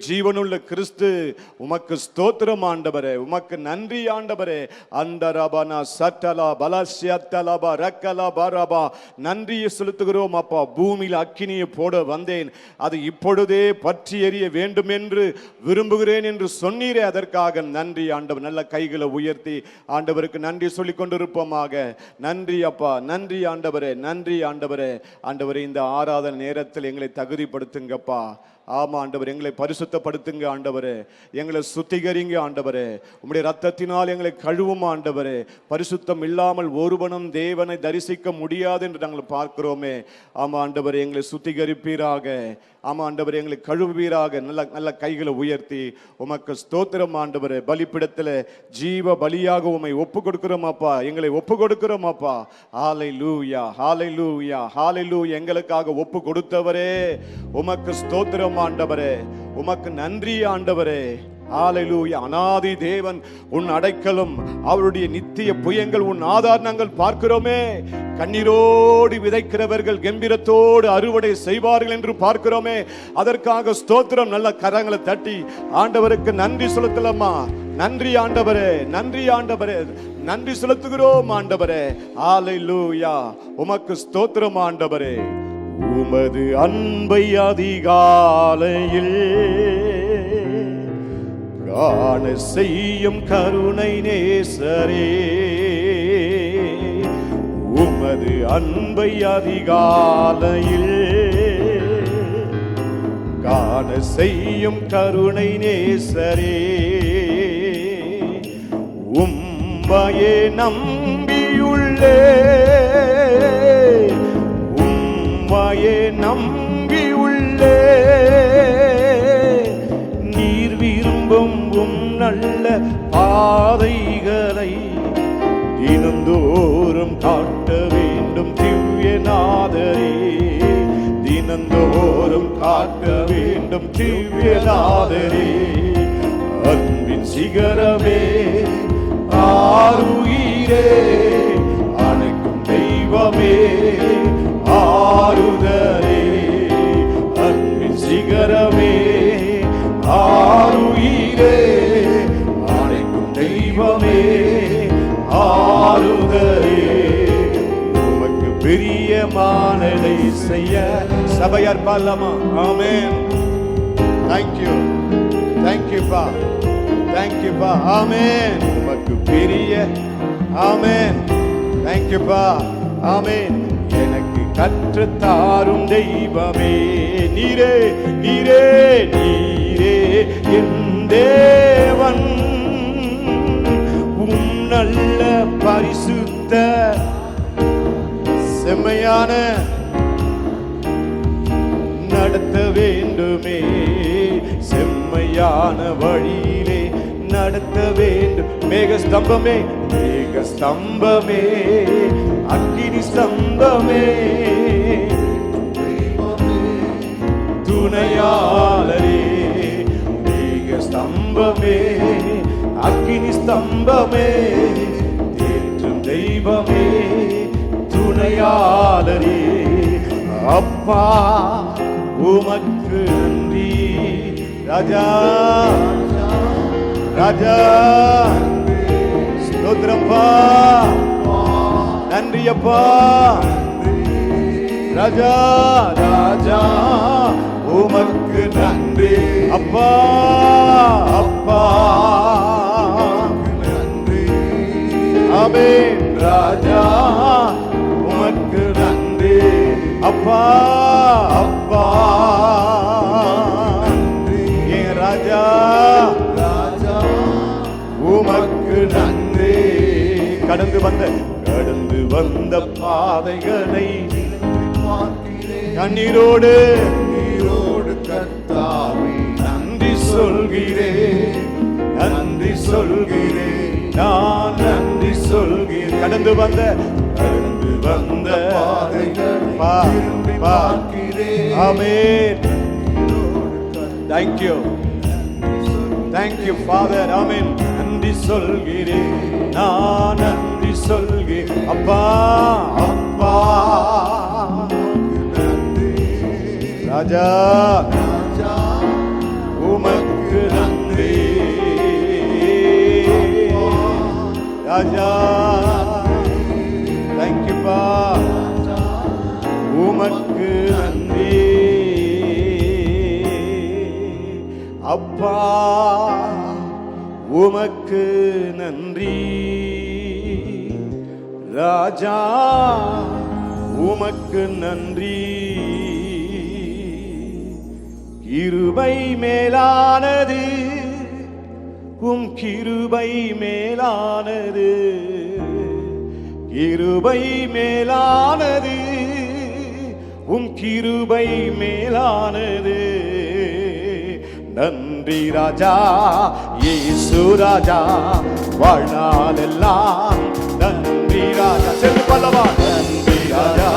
ஜீவனுள்ள கிறிஸ்து, உமக்கு ஸ்தோத்திரம் ஆண்டவரே, உமக்கு நன்றி ஆண்டவரே. அந்த ரபனா சட்டலா பலசியத்தலபா ரக்கலா பரபா, நன்றியை செலுத்துகிறோம் அப்பா. பூமியில் அக்கினியை போட வந்தேன், அது இப்பொழுதே பற்றி எரிய வேண்டும் என்று விரும்புகிறேன் என்று சொன்னீரே, அதற்காக நன்றி ஆண்டவர். நல்ல கைகளை உயர்த்தி ஆண்டவருக்கு நன்றி சொல்லிக் கொண்டிருப்போமாக. நன்றி அப்பா, நன்றி ஆண்டவரே, நன்றி ஆண்டவரே. ஆண்டவரே, இந்த ஆராதனை நேரத்தில் எங்களை தகுதிப்படுத்துங்கப்பா. ஆமா ஆண்டவர், எங்களை பரிசுத்தப்படுத்துங்க ஆண்டவரே, எங்களை சுத்திகரிங்க ஆண்டவரே, உம்முடைய ரத்தத்தினால் எங்களை கழுவும் ஆண்டவரே. பரிசுத்தம் இல்லாமல் ஒருவனும் தேவனை தரிசிக்க முடியாது என்று நாங்கள் பார்க்கிறோமே. ஆமா ஆண்டவரே, எங்களை சுத்திகரிப்பீராக. ஆமா ஆண்டவரே, எங்களை கழுவீராக. நல்ல நல்ல கைகளை உயர்த்தி உமக்கு ஸ்தோத்திரம் ஆண்டவரே. பலிப்பிடத்தில் ஜீவ பலியாக உம்மை ஒப்பு கொடுக்கிறோம் அப்பா, எங்களை ஒப்பு கொடுக்கிறோம் அப்பா. ஹல்லேலூயா, ஹல்லேலூயா, ஹல்லேலூயா. எங்களுக்காக ஒப்பு கொடுத்தவரே உமக்கு ஸ்தோத்திரம் ஆண்டவரே, உமக்கு நன்றி ஆண்டவரே. ஹல்லேலூயா. அநாதி தேவன் உன் அடைக்கலம், அவருடைய நித்திய புயங்கள் உன் ஆதாரங்கள் பார்க்கிறோமே. கண்ணீரோடு விதைக்கிறவர்கள் கம்பீரத்தோடு அறுவடை செய்வார்கள் என்று பார்க்கிறோமே. அதற்காக ஸ்தோத்திரம். நல்ல கரங்களை தட்டி ஆண்டவருக்கு நன்றி செலுத்தலாமா? நன்றி ஆண்டவரே, நன்றி ஆண்டவரே, நன்றி செலுத்துகிறோம் ஆண்டவரே. ஹல்லேலூயா, உமக்கு ஸ்தோத்திரம் ஆண்டவரே. உமது அன்பை அதிகாலையில் காண செய்யும் கருணை நேசரே, உமது அன்பை அதிகாலையில் காண செய்யும் கருணை நேசரே, உம்மையே நம்பியுள்ளே, உம்மையே நம்பியுள்ளே. நீர் விரும்பும் நல்ல பாதைகளை தினந்தோறும் காட்ட வேண்டும் திவ்யநாதரே, தினந்தோறும் காட்ட வேண்டும் திவ்யநாதரே. அன்பின் சிகரமே, ஆருயிரே, அணைக்கும் தெய்வமே, ஆறுதலே. அன்பின் சிகரமே, ஆருயிரே, அணைக்கும் தெய்வமே, ஆறுதலே. உமக்கு பிரியமானதை செய்ய சபையார் பாடலாமா? ஆமென். Thank you, thank you பா, thank you பா. ஆமென். உமக்கு பிரிய, ஆமென். Thank you பா, ஆமென். எனக்கு கற்று தாரும் தெய்வமே, நீரே, நீரே, நீரே என் தேவன். உம் நல்ல பரிசுத்த செம்மையான நடத்த வேண்டுமே, செம்மையான வழியிலே நடத்த வேண்டும். மேக ஸ்தம்பமே, மேக ஸ்தம்பமே, அக்கினி ஸ்தம்பமே, துணையாளரே. மேக ஸ்தம்பமே, அக்கினி ஸ்தம்பமே, தேற்றும் தெய்வமே, துணையாளரே. அப்பா உமக்கு நன்றி ராஜா, ராஜா ஸ்தோத்திரப்பா, நன்றி அப்பா. ராஜா, ராஜா உமக்கு நன்றி அப்பா, அப்பா நன்றி. ஆமென். ராஜா உமக்கு நன்றி அப்பா, அப்பா என் ராஜா, ராஜா உமக்கு நன்றி. கடந்து வந்த பாதைகளை கண்ணீரோடு கர்த்தாவே நன்றி சொல்கிறேன், நன்றி சொல்கிறேன், நான் நன்றி சொல்கிறேன். கடந்து வந்த பாதைகள் பார்க்கிறேன். ஆமென். Thank you, thank you Father. ஆமென். நன்றி சொல்கிறேன், நான் நன்றி சொல்கிறேன். அப்பா, அப்பா ராஜா, ராஜா உமக்கு ராஜா தேங்க்யூப்பா உமக்கு நன்றி அப்பா உமக்கு நன்றி ராஜா உமக்கு நன்றி கிருபை மேலானது உம் கிருபை மேலானது கிருபை மேலானது உம் கிருபை மேலானது நன்றி ராஜா இயேசு ராஜா வாழ்நாளெல்லாம் நன்றி ராஜா சேர்ந்து பல்லவா நன்றி ராஜா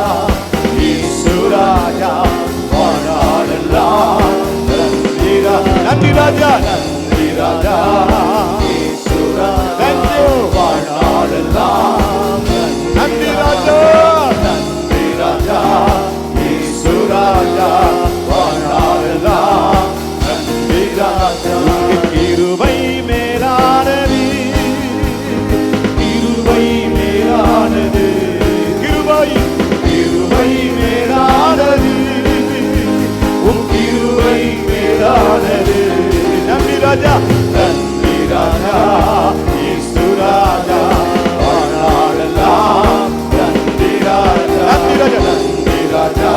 இயேசு ராஜா வாழ்நாளெல்லாம் நன்றி ராஜா நன்றி ராஜா இயேசு ராஜா வாழ்நாளெல்லாம் நன்றி ராஜா நன்றி ராஜா இயேசு ராஜா வாழ்நாளெல்லாம் நன்றி ராஜா கிருபை மேலானது கிருபை மேலானது கிருபை கிருபை மேலானது உம் கிருபை மேலானது நன்றி ராஜா நன்றி ராஜா இயேசு ராஜா வாழ்நாளெல்லாம் நன்றி ராஜா நன்றி ராஜா நன்றி ராஜா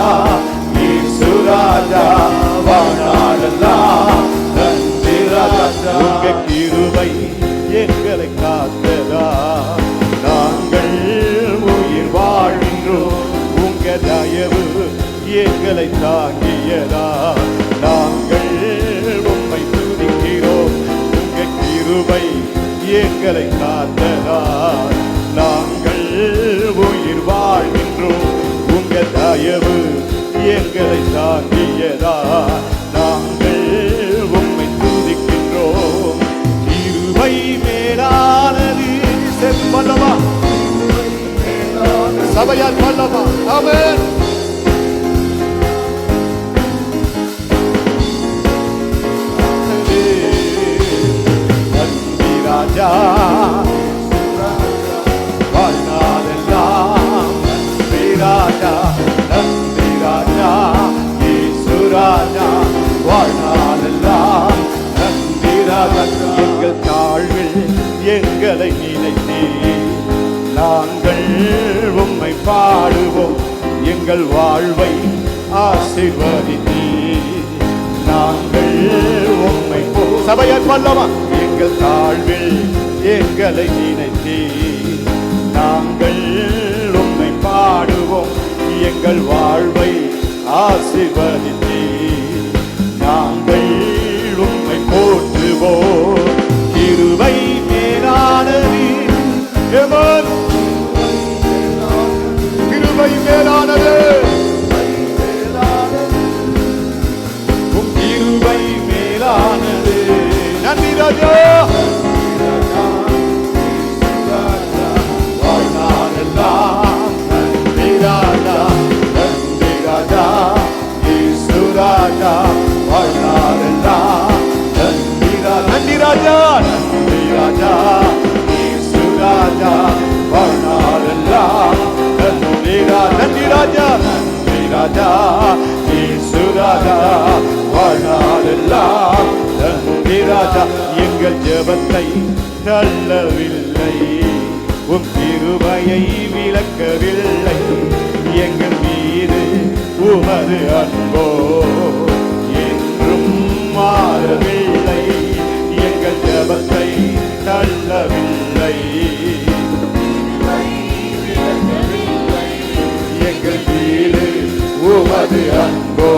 இயேசு ராஜா வாழ்நாளெல்லாம் நன்றி ராஜா உங்க கிருபை எங்களை காத்ததா நாங்கள் உயிர் வாழ்கின்றோம் உங்க தயவு எங்களை தாங்கியதா நாங்கள் உம்மை துதிக்கிறோம் உங்க கிருபை எங்களை காத்ததா நாங்கள் உயிர் வாழ்கின்றோம் உங்க தயவு எங்களை தாங்கியதா நாங்கள் உம்மை துதிக்கின்றோம் கிருபை மேலானது செப்பல்லவா சபையார் பல்லவா ஆமென் நன்றி ராஜா வாழ்நாளெல்லாம் நன்றி ராஜா நன்றி ராஜா இயேசு ராஜா வாழ்நாளெல்லாம் நன்றி ராஜா எங்கள் தாழ்வில் எங்களை நினைத்தே நாங்கள் உம்மை பாடுவோம் எங்கள் வாழ்வை ஆசீர்வதித்தே நாங்கள் உம்மை சபையார் பல்லவா எங்கள் தாழ்வில் எங்களை நினைத்தே நாங்கள் உம்மை பாடுவோம் எங்கள் வாழ்வை ஆசீர்வதித்தே நாங்கள் உம்மை போற்றுவோம் கிருபை மேலானது கிருபை மேலானது உம் கிருபை மேலானது நன்றி ராஜா வாழ்நாளெல்லாம் நன்றி ராஜா நன்றி ராஜா இயேசு ராஜா வாழ்நாளெல்லாம் நன்றி ராஜா நன்றி ராஜா இயேசு ராஜா வாழ்நாளெல்லாம் நன்றி ராஜா நன்றி ராஜா இயேசு ராஜா வாழ்நாளெல்லாம் நன்றி ராஜா எங்கள் ஜெபத்தை தள்ளவில்லை உம் கிருபையை விலக்கவில்லை எங்கள் மீது உமது அன்போ என்றும் மாறவில்லை எங்கள் ஜெபத்தை தள்ளவில்லை எங்கள் மீது உமது அன்போ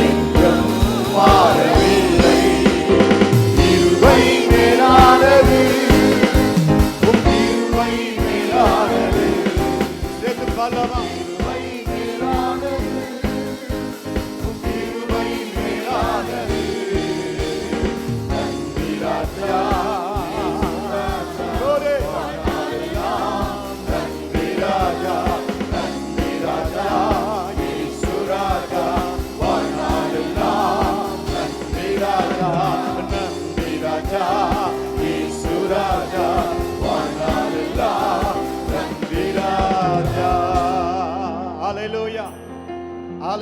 என்றும் மாறவில்லை கிருபை மேலானது உம் கிருபை மேலானது சேர்த்து பாடலாமா கிருபை மேலானது உம் கிருபை மேலானது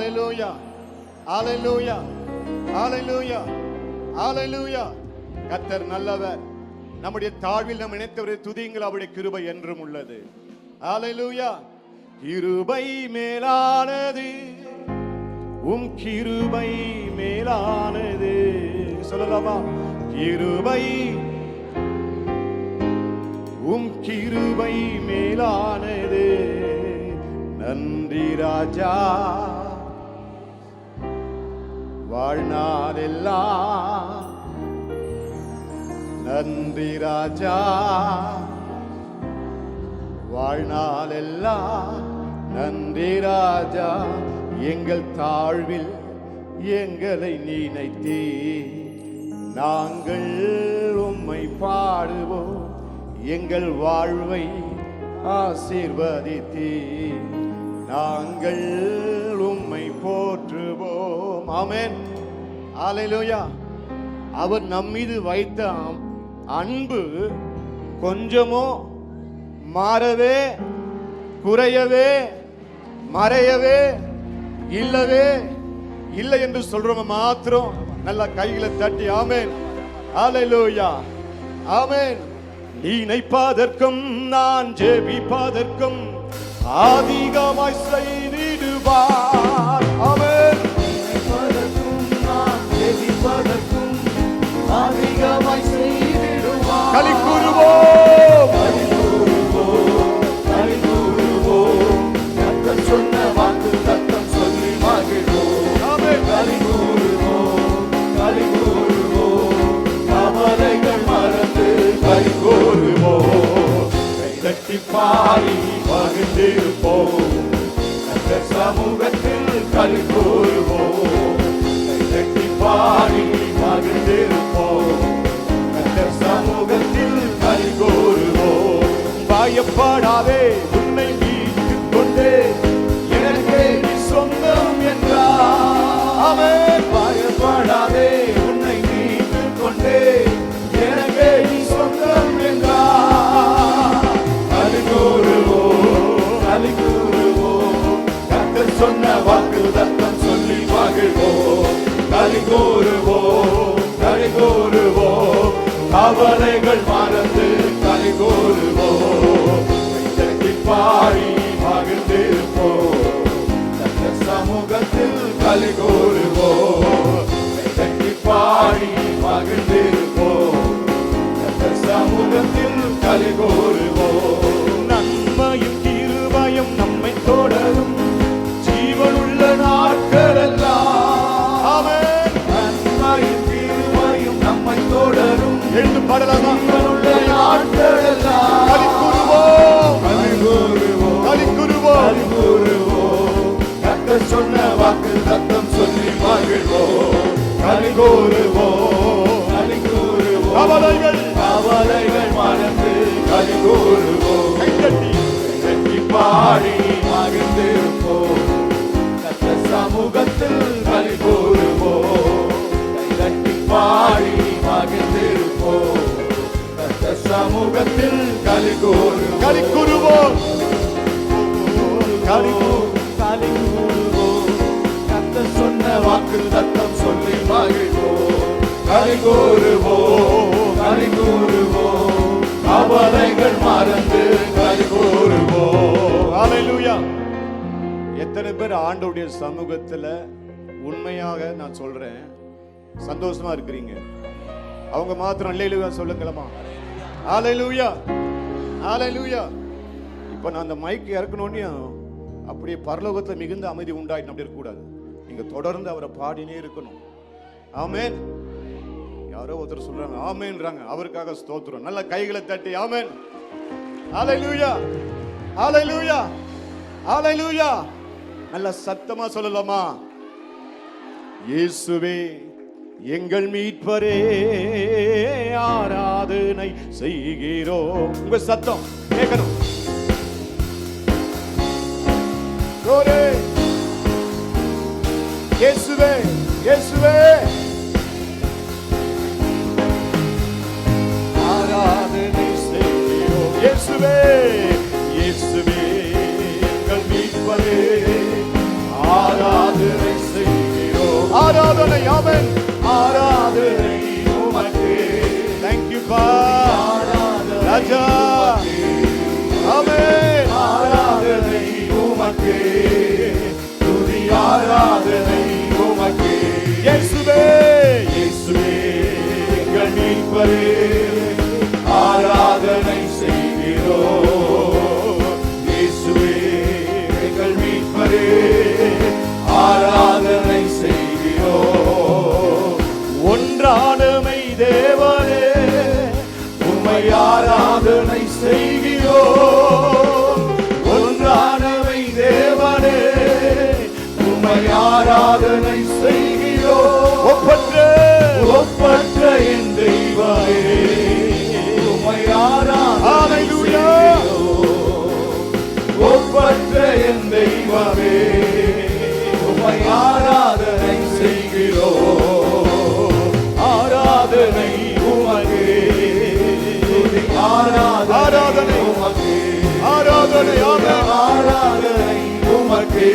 ஹalleluya ஹalleluya ஹalleluya ஹalleluya. கர்த்தர் நல்லவர். நம்முடைய தாழ்வில் நாம் நினைத்தவரை துதியுங்கள், அவருடைய கிருபை என்றும் உள்ளது. ஹalleluya. கிருபை மேலானது, உம் கிருபை மேலானது. சொல்லலாமா? கிருபை, உம் கிருபை மேலானது. நன்றி ராஜா, வாழ்நாளெல்லாம் நன்றி ராஜா, வாழ்நாளெல்லாம் நன்றி ராஜா. எங்கள் தாழ்வில் எங்களை நினைத்தே நாங்கள் உம்மை பாடுவோம், எங்கள் வாழ்வை ஆசீர்வதித்தே நாங்கள் உம்மை போற்றுவோம். ஆமென். ஹalleluya. அவர் நம்மீது வைத்த அன்பு கொஞ்சமோ மாறவே குறையவே மறையவே இல்லவே இல்லை என்று சொல்றவங்க மாத்திரம் நல்ல கைகளை தட்டி ஆமென் ஹalleluya ஆமென். நினைப்பதற்கும் நான் ஜெபிப்பதற்கும் அதிகமாய் செய்திடுவார். ஆமென். நினைப்பதற்கும் நான் ஜெபிப்பதற்கும் அதிகமாய் செய்திடுவார். களி கூறுவோம், களி கூறுவோம், களி கூறுவோம். கர்த்தர் சொன்ன வாக்கு தத்தம் சொல்லி மகிழ்வோம். ஆமென். களி கூறுவோம், களி கூறுவோம். கவலைகள் மறந்து களி கூறுவோம். கைதட்டி பாடி மகிழ்ந்திருப்போம். கர்த்தர் சமூகத்தில் களி கூறுவோம். கைதட்டி பாடி மகிழ்ந்திருப்போம். கர்த்தர் சமூகத்தில் களி கூறுவோம். பயப்படாதே, உன்னை மீட்டுக் கொண்டே எனக்கே நீ சொந்தம் என்றார். ஆமென். பயப்படாதே, உன்னை மீட்டுக் கொண்டே எனக்கே நீ சொந்தம் என்றார். களி கூறுவோம், களி கூறுவோம். கர்த்தர் சொன்ன வாக்கு தத்தம் சொல்லி மகிழ்வோம். களி கூறுவோம், களி கூறுவோம். கவலைகள் மறந்து களி கூறுவோம். கைதட்டி பாடி மகிழ்ந்திருப்போம். கர்த்தர் சமூகத்தில் களி கூறுவோம். கைதட்டி பாடி மகிழ்ந்திருப்போம். கர்த்தர் சமூகத்தில் களி கூறுவோம். நன்மையும் கிருபையும் நம்மை தொடரும் ஜீவனுள்ள நாட்களெல்லாம். ஆமென். நன்மையும் கிருபையும் நம்மை தொடரும். எழுந்து பாடலாமா? ஜீவனுள்ள நாட்களெல்லாம். களி கூறுவோம், களி கூறுவோம், களி கூறுவோம், களி கூறுவோம். கர்த்தர் சொன்ன வாக்கு தத்தம் சொல்லி மகிழ்வோம். களி கூறுவோம், களி கூறுவோம். கவலைகள் கவலைகள் மறந்து களி கூறுவோம். கைதட்டி கைதட்டி பாடி மகிழ்ந்திருப்போம். கர்த்தர் சமூகத்தில் களி கூறுவோம். கைதட்டி பாடி மகிழ்ந்திருப்போம். கர்த்தர் சமூகத்தில் களி கூறுவோம். களி கூறுவோம், களி களி கூறுவோம். கர்த்தர் சொன்ன வாக்கு தத்தம் சொல்லி மகிழ்வோம். களி கூறுவோம், களி கூறுவோம். கவலைகள் மறந்து களி கூறுவோம். ஹalleluya. எத்தனை பேர் ஆண்டவருடைய சமூகத்துல உண்மையாக நான் சொல்றேன் சந்தோஷமா இருக்கிறீங்க? அவங்க மாத்திரம் அல்லேலூயா சொல்லுங்களமா? ஹalleluya ஹalleluya. இப்ப நான் அந்த மைக் இறக்கணும்னு அப்படியே பரலோகத்துல மிகுந்த அமைதி உண்டாயிட்டு அப்படி இருக்க கூடாது. நீங்க தொடர்ந்து அவரை பாடினே இருக்கணும். ஆமென். யாரோ ஒருத்தர் சொல்றாங்க ஆமென்றாங்க, அவருக்காக ஸ்தோத்திரம். நல்ல கைகளை தட்டி ஆமென் ஹalleluya ஹalleluya ஹalleluya. நல்ல சத்தமா சொல்லலாமா? இயேசுவே எங்கள் மீட்பரே ஆராதனை செய்கிறோம். உங்க சத்தம் கேட்கணும். இயேசுவே இயேசுவே ஆராதனை செய்கிறோம். இயேசுவே இயேசுவே எங்கள் மீட்பரே ஆராதனை ஆமென். ஆராதனை உமக்கு. Thank you பா ராஜா. ஆமென். ஆராதனை உமக்கு, துதி ஆராதனை உமக்கு. இயேசுவே இயேசுவே எங்கள் மீட்பரே, ஆராதனை செய்கிறோம். இயேசுவே எங்கள் மீட்பரே, ஆராதனை செய்கிறோம். ஒன்றானமை தேவனே, உம்மை ஆராதனை செய்கிறோம். ஒன்றானமை தேவனே, உம்மை ஆராதனை செய்கிறோம். ஒப்பற்ற என் தெய்வமே, உம்மை ஆராதனை செய்கிறோம். ஒப்பற்ற என் தெய்வமே, உம்மை ஆராதனை செய்கிறோம். ஆராதனை உமக்கு, ஆராதனை உமக்கு, ஆராதனை ஆராதனை உமக்கு,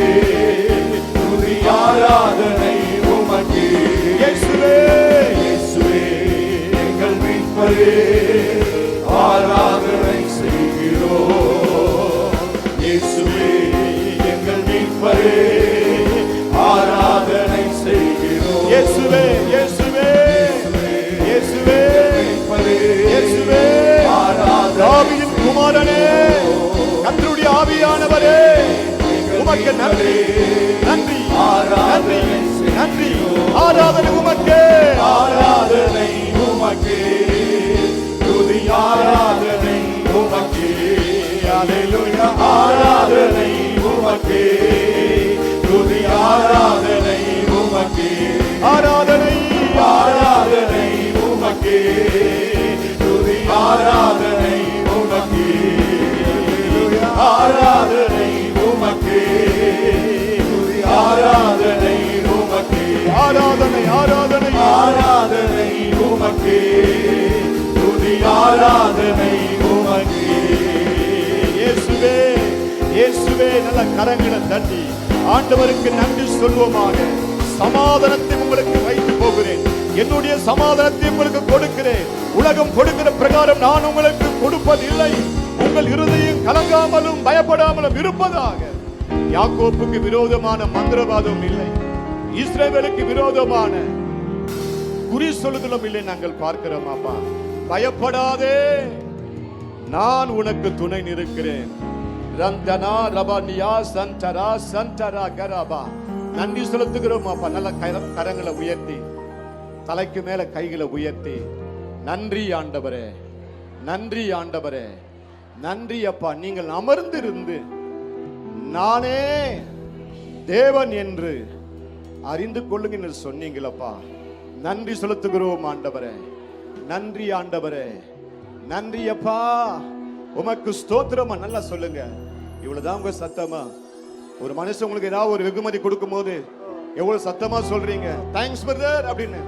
துதி ஆராதனை உமக்கு. இயேசுவே இயேசுவே எங்கள் மீட்பரே, ஆராதனை செய்கிறோம். இயேசுவே எங்கள் மீட்பரே, ஆராதனை செய்கிறோம். இயேசுவே இயேசுவே இயேசுவே இயேசுவே தாவீதின் குமாரனே, கர்த்தருடைய ஆவியானவரே, உமக்கு நன்றி நன்றி நன்றி நன்றி. ஆராதனை உமக்கு, ஆராதனை உமக்கு, துதி ஆராதனை உமக்கு. அல்லேலூயா. ஆராதனை உமக்கு, துதி ஆராதனை உமக்கு. ஆராதனை ஆராதனை உமக்கு, துதி ஆராதனை உமக்கு. ஆராதனை உமக்கு, துதி ஆராதனை உமக்கு. ஆராதனை ஆராதனை ஆராதனை உமக்கு, துதி ஆராதனை உமக்கு. இயேசுவே இயேசுவே நல்ல கரங்களை தட்டி ஆண்டவருக்கு நன்றி சொல்வோமாக. சமாதானத்தை உங்களுக்கு வைத்து போகிறேன், என்னுடைய சமாதானத்தை உங்களுக்கு கொடுக்கிறேன். உலகம் கொடுக்கிற பிரகாரம் நான் உங்களுக்கு கொடுப்பதில்லை. உங்கள் இருதயம் கலங்காமலும் பயப்படாமலும் இருப்பதாக. யாக்கோப்புக்கு விரோதமான மந்திரவாதம் இல்லை, இஸ்ரவேலுக்கு விரோதமான குறி சொல்லுதலும் இல்லை. நாங்கள் பார்க்கிறோம் அப்பா. பயப்படாதே, நான் உனக்கு துணை நிற்கிறேன். ரந்தனா ரபனியா சந்தரா சந்தரா கரபா. நன்றி செலுத்துகிறோம் அப்பா. நல்ல கரங்களை உயர்த்தி, தலைக்கு மேல கைகளை உயர்த்தி, நன்றி ஆண்டவரே, நன்றி ஆண்டவரே, நன்றி அப்பா. நீங்கள் அமர்ந்திருந்து நானே தேவன் என்று அறிந்து கொள்ளுங்க என்று சொன்னீங்களப்பா. நன்றி செலுத்துகிறோம் ஆண்டவரே, நன்றி ஆண்டவரே, நன்றி அப்பா. உமக்கு ஸ்தோத்திரமா. நல்லா சொல்லுங்க. இவ்வளவுதான் உங்க சத்தமா? ஒரு மனுஷன் உங்களுக்கு ஏதாவது ஒரு வெகுமதி கொடுக்கும் போது எவ்வளவு சத்தமா சொல்றீங்க, தேங்க்ஸ் பிரதர் அப்படின்னு.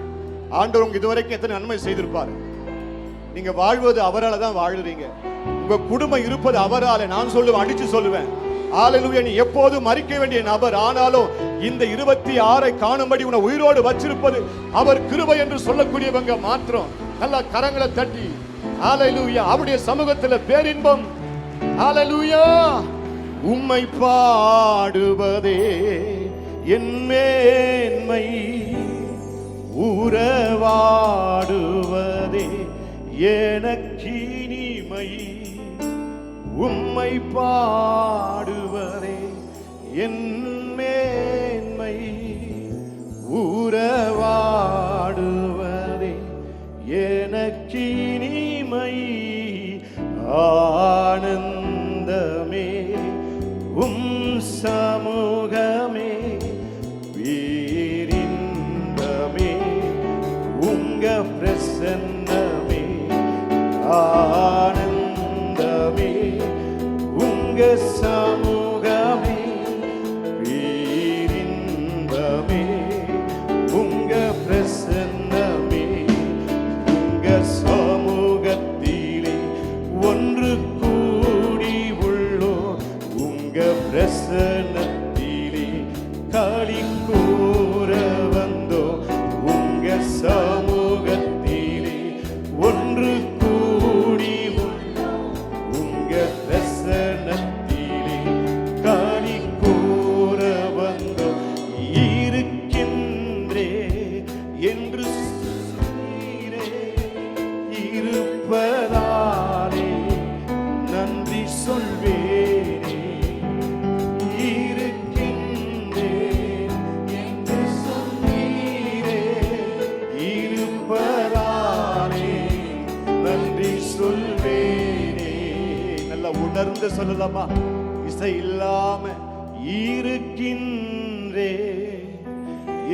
ஆண்டவர் உங்களுக்கு இதுவரைக்கும் எத்தனை நன்மை செய்திருப்பாரு. நீங்க வாழ்வது அவரால தான் வாழுறீங்க. உங்க குடும்பம் இருப்பது அவரால. நான் சொல்லுவேன், அடிச்சு சொல்லுவேன், ஹல்லேலூயா. நீ எப்போதும் மரிக்க வேண்டிய நபர், ஆனாலும் இந்த 26 காணும்படி உன்னை உயிரோடு வச்சிருப்பது அவர் கிருபை என்று சொல்லக்கூடியவங்க மாத்திரம். நல்ல கரங்களை தட்டி ஹல்லேலூயா. அவருடைய சமூகத்தில் பேரின்பம். ஹல்லேலூயா. உம்மை பாடுவதே என் மேன்மை, உறவாடுவதே எனக்கினிமை. உம்மை பாடுவதே என் மேன்மை, உறவாடுவதே எனக்கினிமை. ஆனந்தமே உம் சமூகமே, வீரின்பமே உங்க பிரசன்னமே. ஆனந்தமே உங்க சமூகமே, வீரின்பமே உங்க பிரசன்னமே. உங்க சமூகத்திலே ஒன்று கூடி நல்லா உணர்ந்து சொல்லலாமா? இசை இல்லாம இருக்கின்றே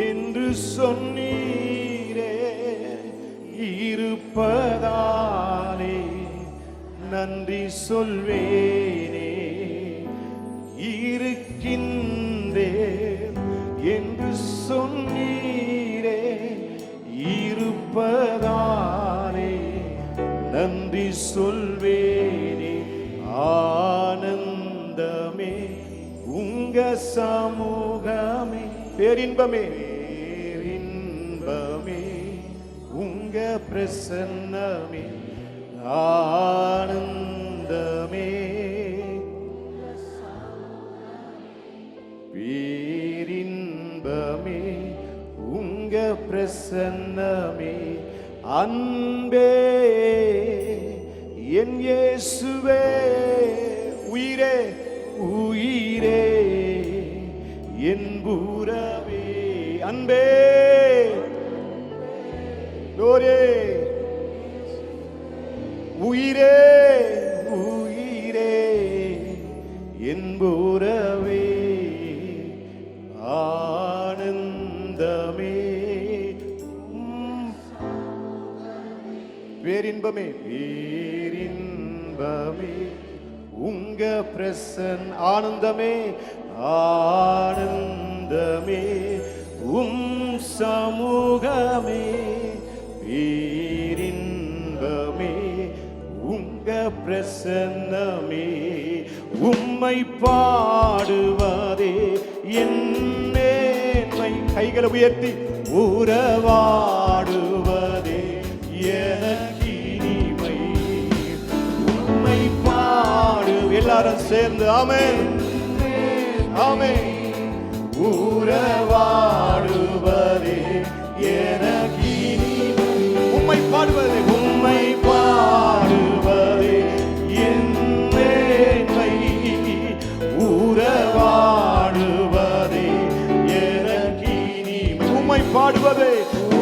என்று சொன்னீரே, இருப்பதாலே நன்றி சொல்வேனே. இருக்கின்றே என்று சொன்னீரே, இருப்பதாலே நன்றி சொல்வேனே. ஆனந்தமே உங்க சமூகமே, பேரின்பமே பேரின்பமே உங்க பிரசன்னமே. ஆனந்தமே பேரின்பமே உங்க பிரசன்னமே. அன்பே என் இயேசுவே, உயிரே உயிரே என் புறவே. அன்பே கோரே உயிரே உயிரே என் புறவே. ஆனந்தமே பேரின்பமே பேரின்பமே உங்க பிரசன். ஆனந்தமே ஆனந்தமே சமூகமே. பேரின்பமே உங்க பிரசன்னமே. உம்மை பாடுவதே என் மேன்மை. கைகளை உயர்த்தி உறவாடுவதே எனக்கு இனிமை. உம்மை பாடு எல்லாரும் சேர்ந்து ஆமென் ஆமென். உறவாடுவதே எனக்கு இனிமை. உம்மை பாடுவதே உம்மை பாடுவதே என் மேன்மை. உறவாடுவதே எனக்கு இனிமை. உம்மை பாடுவதே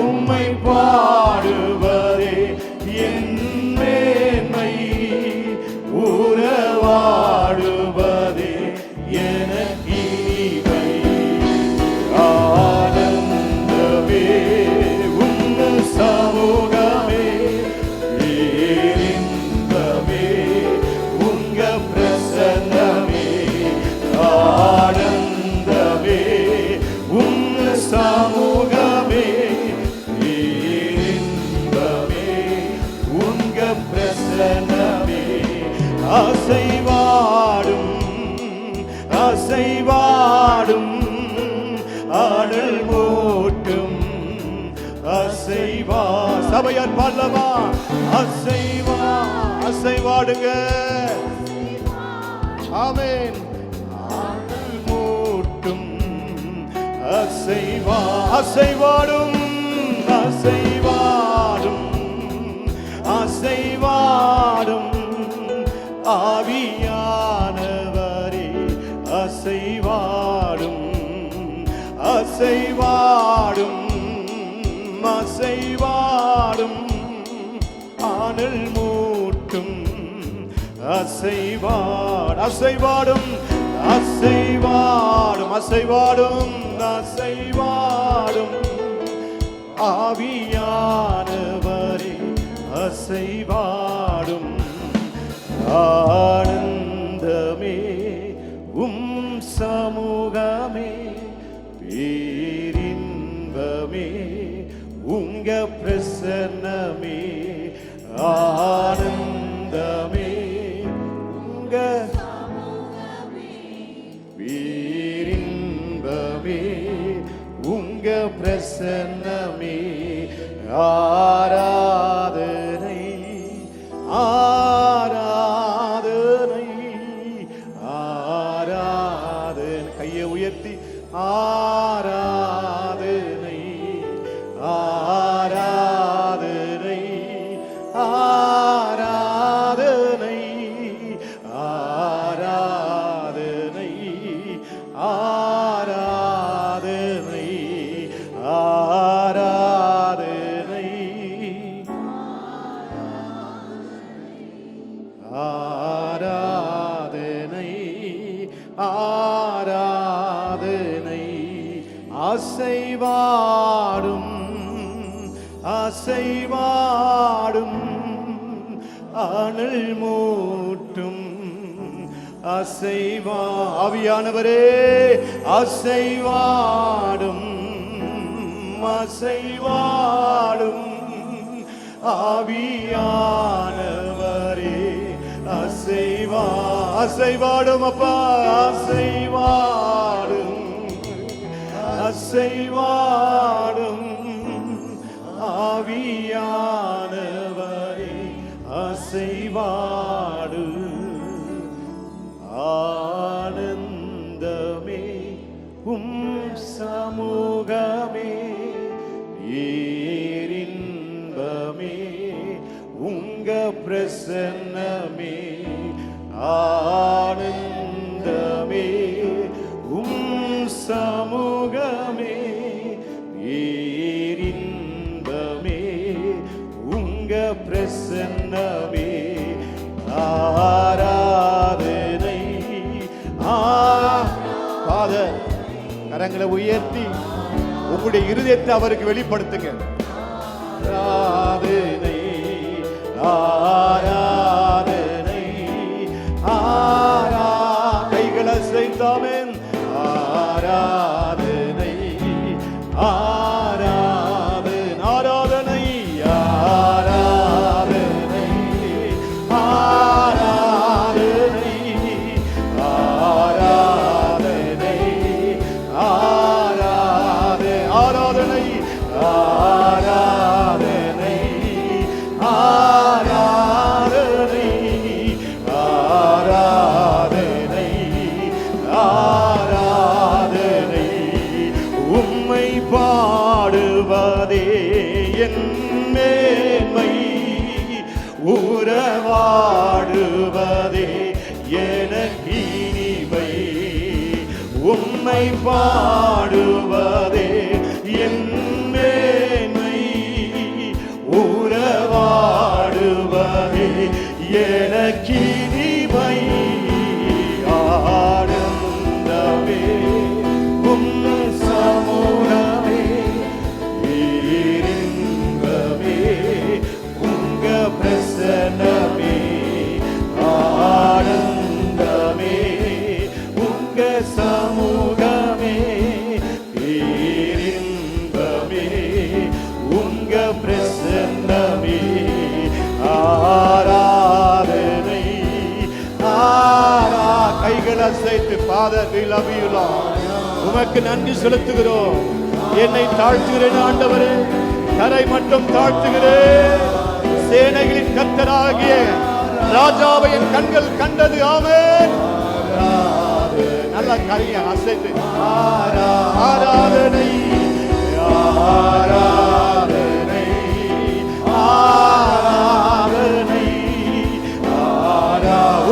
உம்மை பாடுவதே என் மேன்மை. உறவாடுவதே எனக்கு இனிமை. ஆனந்தமே உங்க சமூகமே. பேரின்பமே உங்க பிரசன்னமே. ஆனந்தமே உங்க சமூகமே. பேரின்பமே உங்க பிரசன்னமே. அசைவாடும் அசைவாடும் ஆடல் ஓட்டும் அசைவா. சபையார் பாடலமா? அசைவா அசைவாடுங்க. ஆமென். ஆடல் ஓட்டும் அசைவா அசைவாடும் அசைவாடும் அசைவாடும் ஆவியானவரே. அசைவாடும் அசைவாடும் அசைவாடும் ஆனல் மூட்டும் அசைவாடும் அசைவாடும் அசைவாடும் அசைவாடும் அசைவாடும் ஆவியானவரே. அசைவாடும் ஆனந்தமே சமூகமே. பேரின்பமே உங்க பிரசன்னமே. ஆனந்தமே உங்க பேரின்பமே உங்க பிரசன்னமே. ஆராதனை ஆராதனை ஆராதனை. கையை உயர்த்தி ஆராதனை ஆராதனை ஆராதனை ஆராதனை ஆராதனை ஆராதனை ஆராதனை அசைவாடும் அசைவாடும் அனல் மூட்டும் ஆவியானவரே அசைவாடும் அசைவாடும் ஆவியானவரே அசைவாடும் அப்பா அசைவாடும் அசைவாடும் ஆவியானவரே அசைவாடு ஆனந்தமே சமூகமே ஏரின்பமே உங்க பிரசன்னமே ஆனந்தமே சமூகமே ஏரின்பமே உங்க பிரசன்னமே ஆராதனை ஃபாதர் கரங்களை உயர்த்தி உங்களுடைய இருதயத்தை அவருக்கு வெளிப்படுத்துங்க. ஆராதனை ஆராதனை கைகளை செய்தாமே ஆராதனை ஆராதனை ஆராதனை ஆராதனை ஆராதனை ஆராதனை ஆராதனை ஆராதனை ஆராதனை ஆராதனை ஆராதனை ஆராதனை உம்மை பாடுவதே என் மேன்மை உறவாடுவதே எனக்கு இனிமை உம்மை பாடுவதே என் மேன்மை உறவாடுவதே எனக்கு இனிமை ஆனந்தமே உம் சமூகமே இன்பமே உங்க பிரசன்னமே ஆனந்தமே உங்க சமூகமே இன்பமே உங்க பிரசன்னமே ஆராதனை கைகளை அசைத்து father we love you Lord உமக்கு நன்றி செலுத்துகிறோம். என்னை தாழ்த்துகிறேன் ஆண்டவரே, கரை மட்டும் தாழ்த்துகிறேன். சேனைகளின் கர்த்தராகிய ராஜாவை என் கண்கள் கண்டது. ஆமென். நல்ல கரையை அசைத்து ஆராதனை ஆராதனை ஆராதனை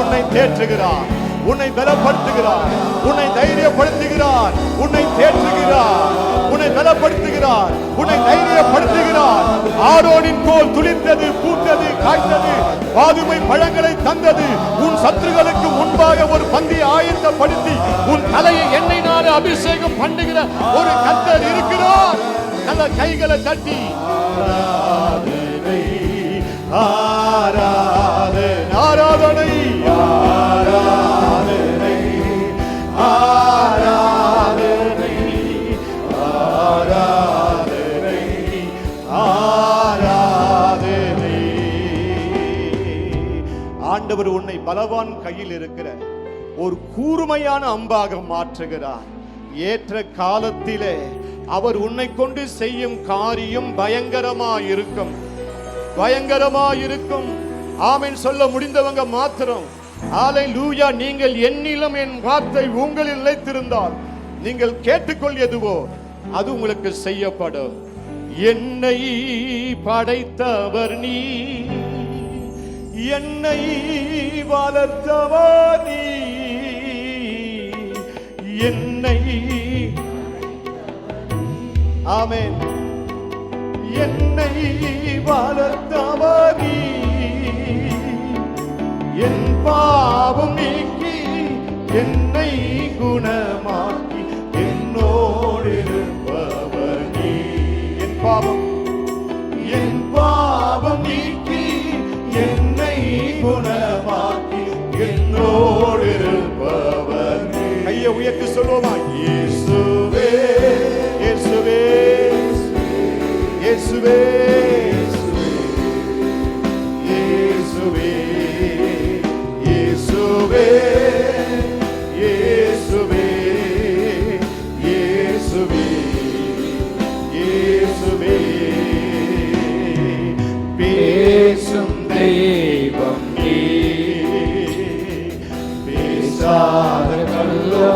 உன்னை தேற்றுகிறார், உன்னை பலப்படுத்துகிறார், உன்னை தைரியப்படுத்துகிறார், உன்னை தேற்றுகிறார், உன்னை பலப்படுத்துகிறார், உன்னை தைரியப்படுத்துகிறார். ஆரோனின் கோல் துளிர்த்தது, பூத்தது, காய்த்தது, வாதுமை பழங்களை தந்தது. உன் சத்துருக்களுக்கு முன்பாக ஒரு பந்தியை ஆயத்தப்படுத்தி உன் தலையை எண்ணெயினால அபிஷேகம் பண்ணுகிற ஒரு கர்த்தர் இருக்கிறார். நல்ல கைகளை தட்டி ஆராதனை ஆராதனை ஆராதனை ஆராதனை ஆராதனை ஆராதனை. ஆண்டவர் உன்னை பலவான் கையில் இருக்கிற ஒரு கூர்மையான அம்பாக மாற்றுகிறார். ஏற்ற காலத்திலே அவர் உன்னை கொண்டு செய்யும் காரியம் பயங்கரமாயிருக்கும், பயங்கரமாயிருக்கும். ஆமென் சொல்ல முடிந்தவங்க மாத்திரம் ஹல்லேலூயா. நீங்கள் என்னிலும் என் வார்த்தை உங்களில் நிலைத்திருந்தால் நீங்கள் கேட்டுக்கொள்வதுவோ அது உங்களுக்கு செய்யப்படும். என்னை படைத்தவர் நீ, என்னை வளர்த்தவர் நீ, என்னை ஆமென் என்னை வளர்த்தவர் நீ, என் பாவம் நீக்கி என்னை குணமாக்கி என்னோடு இருப்பவர் குணமாக்கி என்னோடு இருப்பவர். கையை உயர்த்தி சொல்லுவோமா? இயேசுவே இயேசுவே இயேசுவே இயேசுவே இயேசுவே இயேசுவே இயேசுவே இயேசுவே பேசும் தெய்வம் நீ, பேசாத கல்லோ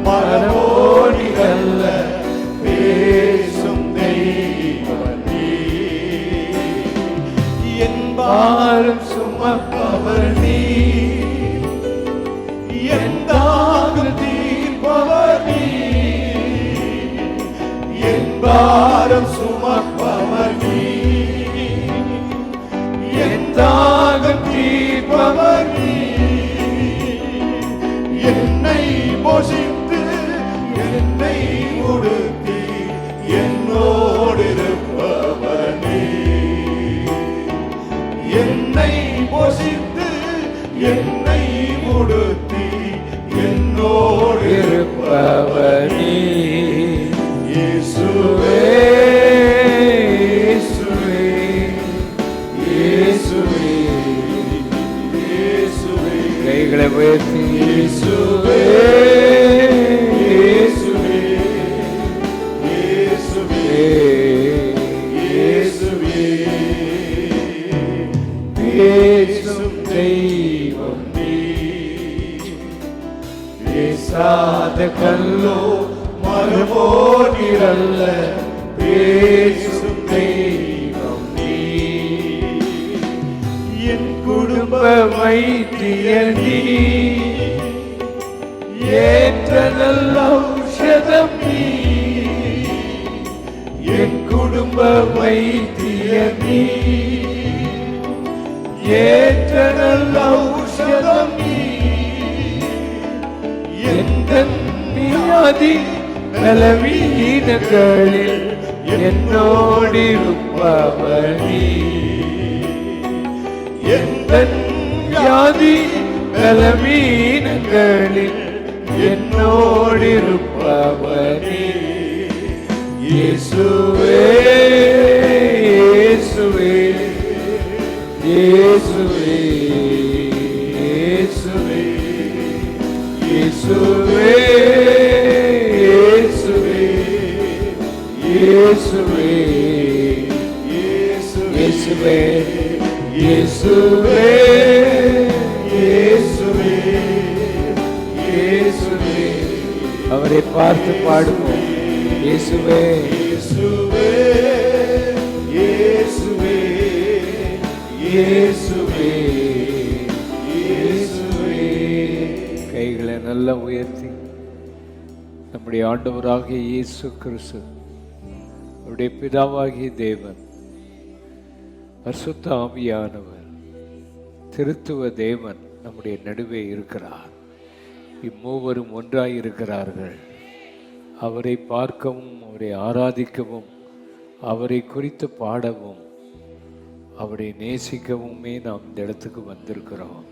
மரமோடிகல்ல, பேசும் தெய்வம் நீ, என் பாரம் சுமப்பவர் நீ, என் தாகம் தீர்ப்பவர் நீ, என் பாரம் சுமப்பவர் நீ, என் தாகம் தீர்ப்பவர் நீ, என்னை போஷித்து என்னை உடுத்தி என்னோடு இருப்பவர் நீ, என்னை போஷித்து என்னை உடுத்தி என்னோடு இருப்பவர் நீ. இயேசுவே இயேசுவே இயேசுவே இயேசுவே. கைகளை உயர்த்தி இயேசுவே இயேசுவே இயேசுவே இயேசுவே. பேசும் தெய்வம் நீ, பேசாத கல்லோ மரமோ நிரல்ல, பேசும் தெய்வம் நீ, என் குடும்ப வைத்தியர் நீ, ஏற்ற நல்ல ஔஷதம் நீ, என் குடும்ப வைத்தியர் நீ, ஏற்ற நல்ல ஔஷதம் நீ, எந்த வியாதி பலவீனங்களில் என்னோடிருப்பவர் நீ, எந்த வியாதி பலவீனங்களில் என்னோடிருப்பவர் நீ. இயேசுவே இயேசுவே இயேசுவே இயேசுவே இயேசுவே இயேசுவே இயேசுவே இயேசுவே இயேசுவே இயேசுவே இயேசுவே. அவரை பார்த்து பாடுவோம். இயேசுவே இயேசுவே இயேசுவே இயேசுவே இயேசுவே. கைகளை நல்லா உயர்த்தி நம்முடைய ஆண்டவராகிய இயேசு கிறிஸ்து, அவருடைய பிதாவாகிய தேவன், பரிசுத்த ஆவியானவர், திருத்துவ தேவன் நம்முடைய நடுவே இருக்கிறார். இம்மூவரும் ஒன்றாய் இருக்கிறார்கள். அவரை பார்க்கவும், அவரை ஆராதிக்கவும், அவரை குறித்து பாடவும், அவரை நேசிக்கவுமே நாம் இந்த இடத்துக்கு வந்திருக்கிறோம்.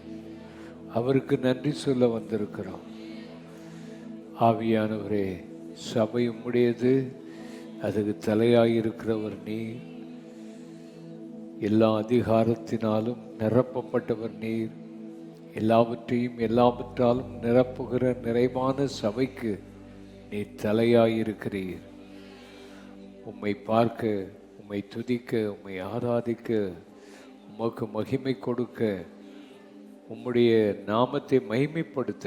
அவருக்கு நன்றி சொல்ல வந்திருக்கிறோம். ஆவியானவரே, சபை உம்முடையது, அதுக்கு தலையாயிருக்கிறவர் நீர், எல்லா அதிகாரத்தினாலும் நிரப்பப்பட்டவர் நீர், எல்லாவற்றையும் எல்லாவற்றாலும் நிரப்புகிற நிறைவான சபைக்கு நீர் தலையாயிருக்கிறீர். உம்மை பார்க்க, உம்மை துதிக்க, உம்மை ஆராதிக்க, உமக்கு மகிமை கொடுக்க, உம்முடைய நாமத்தை மகிமைப்படுத்த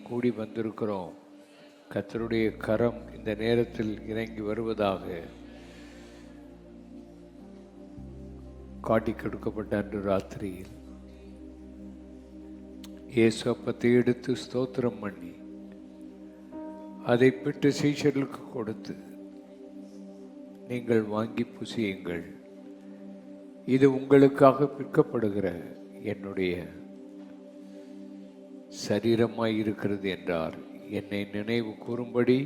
கூடி வந்திருக்கிறோம். கர்த்தருடைய கரம் இந்த நேரத்தில் இறங்கி வருவதாக. காட்டி கொடுக்கப்பட்ட அன்று ராத்திரியில் இயேசு அப்பத்தை எடுத்து ஸ்தோத்திரம் பண்ணி அதை பிட்டு சீஷர்களுக்கு கொடுத்து, நீங்கள் வாங்கி புசியுங்கள், இது உங்களுக்காக விற்கப்படுகிற என்னுடைய சரீரமாய் இருக்கிறது என்றார். என்னை நினைவு கூறும்படி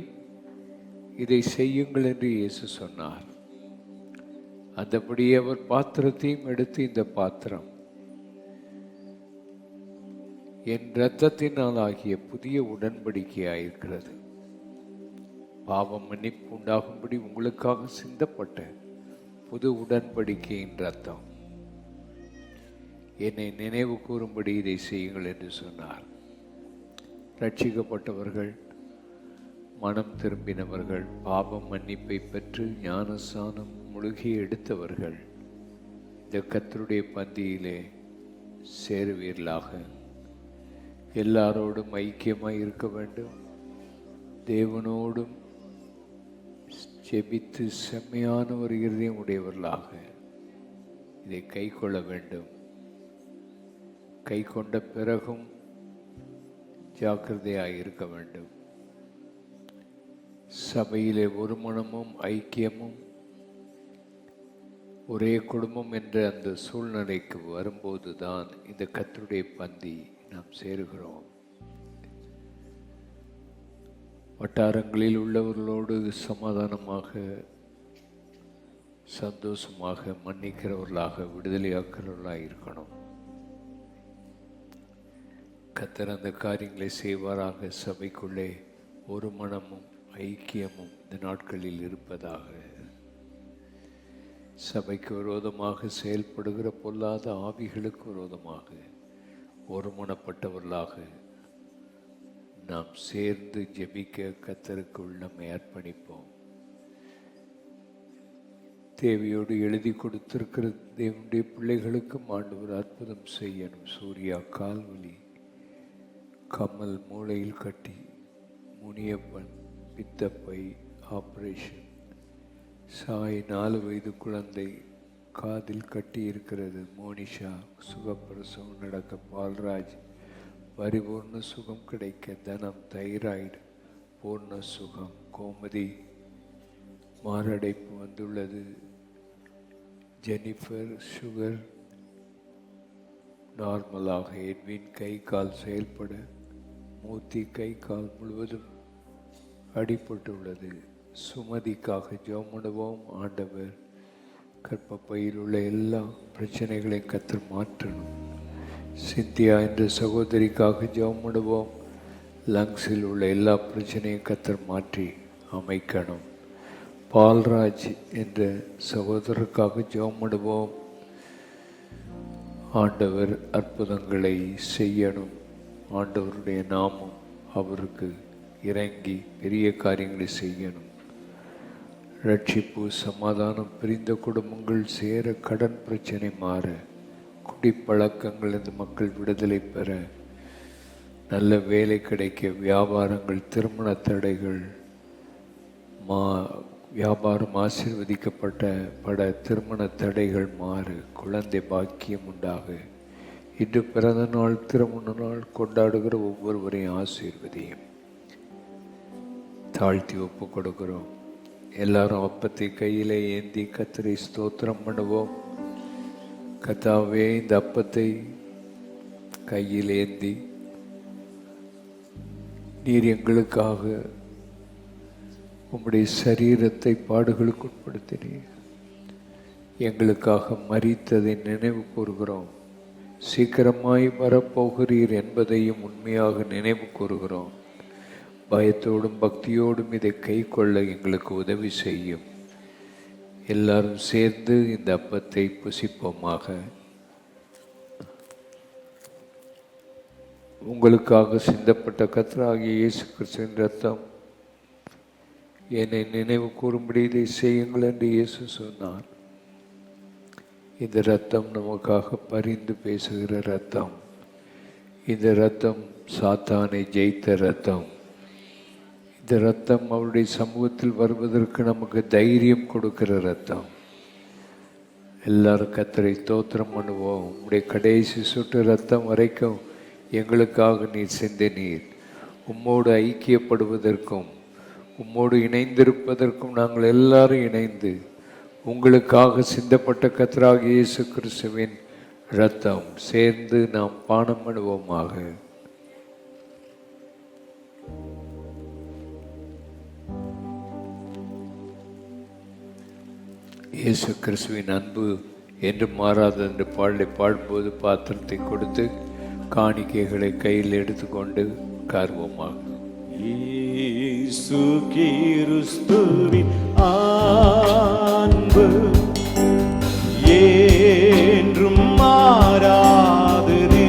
இதை செய்யுங்கள் என்று இயேசு சொன்னார். அந்தபடியே அவர் பாத்திரத்தையும் எடுத்து, இந்த பாத்திரம் என் இரத்தத்தினால் ஆகிய புதிய உடன்படிக்கையாயிருக்கிறது. பாவம் மன்னிப்பு உண்டாகும்படி உங்களுக்காக சிந்தப்பட்ட புது உடன்படிக்கையின் ரத்தம். என்னை நினைவு கூறும்படி இதை செய்யுங்கள் என்று சொன்னார். ரட்சிக்கப்பட்டவர்கள், மனம் திரும்பினவர்கள், பாவம் மன்னிப்பை பெற்று ஞானஸ்நானம் முழுகி எடுத்தவர்கள் இந்த கர்த்தருடைய பந்தியிலே சேருவீர்களாக. எல்லாரோடும் ஐக்கியமாய் இருக்க வேண்டும். தேவனோடும் ஜெபித்து செம்மையான ஒரு இருதயம் உடையவர்களாக இதை கை கொள்ள வேண்டும். கை கொண்ட பிறகும் ஜாக்கிரதையாக இருக்க வேண்டும். சபையிலே ஒரு மனமும் ஐக்கியமும் ஒரே குடும்பம் என்ற அந்த சூழ்நிலைக்கு வரும்போது தான் இந்த கர்த்தருடைய பந்தி நாம் சேருகிறோம். வட்டாரங்களில் உள்ளவர்களோடு சமாதானமாக, சந்தோஷமாக, மன்னிக்கிறவர்களாக, விடுதலையாக்கிறவர்களாக இருக்கணும். கர்த்தர் அந்த காரியங்களை செய்வாராக. சபைக்குள்ளே ஒரு மனமும் ஐக்கியமும் இந்த நாட்களில் இருப்பதாக. சபைக்கு விரோதமாக செயல்படுகிற பொல்லாத ஆவிகளுக்கு விரோதமாக ஒருமனப்பட்டவர்களாக நாம் சேர்ந்து ஜெபிக்க கர்த்தருக்குள் நம்மை அர்ப்பணிப்போம். தேவையோடு எழுதி கொடுத்திருக்கிற தேவனுடைய பிள்ளைகளுக்கும் ஆண்டவர் அற்புதம் செய்யணும். சூர்யா கால்வலி, கமல் மூளையில் கட்டி, முனியப்பன் பித்தப்பை ஆப்ரேஷன், சாய் 4 வயது குழந்தை காதில் கட்டி இருக்கிறது, மோனிஷா சுகப்பிரசவம் நடக்க, பால்ராஜ் பரிபூர்ண சுகம் கிடைக்க, தனம் தைராய்டு பூர்ண சுகம், கோமதி மாரடைப்பு வந்துள்ளது, ஜெனிஃபர் சுகர் நார்மலாக, எட்வின் கை கால் செயல்பட, மூர்த்தி கை கால் முழுவதும் அடிபட்டுள்ளது. சுமதிக்காக ஜெபம். ஆண்டவர் கர்ப்பப்பையில் உள்ள எல்லா பிரச்சனைகளையும் கர்த்தர் மாற்றணும். சிந்தியா என்ற சகோதரிக்காக ஜெபம். லங்ஸில் உள்ள எல்லா பிரச்சனையும் கர்த்தர் மாற்றி அமைக்கணும். பால்ராஜ் என்ற சகோதரருக்காக ஜெபம். ஆண்டவர் அற்புதங்களை செய்யணும். ஆண்டவருடைய நாமம் அவருக்கு இறங்கி பெரிய காரியங்களை செய்யணும். ரட்சிப்பு, சமாதானம், பிரிந்த குடும்பங்கள் சேர, கடன் பிரச்சனை மாற, குடிப்பழக்கங்கள் இந்த மக்கள் விடுதலை பெற, நல்ல வேலை கிடைக்க, வியாபாரங்கள், திருமண தடைகள் வியாபாரம் ஆசீர்வதிக்கப்பட்ட திருமண தடைகள் மாற, குழந்தை பாக்கியம் உண்டாக, இன்று பிறந்த நாள், திருமண நாள் கொண்டாடுகிற ஒவ்வொருவரையும் ஆசீர்வதியும். தாழ்த்தி ஒப்பு கொடுக்கிறோம். எல்லாரும் அப்பத்தை கையிலே ஏந்தி கர்த்தரை ஸ்தோத்திரம் பண்ணுவோம். கர்த்தாவே, இந்த அப்பத்தை கையில் ஏந்தி நீர் எங்களுக்காக உம்முடைய சரீரத்தை பாடுகளுக்கு உட்படுத்தினீர். எங்களுக்காக மரித்ததை நினைவு கூறுகிறோம். சீக்கிரமாய் வரப்போகிறீர் என்பதையும் உண்மையாக நினைவு கூறுகிறோம். பயத்தோடும் பக்தியோடும் இதை கை கொள்ள எங்களுக்கு உதவி செய்யும். எல்லாரும் சேர்ந்து இந்த அப்பத்தை புசிப்போமாக. உங்களுக்காக சிந்தப்பட்ட கர்த்தராகிய இயேசு கிறிஸ்துவின் இரத்தம் என்னை நினைவு கூறும்படி இதை செய்யுங்கள் என்று இயேசு சொன்னார். இந்த இரத்தம் நமக்காக பரிந்து பேசுகிற இரத்தம். இந்த இரத்தம் சாத்தானை ஜெயித்த இரத்தம். இந்த இரத்தம் அவருடைய சமூகத்தில் வருவதற்கு நமக்கு தைரியம் கொடுக்கிற இரத்தம். எல்லாரும் கர்த்தரை ஸ்தோத்திரம் பண்ணுவோம். உம்முடைய கடைசி சொட்டு இரத்தம் வரைக்கும் எங்களுக்காக நீர் சிந்தினீர். உம்மோடு ஐக்கியப்படுவதற்கும் உம்மோடு இணைந்திருப்பதற்கும் நாங்கள் எல்லாரும் இணைந்து உங்களுக்காக சிந்தப்பட்ட கர்த்தராகிய இயேசு கிறிஸ்துவின் இரத்தம் சேர்ந்து நாம் பானம் பண்ணுவோமாக. இயேசு கிறிஸ்துவின் அன்பு என்று மாறாது என்று பாடலை பாடும்போது பாத்திரத்தை கொடுத்து காணிக்கைகளை கையில் எடுத்துக்கொண்டு கார்வமாக. இயேசு கிறிஸ்துவின் அன்பு என்றும் மாறாதது.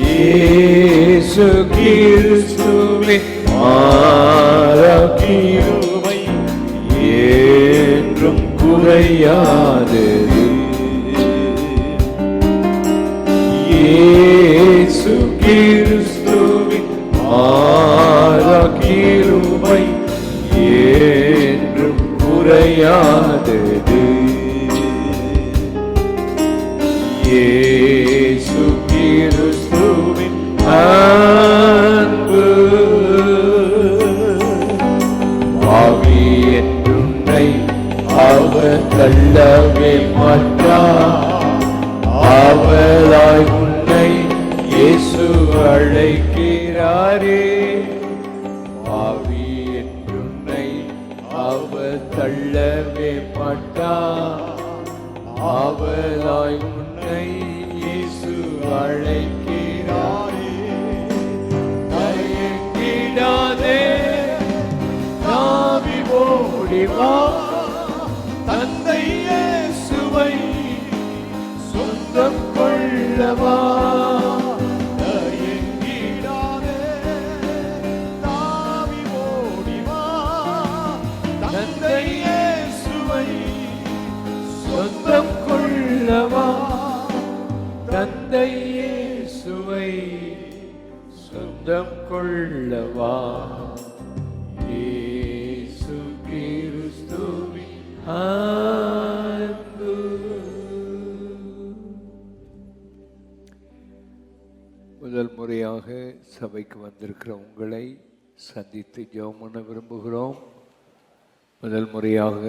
இயேசு கிறிஸ்துவின் மாறா கிருபை என்றும் குறையாதது. இயேசு கிறிஸ்துவின் மாறா கிருபை என்றும் குறையாதது. இயேசு கிறிஸ்துவின் அன்பு பாவி என்றுன்னை அவர் தள்ளவே மாட்டார். அவளாய் உன்னை இயேசு அழைக்கிறாரே. பாவி என்றுன்னை அவர் தள்ளவே மாட்டார். அவளாய் உன்னை இயேசு அழைக்கிறாரே. தயங்கிடாதே, தாவி ஓடி வா, தந்தை இயேசுவை சொந்தம் கொள்ளவா. தயங்கிடாதே, தாவி ஓடி வா, தந்தை இயேசுவை சொந்தம் கொள்ளவா. தந்தை இயேசுவை சொந்தம் கொள்ளவா. இயேசு கிறிஸ்துவின் அன்பு. முதல் முறையாக சபைக்கு வந்திருக்கிற உங்களை சந்தித்து ஜெபம் பண்ண விரும்புகிறோம். முதல் முறையாக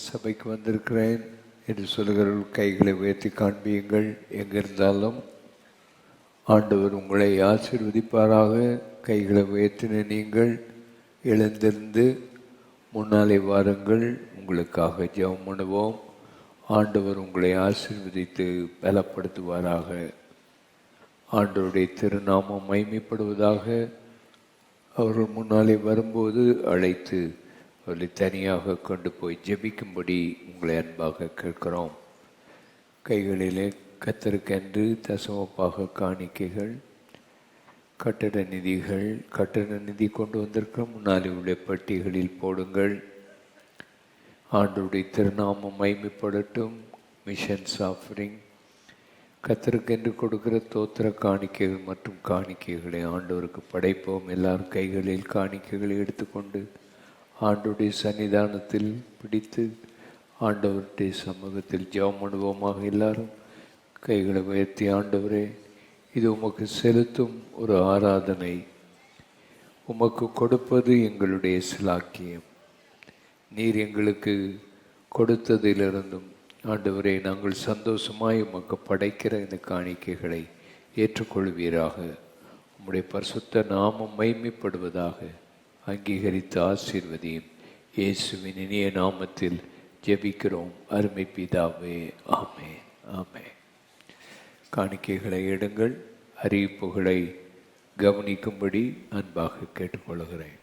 சபைக்கு வந்திருக்கிறேன் என்று சொல்கிறவர்கள் கைகளை உயர்த்தி காண்பியுங்கள். எங்கிருந்தாலும் ஆண்டவர் உங்களை ஆசீர்வதிப்பாராக. கைகளை உயர்த்தின நீங்கள் எழுந்திருந்து முன்னாலே வாருங்கள். உங்களுக்காக ஜெபம் பண்ணுவோம். ஆண்டவர் உங்களை ஆசீர்வதித்து பலப்படுத்துவாராக. ஆண்டவருடைய திருநாமம் மகிமைப்படுவதாக. அவர்கள் முன்னாலே வரும்போது அழைத்து அவர்களை தனியாக கொண்டு போய் ஜெபிக்கும்படி உங்களை அன்பாக கேட்கிறோம். கைகளிலே கத்தருக்கென்று தசமப்பாக காணிக்கைகள், கட்டட நிதி கொண்டு வந்திருக்கிற முன்னாலே உள்ள பட்டிகளில் போடுங்கள். ஆண்டவருடைய திருநாமம் மகிமைப்படட்டும். மிஷன்ஸ் ஆஃபரிங், கத்தருக்கென்று கொடுக்கிற தோத்திர காணிக்கைகள் மற்றும் காணிக்கைகளை ஆண்டவருக்கு படைப்போம். எல்லாரும் கைகளில் காணிக்கைகளை எடுத்துக்கொண்டு ஆண்டவருடைய சன்னிதானத்தில் பிடித்து ஆண்டவருடைய சமூகத்தில் ஜெபம் பண்ணுவோமாக. எல்லாரும் கைகளை உயர்த்தி, ஆண்டவரே, இது உமக்கு செலுத்தும் ஒரு ஆராதனை. உமக்கு கொடுப்பது எங்களுடைய சிலாக்கியம். நீர் எங்களுக்கு கொடுத்ததிலிருந்தும் ஆண்டவரே, நாங்கள் சந்தோஷமாய் உமக்கு படைக்கிற இந்த காணிக்கைகளை ஏற்றுக்கொள்வீராக. உம்முடைய பரிசுத்த நாமம் மகிமைப்படுவதாக. அங்கீகரித்து ஆசீர்வதியும். இயேசுவின் இனிய நாமத்தில் ஜெபிக்கிறோம் அருமை பிதாவே, ஆமென், ஆமென். காணிக்கைகளை எடுங்கள். அறிவிப்புகளை கவனிக்கும்படி அன்பாக கேட்டுக்கொள்கிறேன்.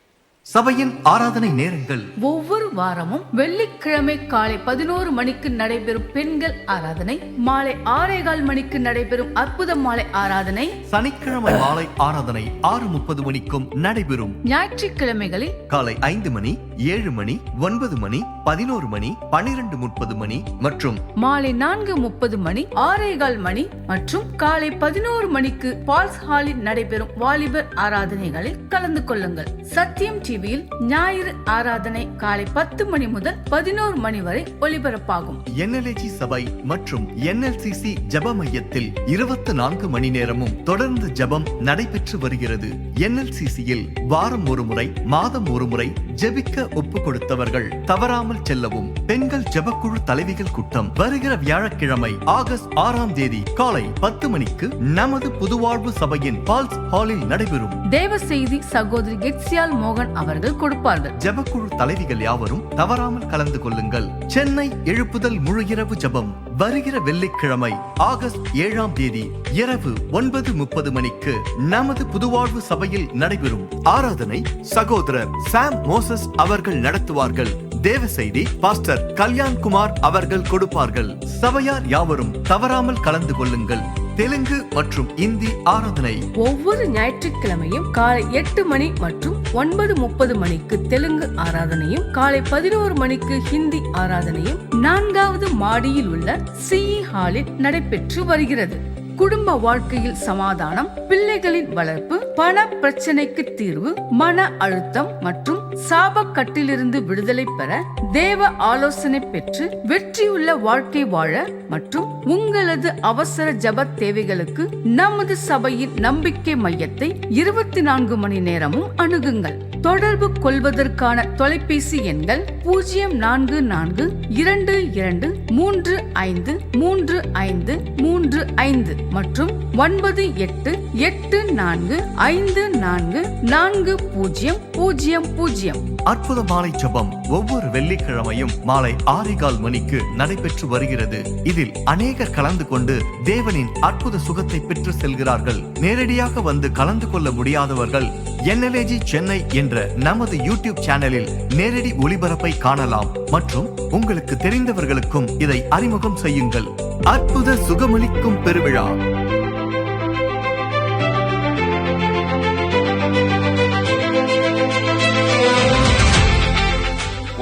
சபையின் ஆராதனை நேரங்கள் ஒவ்வொரு வாரமும் வெள்ளிக்கிழமை காலை 11 மணிக்கு நடைபெறும் பெண்கள் ஆராதனை, மாலை 6:15 மணிக்கு நடைபெறும் அற்புத மாலை ஆராதனை, சனிக்கிழமை மாலை ஆராதனை 6:30 மணிக்கும் நடைபெறும். ஞாயிற்றுக்கிழமைகளில் காலை 5 மணி, 7 மணி, 9 மணி, 11 மணி, 12:30 மணி மற்றும் மாலை 4:30 மணி, 6:15 மணி மற்றும் காலை 11 மணிக்கு பால்ஸ் ஹாலில் நடைபெறும் வாலிபர் ஆராதனைகளில் கலந்து கொள்ளுங்கள். சத்தியம் டிவியில் ஞாயிறு ஆராதனை காலை 10 மணி முதல் 11 மணி வரை ஒளிபரப்பாகும். NLAG சபை மற்றும் NLCC ஜெப மையத்தில் 24 மணி நேரமும் தொடர்ந்து ஜெபம் நடைபெற்று வருகிறது. NLCCயில் வாரம் ஒரு முறை, மாதம் ஒரு முறை ஜெபிக்க ஒப்பு கொடுத்தவர்கள் தவறாமல் செல்லவும். பெண்கள் ஜெபக்குழு தலைவிகள் கூட்டம் வருகிற வியாழக்கிழமை ஆகஸ்ட் 6ஆம் தேதி காலை 10 மணிக்கு நமது புதுவாழ்வு சபையின் பால்ஸ் ஹாலில் நடைபெறும். தேவ செய்தி சகோதரி கெட்சியால் மோகன் அவர்கள் கொடுப்பார்கள். ஜெபக்குழு தலைவிகள் யாவரும் தவறாமல் கலந்து கொள்ளுங்கள். சென்னை எழுப்புதல் முழு இரவு ஜெபம் வருகிற வெள்ளிக்கிழமை ஆகஸ்ட் 7ஆம் தேதி இரவு 9:30 மணிக்கு நமது புதுவாழ்வு சபையில் நடைபெறும் ஆராதனை சகோதரர் சாம் மோசஸ் அவர்கள் நடத்துவார்கள். தேவ செய்தி பாஸ்டர் கல்யாண்குமார் அவர்கள் கொடுப்பார்கள். சபையார் யாவரும் தவறாமல் கலந்து கொள்ளுங்கள். தெலுங்கு மற்றும் இந்தி ஆராதனை ஒவ்வொரு ஞாயிற்றுக்கிழமையும் காலை 8 மணி மற்றும் 9:30 மணிக்கு தெலுங்கு ஆராதனையும், காலை 11 மணிக்கு ஹிந்தி ஆராதனையும் 4வது மாடியில் உள்ள சிஇ ஹாலில் நடைபெற்று வருகிறது. குடும்ப வாழ்க்கையில் சமாதானம், பிள்ளைகளின் வளர்ப்பு, பண பிரச்சனைக்கு தீர்வு, மன அழுத்தம் மற்றும் சாபக்கட்டிலிருந்து விடுதலை பெற, தேவ ஆலோசனை பெற்று வெற்றியுள்ள வாழ்க்கை வாழ மற்றும் உங்களது அவசர ஜெப தேவைகளுக்கு நமது சபையின் நம்பிக்கை மையத்தை 24 மணி நேரமும் அணுகுங்கள். தொடர்பு கொள்வதற்கான தொலைபேசி எண்கள் 044-235-3535 மற்றும் 9884544000. அற்புத மாலை ஜெபம் ஒவ்வொரு வெள்ளிக்கிழமையும் மாலை 6:15 மணிக்கு நடைபெற்று வருகிறது. இதில் அநேகர் கலந்து கொண்டு தேவனின் அற்புத சுகத்தை பெற்று செல்கிறார்கள். நேரடியாக வந்து கலந்து கொள்ள முடியாதவர்கள் NLAG சென்னை என்ற நமது யூடியூப் சேனலில் நேரடி ஒளிபரப்பை காணலாம். மற்றும் உங்களுக்கு தெரிந்தவர்களுக்கும் இதை அறிமுகம் செய்யுங்கள். அற்புத சுகமளிக்கும் பெருவிழா.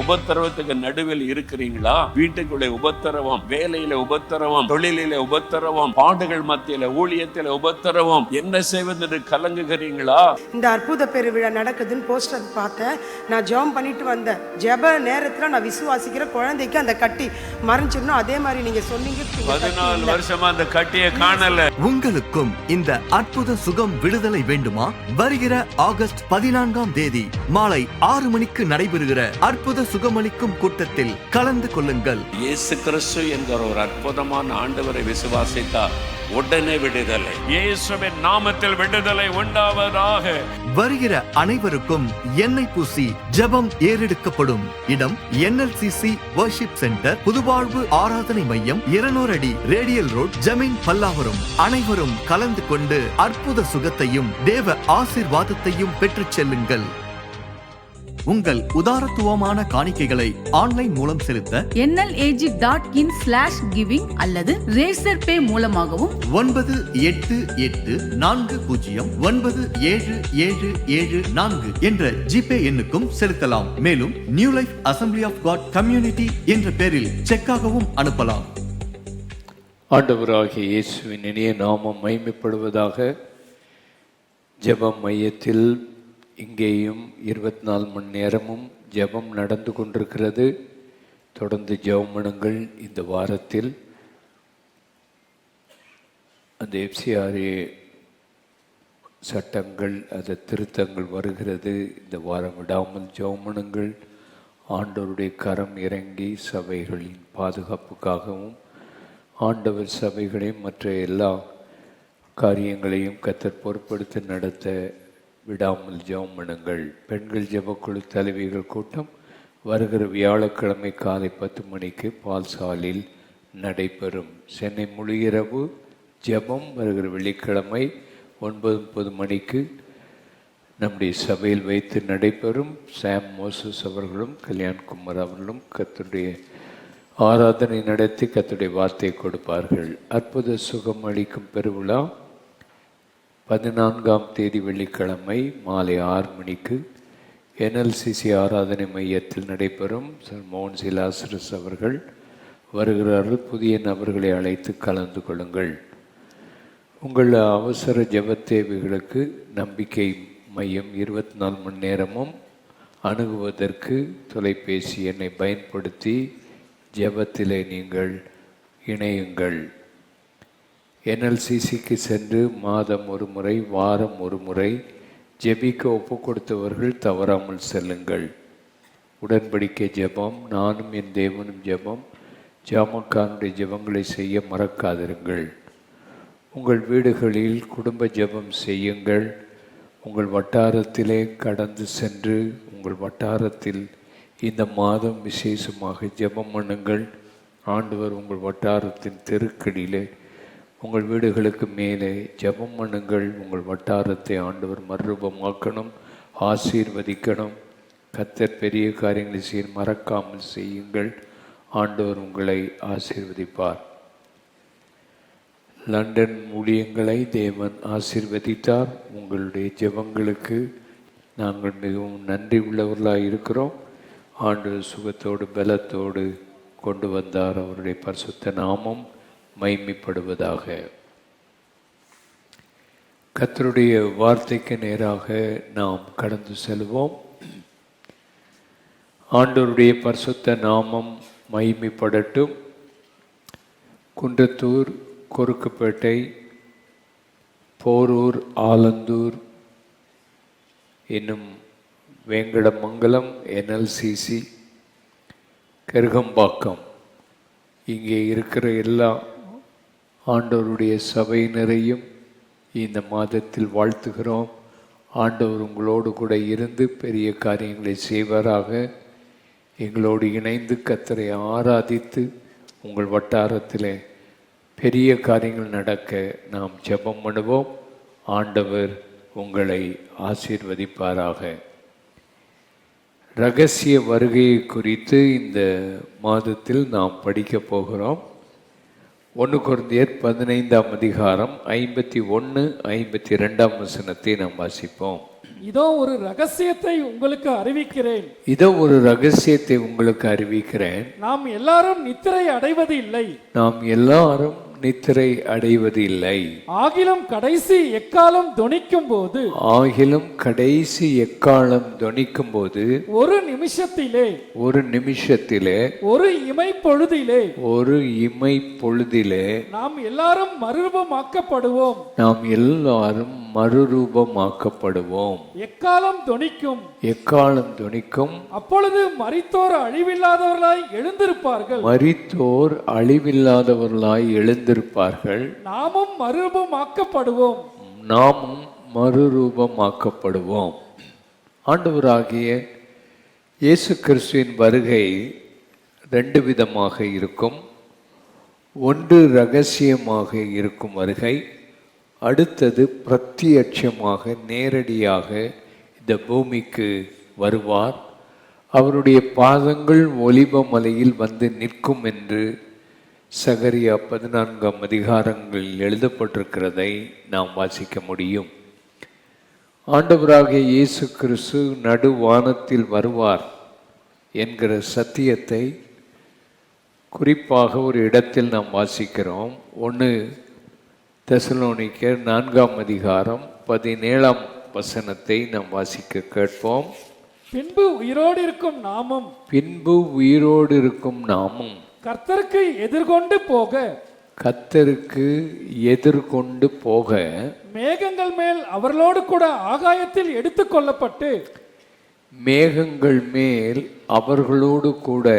உபத்திரவத்துக்கு நடுவில் இருக்கிறீங்களா? வீட்டுக்குள்ளே உபத்திரவம், வேலையில உபத்திரவம், தொழிலில உபத்திரவம், பாடுகள் மத்தியில, ஊழியத்தில உபத்திரவம், என்ன செய்வது என்று கலங்குகிறீங்களா? இந்த அற்புத பெருவிழா நடக்குதுன்னு போஸ்டர் பார்த்தேன். நான் ஜெபம் பண்ணிட்டு வந்தேன். ஜெப நேரத்துல நான் விசுவாசிக்கிற குழந்தைக்கு அந்த கட்டி மறைஞ்சிடணும். அதே மாதிரி நீங்க சொன்னீங்க 14 வருஷமா அந்த கட்டியை காணல. உங்களுக்கும் இந்த அற்புத சுகம் விடுதலை வேண்டுமா? வருகிற ஆகஸ்ட் 14ஆம் தேதி மாலை 6 மணிக்கு நடைபெறுகிற அற்புத சுகமளிக்கும் கூட்டத்தில் கலந்து கொள்ளுங்கள். இயேசு கிறிஸ்து என்கிற ஒரு அற்புதமான ஆண்டவரை விசுவாசித்தார் உடனே விடுதலை. இயேசுவின் நாமத்தில் விடுதலை உண்டாவதாக. வருகிற அனைவருக்கும் எண்ணெய் பூசி ஜெபம் ஏறெடுக்கப்படும். இடம் NLCC வர்ஷிப் சென்டர், புதுவாழ்வு ஆராதனை மையம், 200 அடி ரேடியல் ரோட், ஜமீன், பல்லாவரம். அனைவரும் கலந்து கொண்டு அற்புத சுகத்தையும் தேவ ஆசீர்வாதத்தையும் பெற்றுச் செல்லுங்கள். உங்கள் உதாரத்துவமான காணிக்கைகளை ஆன்லைன் மூலம் செலுத்த NLAG.in/giving அல்லது ரேசர் பே மூலமாகவும் 988490977774 என்ற ஜிபே எண்ணுக்கும் செலுத்தலாம். மேலும் new life assembly of God community என்ற பெயரில் செக்காகவும் அனுப்பலாம். ஆண்டவராகிய இயேசுவின் இனிய நாமம் மகிமைப்படுவதாக. ஜெபம் மையத்தில் இங்கேயும் 24 மணி நேரமும் ஜெபம் நடந்து கொண்டிருக்கிறது. தொடர்ந்து ஜெபம் பண்ணுங்கள். இந்த வாரத்தில் அந்த FCRA சட்டங்கள், அது திருத்தங்கள் வருகிறது. இந்த வாரம் விடாமல் ஜெபம் பண்ணுங்கள். ஆண்டவருடைய கரம் இறங்கி சபைகளின் பாதுகாப்புக்காகவும் ஆண்டவர் சபைகளையும் மற்ற எல்லா காரியங்களையும் கர்த்தர் பொறுப்படுத்தி நடத்த விடாமல் ஜெபம் பண்ணுங்கள். பெண்கள் ஜெபக்குழு தலைவிகள் கூட்டம் வருகிற வியாழக்கிழமை காலை 10 மணிக்கு பால்ஸ் ஹாலில் நடைபெறும். சென்னை முழு இரவு ஜெபம் வருகிற வெள்ளிக்கிழமை 9:30 மணிக்கு நம்முடைய சபையில் வைத்து நடைபெறும். சாம் மோசஸ் அவர்களும் கல்யாண்குமார் அவர்களும் கர்த்தருடைய ஆராதனை நடத்தி கர்த்தருடைய வார்த்தையை கொடுப்பார்கள். அற்புத சுகம் அளிக்கும் பெருவிழா 14ஆம் தேதி வெள்ளிக்கிழமை மாலை 6 மணிக்கு NLCC ஆராதனை மையத்தில் நடைபெறும். மோகன் சிலாசரஸ் அவர்கள் வருகிறார்கள். புதிய நபர்களை அழைத்து கலந்து கொள்ளுங்கள். உங்கள் அவசர ஜெப தேவைகளுக்கு நம்பிக்கை மையம் 24 மணி நேரமும் அணுகுவதற்கு தொலைபேசி எண்ணை பயன்படுத்தி ஜெபத்திலே நீங்கள் இணையுங்கள். NLCCக்கு சென்று மாதம் ஒரு முறை, வாரம் ஒரு முறை ஜெபிக்க ஒப்பு கொடுத்தவர்கள் தவறாமல் செல்லுங்கள். உடன்படிக்கை ஜெபம், நானும் என் தேவனும் ஜெபம், ஜாமக்கானுடைய ஜெபங்களை செய்ய மறக்காதிருங்கள். உங்கள் வீடுகளில் குடும்ப ஜெபம் செய்யுங்கள். உங்கள் வட்டாரத்திலே கடந்து சென்று உங்கள் வட்டாரத்தில் இந்த மாதம் விசேஷமாக ஜெபம் பண்ணுங்கள். ஆண்டவர் உங்கள் வட்டாரத்தின் தெருக்களிலே உங்கள் வீடுகளுக்கு மேலே ஜெபம் பண்ணுங்கள். உங்கள் வட்டாரத்தை ஆண்டவர் மறுரூபமாக்கணும், ஆசீர்வதிக்கணும். கர்த்தர் பெரிய காரியங்களை செய்ய மறக்காமல் செய்யுங்கள். ஆண்டவர் உங்களை ஆசீர்வதிப்பார். லண்டன் ஊழியங்களை தேவன் ஆசீர்வதித்தார். உங்களுடைய ஜெபங்களுக்கு நாங்கள் மிகவும் நன்றி உள்ளவர்களாக இருக்கிறோம். ஆண்டவர் சுகத்தோடு பலத்தோடு கொண்டு வந்தார். அவருடைய பரிசுத்த நாமம் மகிமைப்படுவதாக. கர்த்தருடைய வார்த்தைக்கு நேராக நாம் கடந்து செல்வோம். ஆண்டவருடைய பரிசுத்த நாமம் மகிமைப்படட்டும். குன்றத்தூர், கொருக்குப்பேட்டை, போரூர், ஆலந்தூர், இன்னும் வேங்கடமங்கலம், NLCC, கருகம்பாக்கம், இங்கே இருக்கிற எல்லா ஆண்டவருடைய சபையினரையும் இந்த மாதத்தில் வாழ்த்துகிறோம். ஆண்டவர் உங்களோடு கூட இருந்து பெரிய காரியங்களை செய்வாராக. எங்களோடு இணைந்து கர்த்தரை ஆராதித்து உங்கள் வட்டாரத்தில் பெரிய காரியங்கள் நடக்க நாம் ஜெபம் பண்ணுவோம். ஆண்டவர் உங்களை ஆசீர்வதிப்பாராக. இரகசிய வருகையை குறித்து இந்த மாதத்தில் நாம் படிக்க போகிறோம். 1 கொரிந்தியர் 15ஆம் அதிகாரம் 51, 52ஆம் வசனத்தை நாம் வாசிப்போம். இதோ ஒரு ரகசியத்தை உங்களுக்கு அறிவிக்கிறேன். இதோ ஒரு ரகசியத்தை உங்களுக்கு அறிவிக்கிறேன். நாம் எல்லாரும் நித்திரை அடைவது இல்லை. நாம் எல்லாரும் நித்திரை அடைவது இல்லை. ஆகிலும் கடைசி எக்காலம் தொனிக்கும் போது, ஆகிலும் கடைசி எக்காலம் தொனிக்கும் போது, ஒரு நிமிஷத்திலே, ஒரு நிமிஷத்திலே, ஒரு இமை பொழுதிலே, ஒரு இமை பொழுதிலே நாம் எல்லாரும் மறுரூபமாக்கப்படுவோம். நாம் எல்லாரும் மறுரூபமாக்கப்படுவோம். எக்காலம் தொனிக்கும், எக்காலம் தொனிக்கும். அப்பொழுது மரித்தோர் அழிவில்லாதவர்களாய் எழுந்திருப்பார்கள். மரித்தோர் அழிவில்லாதவர்களாய் எழுந்திருப்பார்கள். நாமும் மறுரூபமாக்கப்படுவோம். நாமும் மறுரூபமாக்கப்படுவோம். ஆண்டவராகிய இயேசு கிறிஸ்துவின் வருகை 2 விதமாக இருக்கும். ஒன்று ரகசியமாக இருக்கும் வருகை, அடுத்தது பிரத்யட்சமாக நேரடியாக இந்த பூமிக்கு வருவார். அவருடைய பாதங்கள் ஒலிவ மலையில் வந்து நிற்கும் என்று சகரியா 14ஆம் அதிகாரங்களில் எழுதப்பட்டிருக்கிறதை நாம் வாசிக்க முடியும். ஆண்டவராகிய இயேசு கிறிஸ்து நடுவானத்தில் வருவார் என்கிற சத்தியத்தை குறிப்பாக ஒரு இடத்தில் நாம் வாசிக்கிறோம். 1 தெசலோனிக்கர் 4ஆம் அதிகாரம் 17ஆம் வசனத்தை நாம் வாசிக்க கேட்போம். பின்பு உயிரோடு இருக்கும் நாமும், பின்பு உயிரோடு இருக்கும் நாமும் கர்த்தருக்கு எதிர்கொண்டு போக, கர்த்தருக்கு எதிர்கொண்டு போக, மேகங்கள் மேல் அவர்களோடு கூட ஆகாயத்தில் எடுத்துக்கொள்ளப்பட்டு, மேகங்கள் மேல் அவர்களோடு கூட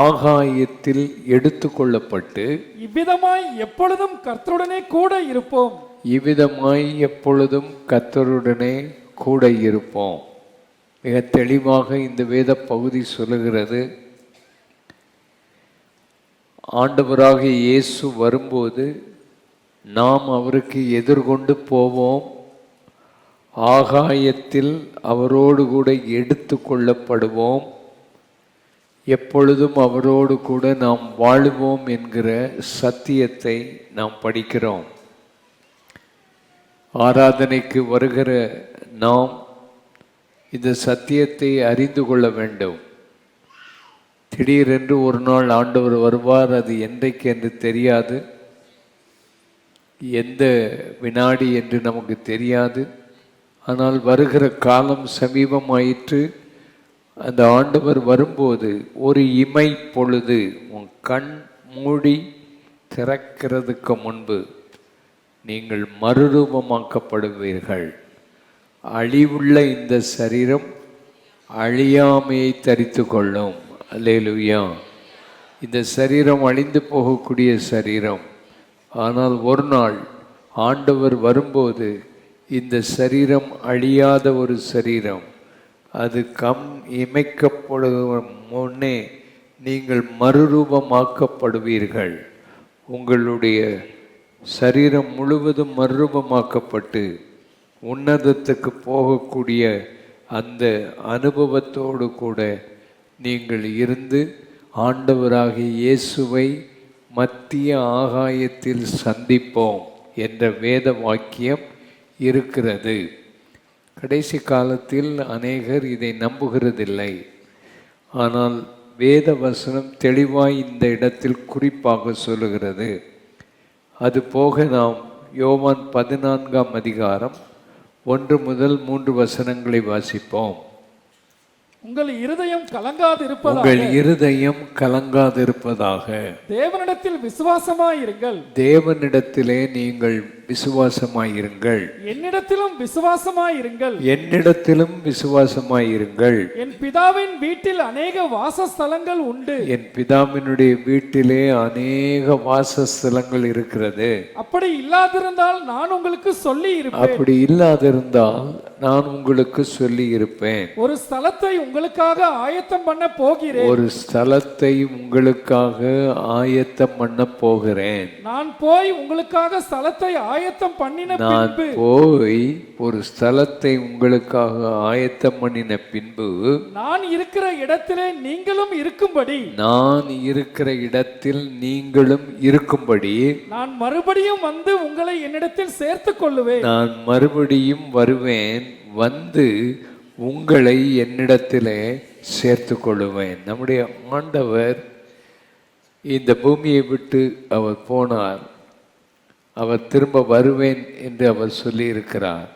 ஆகாயத்தில் எடுத்துக்கொள்ளப்பட்டு, இவ்விதமாய் எப்பொழுதும் கர்த்தருடனே கூட இருப்போம். இவ்விதமாய் எப்பொழுதும் கர்த்தருடனே கூட இருப்போம். மிக தெளிவாக இந்த வேத பகுதி சொல்லுகிறது. ஆண்டவராகிய இயேசு வரும்போது நாம் அவருக்கு எதிர்கொண்டு போவோம். ஆகாயத்தில் அவரோடு கூட எடுத்து கொள்ளப்படுவோம். எப்பொழுதும் அவரோடு கூட நாம் வாழுவோம் என்கிற சத்தியத்தை நாம் படிக்கிறோம். ஆராதனைக்கு வருகிற நாம் இந்த சத்தியத்தை அறிந்து கொள்ள வேண்டும். திடீரென்று ஒரு நாள் ஆண்டவர் வருவார். அது என்றைக்கு என்று தெரியாது, எந்த வினாடி என்று நமக்கு தெரியாது. ஆனால் வருகிற காலம் சமீபமாயிற்று. அந்த ஆண்டவர் வரும்போது ஒரு இமை பொழுது உன் கண் மூடி திறக்கிறதுக்கு முன்பு நீங்கள் மறுரூபமாக்கப்படுவீர்கள். அழிவுள்ள இந்த சரீரம் அழியாமையை தரித்து கொள்ளும். அல்லேலூயா. இந்த சரீரம் அழிந்து போகக்கூடிய சரீரம். ஆனால் ஒரு நாள் ஆண்டவர் வரும்போது இந்த சரீரம் அழியாத ஒரு சரீரம். அது இமைக்கப்படும் முன்னே நீங்கள் மறுரூபமாக்கப்படுவீர்கள். உங்களுடைய சரீரம் முழுவதும் மறுரூபமாக்கப்பட்டு உன்னதத்துக்கு போகக்கூடிய அந்த அனுபவத்தோடு கூட நீங்கள் இருந்து ஆண்டவராகிய இயேசுவை மத்திய ஆகாயத்தில் சந்திப்போம் என்ற வேத வாக்கியம் இருக்கிறது. கடைசி காலத்தில் அநேகர் இதை நம்புகிறதில்லை. ஆனால் வேத வசனம் தெளிவாய் இந்த இடத்தில் குறிப்பாக சொல்லுகிறது. அது போக நாம் யோவான் 14ஆம் அதிகாரம் 1 முதல் 3 வசனங்களை வாசிப்போம். உங்கள் இருதயம் கலங்காதிருப்பதாக, உங்கள் இருதயம் கலங்காதிருப்பதாக, தேவனிடத்தில் விசுவாசமாயிருங்கள், தேவனிடத்திலே நீங்கள் விசுவாசமாயிருங்கள், என்னிடத்திலும் விசுவாசமாயிருங்கள், என்னிடத்திலும் விசுவாசமாயிருங்கள். என் பிதாவின் வீட்டில் அநேக வாசஸ்தலங்கள் உண்டு, என் பிதாவினுடைய வீட்டிலே அநேக வாசஸ்தலங்கள் இருக்கிறது. அப்படி இல்லாதிருந்தால் நான் உங்களுக்கு சொல்லி இருப்பேன். அப்படி இல்லாதிருந்தால் நான் உங்களுக்கு சொல்லி இருப்பேன். ஒரு ஸ்தலத்தை உங்களுக்காக ஆயத்தம் பண்ண போகிறேன். ஒரு ஸ்தலத்தை உங்களுக்காக ஆயத்தம் பண்ண போகிறேன். நான் போய் உங்களுக்காக ஸ்தலத்தை ஆயத்தம் பண்ணின நான் பின்பு, போய் ஒரு ஸ்தலத்தை உங்களுக்காக ஆயத்தம் பண்ணின பின்பு, நான் இருக்கிற இடத்திலே நீங்களும் இருக்கும்படி, நான் இருக்கிற இடத்தில் நீங்களும் இருக்கும்படி, நான் மறுபடியும் வந்து உங்களை என்னிடத்தில் சேர்த்துக் கொள்ளுவேன். நான் மறுபடியும் வருவேன், வந்து உங்களை என்னிடத்திலே சேர்த்து கொள்ளுவேன். நம்முடைய ஆண்டவர் இந்த பூமியை விட்டு அவர் போனார். அவர் திரும்ப வருவேன் என்று அவர் சொல்லியிருக்கிறார்.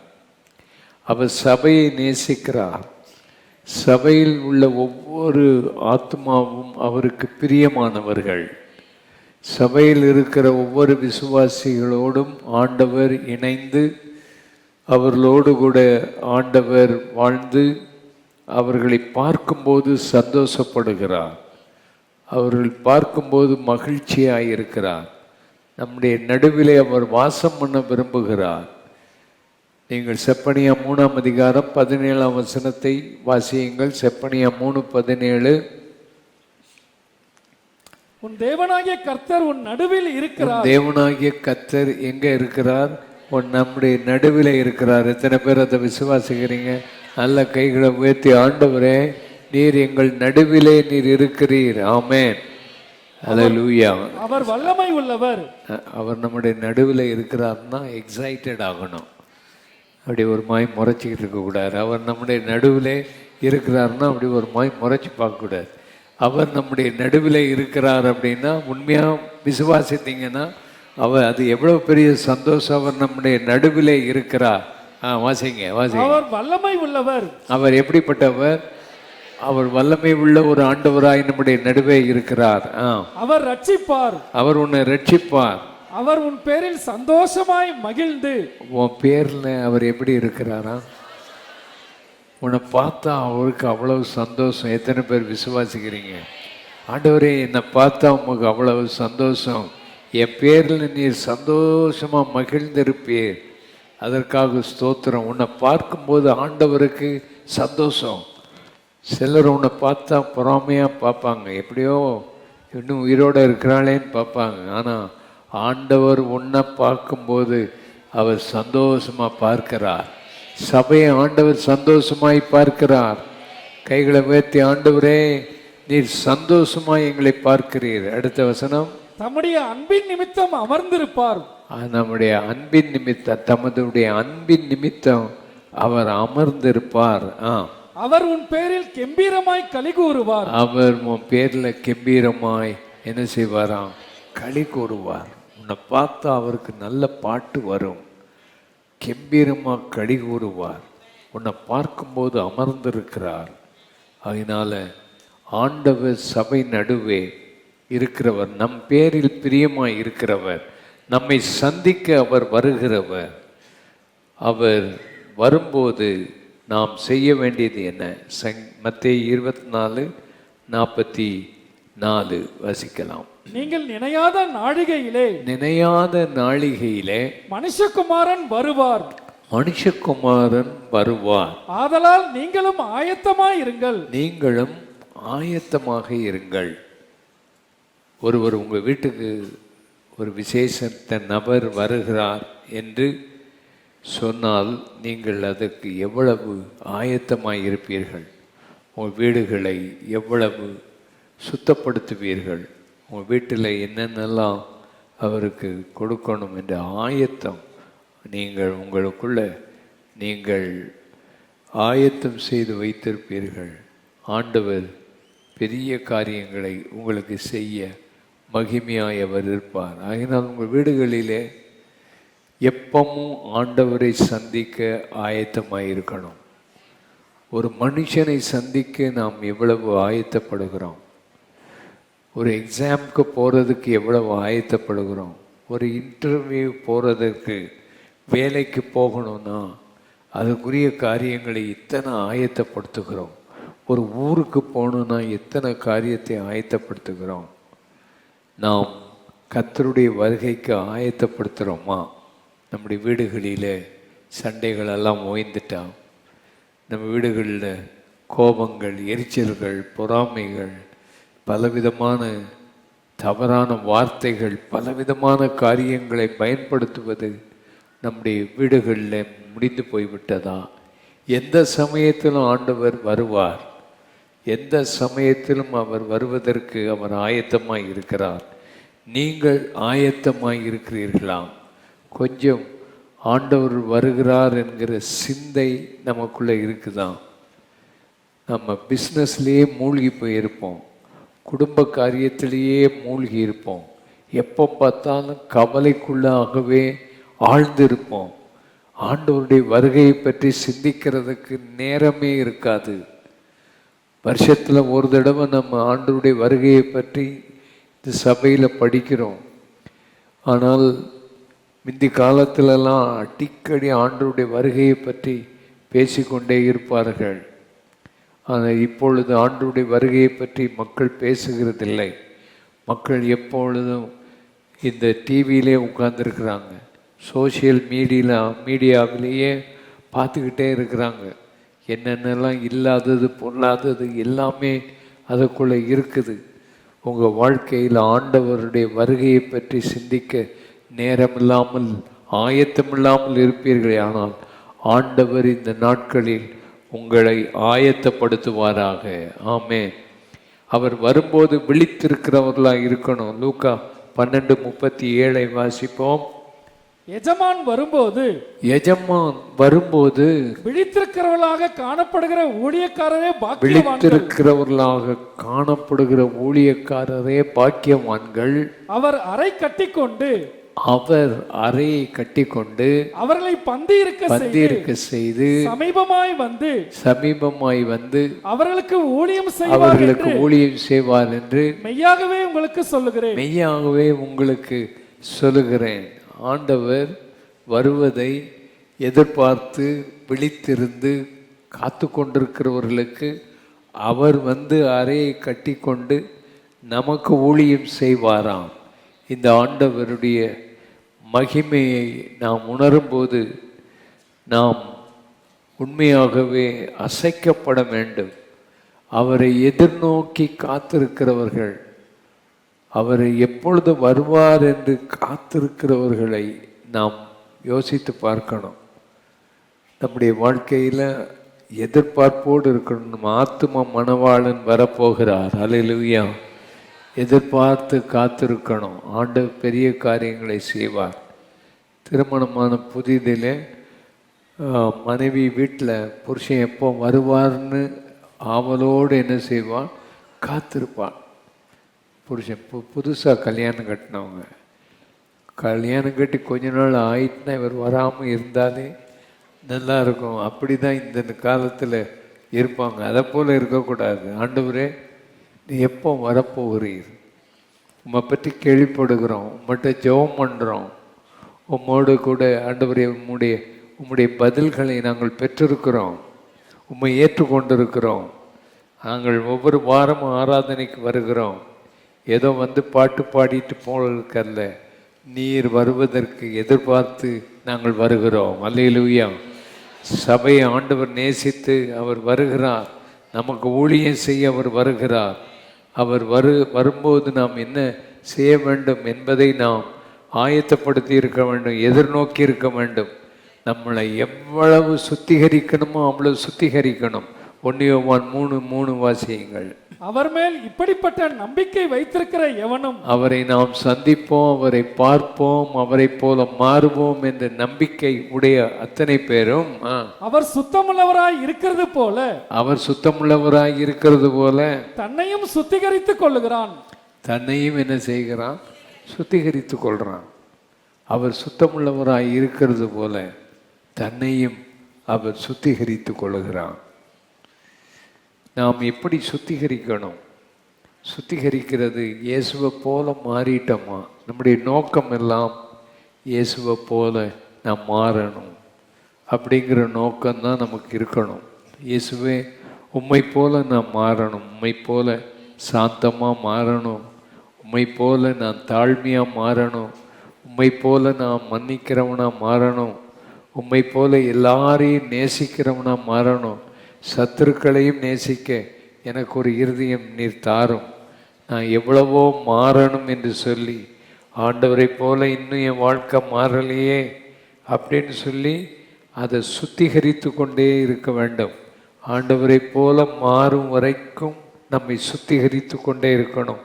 அவர் சபையை நேசிக்கிறார். சபையில் உள்ள ஒவ்வொரு ஆத்மாவும் அவருக்கு பிரியமானவர்கள். சபையில் இருக்கிற ஒவ்வொரு விசுவாசிகளோடும் ஆண்டவர் இணைந்து அவர்களோடு கூட ஆண்டவர் வாழ்ந்து அவர்களை பார்க்கும்போது சந்தோஷப்படுகிறார். அவர்கள் பார்க்கும்போது மகிழ்ச்சியாக இருக்கிறார். நம்முடைய நடுவிலே அவர் வாசம் பண்ண விரும்புகிறார். நீங்கள் செப்பனியா 3ஆம் அதிகாரம் 17ஆம் வசனத்தை வாசியுங்கள். செப்பனியா 3:17. உன் தேவனாகிய கர்த்தர் உன் நடுவில் இருக்கிறார். தேவனாகிய கர்த்தர் எங்க இருக்கிறார்? நம்முடைய நடுவில் இருக்கிறார். எத்தனை பேர் அதை விசுவாசிக்கிறீங்க? நல்ல கைகளை உயர்த்தி, ஆண்டவரே நீர் எங்கள் நடுவிலே நீர் இருக்கிறீர். ஆமென், அல்லேலூயா. அவர் வல்லமை உள்ளவர். அவர் நம்முடைய நடுவில் இருக்கிறார்னா எக்ஸைட்டட் ஆகணும். அப்படி ஒரு மாய் முறைச்சிக்கிட்டு இருக்கக்கூடாது. அவர் நம்முடைய நடுவில் இருக்கிறார்னா அப்படி ஒரு மாய் முறைச்சி பார்க்கக்கூடாது. அவர் நம்முடைய நடுவில் இருக்கிறார் அப்படின்னா உண்மையாக விசுவாசித்தீங்கன்னா அது எவ்வளவு பெரிய சந்தோஷம். அவர் நம்முடைய நடுவிலே இருக்கிறார். வாசிங்க வாசிங்க. அவர் வல்லமை உள்ளவர். அவர் எப்படிப்பட்டவர்? அவர் வல்லமை உள்ள ஒரு ஆண்டவராய் நம்முடைய நடுவே இருக்கிறார். அவர் ரட்சிப்பார். அவர் உன்னை ரட்சிப்பார். அவர் உன் பேரில் சந்தோஷமாய் மகிழ்ந்து. உன் பேர்ல அவர் எப்படி இருக்கிறாரா? உன்னை பார்த்தா அவருக்கு அவ்வளவு சந்தோஷம். எத்தனை பேர் விசுவாசிக்கிறீங்க? ஆண்டவரே என்னை பார்த்தா உங்களுக்கு அவ்வளவு சந்தோஷம், என் பேரில் நீர் சந்தோஷமா மகிழ்ந்திருப்பீர், அதற்காக ஸ்தோத்திரம். உன்னை பார்க்கும்போது ஆண்டவருக்கு சந்தோஷம். சிலர் உன்னை பார்த்தா பொறாமையாக பார்ப்பாங்க, எப்படியோ இன்னும் உயிரோடு இருக்கிறாளேன்னு பார்ப்பாங்க. ஆனால் ஆண்டவர் உன்னை பார்க்கும்போது அவர் சந்தோஷமாக பார்க்கிறார். சபையை ஆண்டவர் சந்தோஷமாய் பார்க்கிறார். கைகளை உயர்த்தி, ஆண்டவரே நீர் சந்தோஷமாய் எங்களை பார்க்கிறீர். அடுத்த வசனம், தம்முடைய அன்பின் நிமித்தம் அமர்ந்திருப்பார். நம்முடைய அன்பின் நிமித்தம், தமதுடைய அன்பின் நிமித்தம் அவர் அமர்ந்திருப்பார். அவர் உன் பேரில் கெம்பீரமாய் களி கூறுவார். அவர் உன் பேர்ல கெம்பீரமாய் என்ன செய்வாராம்? களி கூறுவார். உன்னை பார்த்தா அவருக்கு நல்ல பாட்டு வரும். கெம்பீரமாக களி கூறுவார். உன்னை பார்க்கும்போது அமர்ந்திருக்கிறார். அதனால ஆண்டவர் சபை நடுவே இருக்கிறவர், நம் பேரில் பிரியமாய் இருக்கிறவர், நம்மை சந்திக்க அவர் வருகிறவர். அவர் வரும்போது நாம் செய்ய வேண்டியது என்ன? மத்தேயு 24:44 வசிக்கலாம். நீங்கள் நினையாத நாழிகையிலே, நினையாத நாழிகையிலே மனுஷகுமாரன் வருவார். மனுஷகுமாரன் வருவார். ஆதலால் நீங்களும் ஆயத்தமாய் இருங்கள். நீங்களும் ஆயத்தமாக இருங்கள். ஒருவர் உங்கள் வீட்டுக்கு ஒரு விசேஷத்த நபர் வருகிறார் என்று சொன்னால் நீங்கள் அதற்கு எவ்வளவு ஆயத்தமாய் இருப்பீர்கள்? உங்கள் வீடுகளை எவ்வளவு சுத்தப்படுத்துவீர்கள்? உங்கள் வீட்டில் என்னென்னலாம் அவருக்கு கொடுக்கணும் என்ற ஆயத்தம் நீங்கள் உங்களுக்குள்ள நீங்கள் ஆயத்தம் செய்து வைத்திருப்பீர்கள். ஆண்டவர் பெரிய காரியங்களை உங்களுக்கு செய்ய மகிமையாய் அவர் இருப்பார். ஆகினால் உங்கள் வீடுகளிலே எப்பவும் ஆண்டவரை சந்திக்க ஆயத்தமாக இருக்கணும். ஒரு மனுஷனை சந்திக்க நாம் எவ்வளவு ஆயத்தப்படுகிறோம்? ஒரு எக்ஸாமுக்கு போகிறதுக்கு எவ்வளவு ஆயத்தப்படுகிறோம்? ஒரு இன்டர்வியூ போகிறதுக்கு, வேலைக்கு போகணும்னா அதுக்குரிய காரியங்களை இத்தனை ஆயத்தப்படுத்துகிறோம். ஒரு ஊருக்கு போகணுன்னா எத்தனை காரியத்தை ஆயத்தப்படுத்துகிறோம். நாம் கர்த்தருடைய வருகைக்கு ஆயத்தப்படுத்துகிறோமா? நம்முடைய வீடுகளில் சண்டைகளெல்லாம் ஓய்ந்துட்டா, நம்ம வீடுகளில் கோபங்கள், எரிச்சல்கள், பொறாமைகள், பலவிதமான தவறான வார்த்தைகள், பலவிதமான காரியங்களை பயன்படுத்துவது நம்முடைய வீடுகளில் முடிந்து போய்விட்டதா? எந்த சமயத்திலும் ஆண்டவர் வருவார். எந்த சமயத்திலும் அவர் வருவதற்கு அவர் ஆயத்தமாய் இருக்கிறார். நீங்கள் ஆயத்தமாய் இருக்கிறீர்களா? கொஞ்சம் ஆண்டவர் வருகிறார் என்கிற சிந்தை நமக்குள்ளே இருக்குதான்? நம்ம பிஸ்னஸ்லேயே மூழ்கி போயிருப்போம், குடும்ப காரியத்திலேயே மூழ்கி இருப்போம், எப்போ பார்த்தாலும் கவலைக்குள்ளாகவே ஆழ்ந்திருப்போம். ஆண்டவருடைய வருகையை பற்றி சிந்திக்கிறதுக்கு நேரமே இருக்காது. வருஷத்தில் ஒரு தடவை நம்ம ஆண்டவருடைய வருகையை பற்றி இந்த சபையில் படிக்கிறோம். ஆனால் முந்தி காலத்திலலாம் அடிக்கடி ஆண்டவருடைய வருகையை பற்றி பேசிக்கொண்டே இருப்பார்கள். ஆனால் இப்பொழுது ஆண்டவருடைய வருகையை பற்றி மக்கள் பேசுகிறதில்லை. மக்கள் எப்பொழுதும் இந்த டிவியிலே உட்கார்ந்துருக்குறாங்க, சோஷியல் மீடியாவிலேயே பார்த்துக்கிட்டே இருக்கிறாங்க. என்னென்னலாம் இல்லாதது பொல்லாதது எல்லாமே அதுக்குள்ளே இருக்குது. உங்கள் வாழ்க்கையில் ஆண்டவருடைய வருகையை பற்றி சிந்திக்க நேரமில்லாமல், ஆயத்தமில்லாமல் இருப்பீர்களே. ஆனால் ஆண்டவர் இந்த நாட்களில் உங்களை ஆயத்தப்படுத்துவாராக. ஆமென். அவர் வரும்போது விழித்திருக்கிறவர்களாக இருக்கணும். லூக்கா 12:37 வாசிப்போம். எஜமான் வரும்போது விழித்திருக்கிறவர்களாக காணப்படுகிற ஊழியக்காரரே பாக்கியவான்கள். அவர் அறை கட்டிக்கொண்டு அவர்களை பந்தியிருக்க செய்து சமீபமாய் வந்து அவர்களுக்கு ஊழியம் செய்வார் என்று மெய்யாகவே உங்களுக்கு சொல்லுகிறேன். ஆண்டவர் வருவதை எதிர்பார்த்து விழித்திருந்து காத்து கொண்டிருக்கிறவர்களுக்கு அவர் வந்து அறையை கட்டி கொண்டு நமக்கு ஊழியம் செய்வாராம். இந்த ஆண்டவருடைய மகிமையை நாம் உணரும்போது நாம் உண்மையாகவே அசைக்கப்பட வேண்டும். அவரை எதிர்நோக்கி காத்திருக்கிறவர்கள், அவர் எப்பொழுது வருவார் என்று காத்திருக்கிறவர்களை நாம் யோசித்து பார்க்கணும். நம்முடைய வாழ்க்கையில் எதிர்பார்ப்போடு இருக்கணும். நம்ம ஆத்தும மணவாளன் வரப்போகிறார். அல்லேலூயா. எதிர்பார்த்து காத்திருக்கணும். ஆண்டவர் பெரிய காரியங்களை செய்வார். திருமணமான புதிதில் மனைவி வீட்டில் புருஷன் எப்போ வருவார்னு ஆவலோடு என்ன செய்வான்? காத்திருப்பான். புருஷன் புதுசாக கல்யாணம் கட்டினவங்க, கல்யாணம் கட்டி கொஞ்ச நாள் ஆயிட்டுனா இவர் வராமல் இருந்தாலே நல்லா இருக்கும். அப்படி தான் இந்த காலத்தில் இருப்பாங்க. அதை போல் இருக்கக்கூடாது. ஆண்டவரே, நீ எப்போ வரப்போகிறீர்? உம்மை பற்றி கேள்விப்படுகிறோம், உம்மட்ட ஜெபம் பண்ணுறோம். உம்மோடு கூட ஆண்டவரே உம்முடைய பதில்களை நாங்கள் பெற்றிருக்கிறோம், உம்மை ஏற்றுக்கொண்டிருக்கிறோம். நாங்கள் ஒவ்வொரு வாரமும் ஆராதனைக்கு வருகிறோம். ஏதோ வந்து பாட்டு பாடிட்டு போனதுக்கல்ல, நீர் வருவதற்கு எதிர்பார்த்து நாங்கள் வருகிறோம். அல்லேலூயா. சபையை ஆண்டவர் நேசித்து அவர் வருகிறார். நமக்கு ஊழியம் செய்ய அவர் வருகிறார். அவர் வரும்போது நாம் என்ன செய்ய வேண்டும் என்பதை நாம் ஆயத்தப்படுத்தி இருக்க வேண்டும், எதிர்நோக்கி இருக்க வேண்டும். நம்மளை எவ்வளவு சுத்திகரிக்கணுமோ அவ்வளவு சுத்திகரிக்கணும். 1 யோவான் 3:3 வாசியுங்கள். அவர் மேல் இப்படிப்பட்ட நம்பிக்கை வைத்திருக்கிற எவனும் அவரை நாம் சந்திப்போம், அவரை பார்ப்போம், அவரை போல மாறுவோம் என்ற நம்பிக்கை உடைய அத்தனை பேரும் அவர் சுத்தமுள்ளவராய் இருக்கிறது போல அவர் சுத்தமுள்ளவராய் இருக்கிறது போல தன்னையும் சுத்திகரித்துக் கொள்ளுகிறான். தன்னையும் என்ன செய்கிறான்? சுத்திகரித்து கொள்றான். அவர் சுத்தமுள்ளவராய் இருக்கிறது போல தன்னையும் அவர் சுத்திகரித்து கொள்ளுகிறான். நாம் எப்படி சுத்திகரிக்கணும்? சுத்திகரிக்கிறது இயேசுவை போல மாறிட்டோமா? நம்முடைய நோக்கம் எல்லாம் இயேசுவை போல நாம் மாறணும் அப்படிங்கிற நோக்கம்தான் நமக்கு இருக்கணும். இயேசுவே உம்மை போல நான் மாறணும், உம்மை போல சாந்தமாக மாறணும், உம்மை போல நான் தாழ்மையாக மாறணும், உம்மை போல நான் மன்னிக்கிறவனாக மாறணும், உம்மை போல எல்லாரையும் நேசிக்கிறவனாக மாறணும், சத்துருக்களையும் நேசிக்க எனக்கு ஒரு இருதயம் நீர் தாரும், நான் எவ்வளவோ மாறணும் என்று சொல்லி ஆண்டவரை போல இன்னும் என் வாழ்க்கை மாறலையே அப்படின்னு சொல்லி அதை சுத்திகரித்து கொண்டே இருக்க வேண்டும். ஆண்டவரை போல மாறும் வரைக்கும் நம்மை சுத்திகரித்து கொண்டே இருக்கணும்.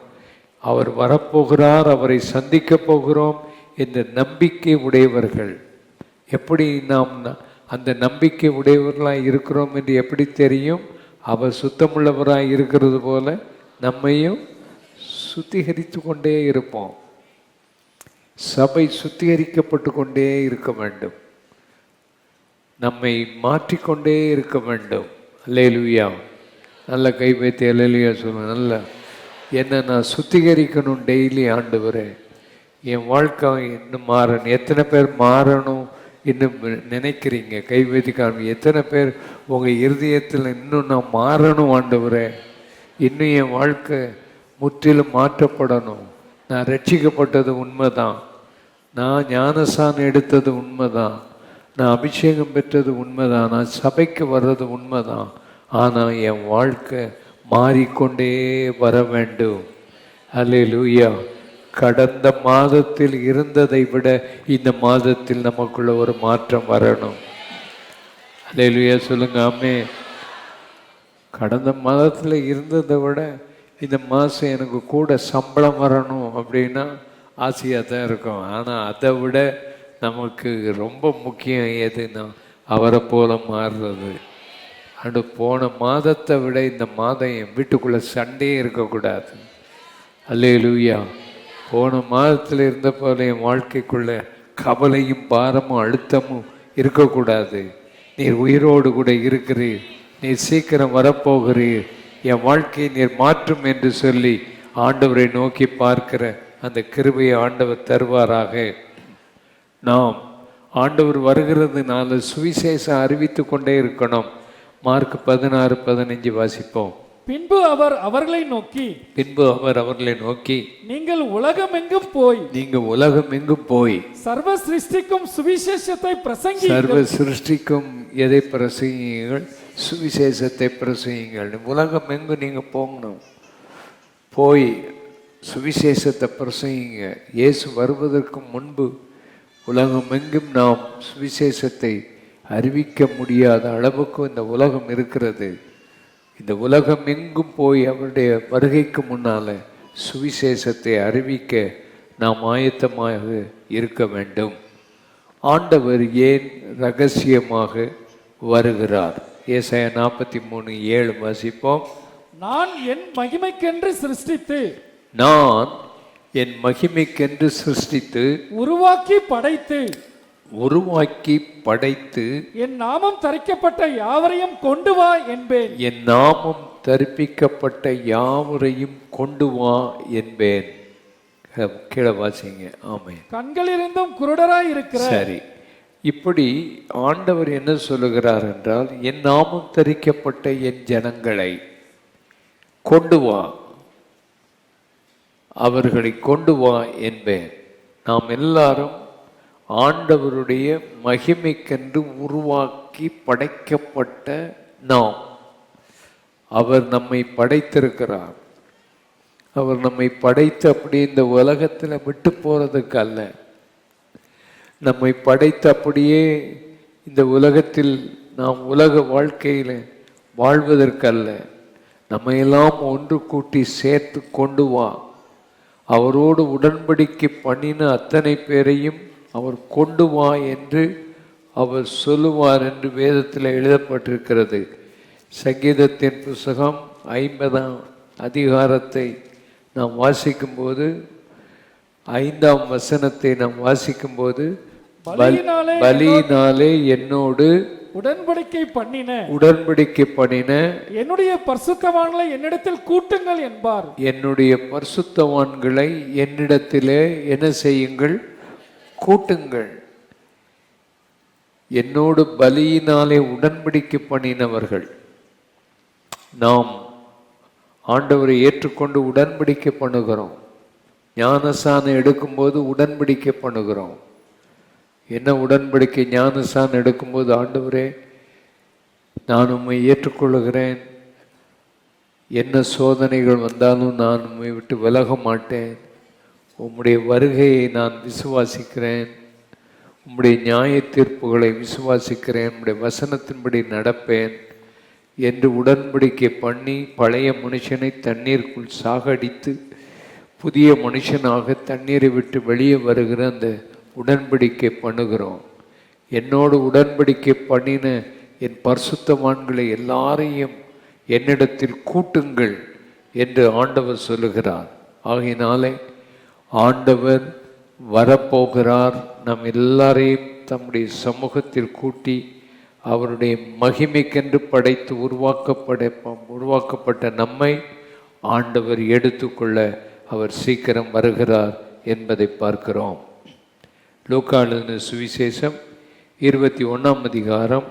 அவர் வரப்போகிறார், அவரை சந்திக்க போகிறோம் என்ற நம்பிக்கை உடையவர்கள். எப்படி நாம் அந்த நம்பிக்கை உடையவர்களாக இருக்கிறோம் என்று எப்படி தெரியும்? அவர் சுத்தமுள்ளவராக இருக்கிறது போல நம்மையும் சுத்திகரித்து கொண்டே இருப்போம். சபை சுத்திகரிக்கப்பட்டு கொண்டே இருக்க வேண்டும், நம்மை மாற்றிக்கொண்டே இருக்க வேண்டும். அல்லேலூயா. நல்ல கை வைத்து அல்லேலூயா சொல்லுவேன். நல்ல என்ன நான் சுத்திகரிக்கணும் டெய்லி. ஆண்டவரே என் வாழ்க்கை இன்னும் மாறணும். எத்தனை பேர் மாறணும் இன்னும் நினைக்கிறீங்க? கை வைத்து காமி. எத்தனை பேர் உங்கள் இருதயத்தில் இன்னும் நான் மாறணும் ஆண்டவரே, இன்னும் என் வாழ்க்கை முற்றிலும் மாற்றப்படணும், நான் ரட்சிக்கப்பட்டது உண்மைதான், நான் ஞானசானம் எடுத்தது உண்மைதான், நான் அபிஷேகம் பெற்றது உண்மைதான், நான் சபைக்கு வர்றது உண்மைதான், ஆனால் என் வாழ்க்கை மாறிக்கொண்டே வர வேண்டும். அல்லேலூயா. கடந்த மாதத்தில் இருந்ததை விட இந்த மாதத்தில் நமக்குள்ள ஒரு மாற்றம் வரணும். அல்லேலூயா சொல்லுங்க. ஆமே. கடந்த மாதத்தில் இருந்ததை விட இந்த மாதம் எனக்கு கூட சம்பளம் வரணும் அப்படின்னா ஆசையாக தான் இருக்கும். ஆனால் அதை விட நமக்கு ரொம்ப முக்கியம் எதுன்னா அவரை போல மாறுறது. அண்டு போன மாதத்தை விட இந்த மாதம் என் வீட்டுக்குள்ளே சண்டையே இருக்கக்கூடாது. அல்லேலூயா. போன மாதத்தில் இருந்த போல என் வாழ்க்கைக்குள்ளே கவலையும் பாரமும் அழுத்தமும் இருக்கக்கூடாது. நீர் உயிரோடு கூட இருக்கிறீர், நீர் சீக்கிரம் வரப்போகிறீர், என் வாழ்க்கையை நீர் மாற்றும் என்று சொல்லி ஆண்டவரை நோக்கி பார்க்கிற அந்த கிருபையை ஆண்டவர் தருவாராக. நாம் ஆண்டவர் வருகிறதுனால சுவிசேஷம் அறிவித்து கொண்டே இருக்கணும். மார்க் 16:15 வாசிப்போம். பின்பு அவர் அவர்களை நோக்கி நீங்கள் உலகமெங்கும் போய் சர்வ சிருஷ்டிக்கும் சுவிசேஷத்தை பிரசங்கியுங்கள். சர்வ சிருஷ்டிக்கும் எதை பிரசங்கியுங்கள்? சுவிசேஷத்தை பிரசங்கியுங்கள். உலகம் எங்கும் நீங்க போகணும், போய் சுவிசேஷத்தை பிரசங்கிங்க. இயேசு வருவதற்கு முன்பு உலகம் எங்கும் நாம் சுவிசேஷத்தை அறிவிக்க முடியாத அளவுக்கு இந்த உலகம் இருக்கிறது. இந்த உலகம் எங்கும் போய் அவருடைய வருகைக்கு முன்னால சுவிசேஷத்தை அறிவிக்க நாம் ஆயத்தமாக இருக்க வேண்டும். ஆண்டவர் ஏன் ரகசியமாக வருகிறார்? ஏசாயா 43:7 வாசிப்போம். நான் என் மகிமைக்கென்று சிருஷ்டித்து உருவாக்கி படைத்து என் நாமம் தரிக்கப்பட்ட யாவரையும் கொண்டு வா என்பேன். என் நாமம் தரிப்பிக்கப்பட்ட யாவரையும் கொண்டு வா என்பேன். கீழே வாசிங்க. ஆமே. கண்களிலிருந்தும் குருடராய் இருக்கிற. சரி, இப்படி ஆண்டவர் என்ன சொல்லுகிறார் என்றால், என் நாமம் தரிக்கப்பட்ட என் ஜனங்களை கொண்டு வா, அவர்களை கொண்டு வா என்பேன். நாம் எல்லாரும் ஆண்டவருடைய மகிமைக்கென்று உருவாக்கி படைக்கப்பட்ட நாம். அவர் நம்மை படைத்திருக்கிறார். அவர் நம்மை படைத்து அப்படி இந்த உலகத்தில் விட்டு போகிறதுக்கு அல்ல, நம்மை படைத்து அப்படியே இந்த உலகத்தில் நாம் உலக வாழ்க்கையில் வாழ்வதற்கல்ல, நம்மையெல்லாம் ஒன்று கூட்டி சேர்த்து கொண்டு வா, அவரோடு உடன்படிக்கை பண்ணின அத்தனை பேரையும் அவர் கொண்டு வா என்று அவர் சொல்லுவார் என்று வேதத்தில் எழுதப்பட்டிருக்கிறது. சங்கீதத்தின் புஸ்தகம் 50ஆம் அதிகாரத்தை நாம் வாசிக்கும்போது 5ஆம் வசனத்தை நாம் வாசிக்கும்போது, பலியினாலே என்னோடு உடன்படிக்கை பண்ணின என்னுடைய பரிசுத்தவான்களை என்னிடத்தில் கூட்டுங்கள் என்பார். என்னுடைய பரிசுத்தவான்களை என்னிடத்திலே என்ன செய்யுங்கள்? கூட்டுங்கள். என்னோடு பலியினாலே உடன்படிக்கை பண்ணினவர்கள். நாம் ஆண்டவரை ஏற்றுக்கொண்டு உடன்படிக்கை பண்ணுகிறோம். ஞானசானம் எடுக்கும்போது உடன்படிக்கை பண்ணுகிறோம். என்ன உடன்படிக்கை? ஞானசானம் எடுக்கும்போது, ஆண்டவரே நான் உம்மை ஏற்றுக்கொள்கிறேன், என்ன சோதனைகள் வந்தாலும் நான் உம்மை விட்டு விலக மாட்டேன், உம்முடைய வருகையை நான் விசுவாசிக்கிறேன், உம்முடைய நியாய தீர்ப்புகளை விசுவாசிக்கிறேன், உம்முடைய வசனத்தின்படி நடப்பேன் என்று உடன்படிக்கை பண்ணி பழைய மனுஷனை தண்ணீருக்குள் சாகடித்து புதிய மனுஷனாக தண்ணீரை விட்டு வெளியே வருகிற அந்த உடன்படிக்கை பண்ணுகிறோம். என்னோடு உடன்படிக்கை பண்ணின என் பரிசுத்தவான்களை எல்லாரையும் என்னிடத்தில் கூட்டுங்கள் என்று ஆண்டவர் சொல்லுகிறார். ஆகையினாலே ஆண்டவர் வரப்போகிறார். நம் எல்லாரையும் தம்முடைய சமூகத்தில் கூட்டி அவருடைய மகிமைக்கென்று படைத்து உருவாக்கப்பட்ட நம்மை ஆண்டவர் எடுத்துக்கொள்ள அவர் சீக்கிரம் வருகிறார் என்பதை பார்க்கிறோம். லூக்கா எழுதின சுவிசேஷம் 21ஆம் அதிகாரம்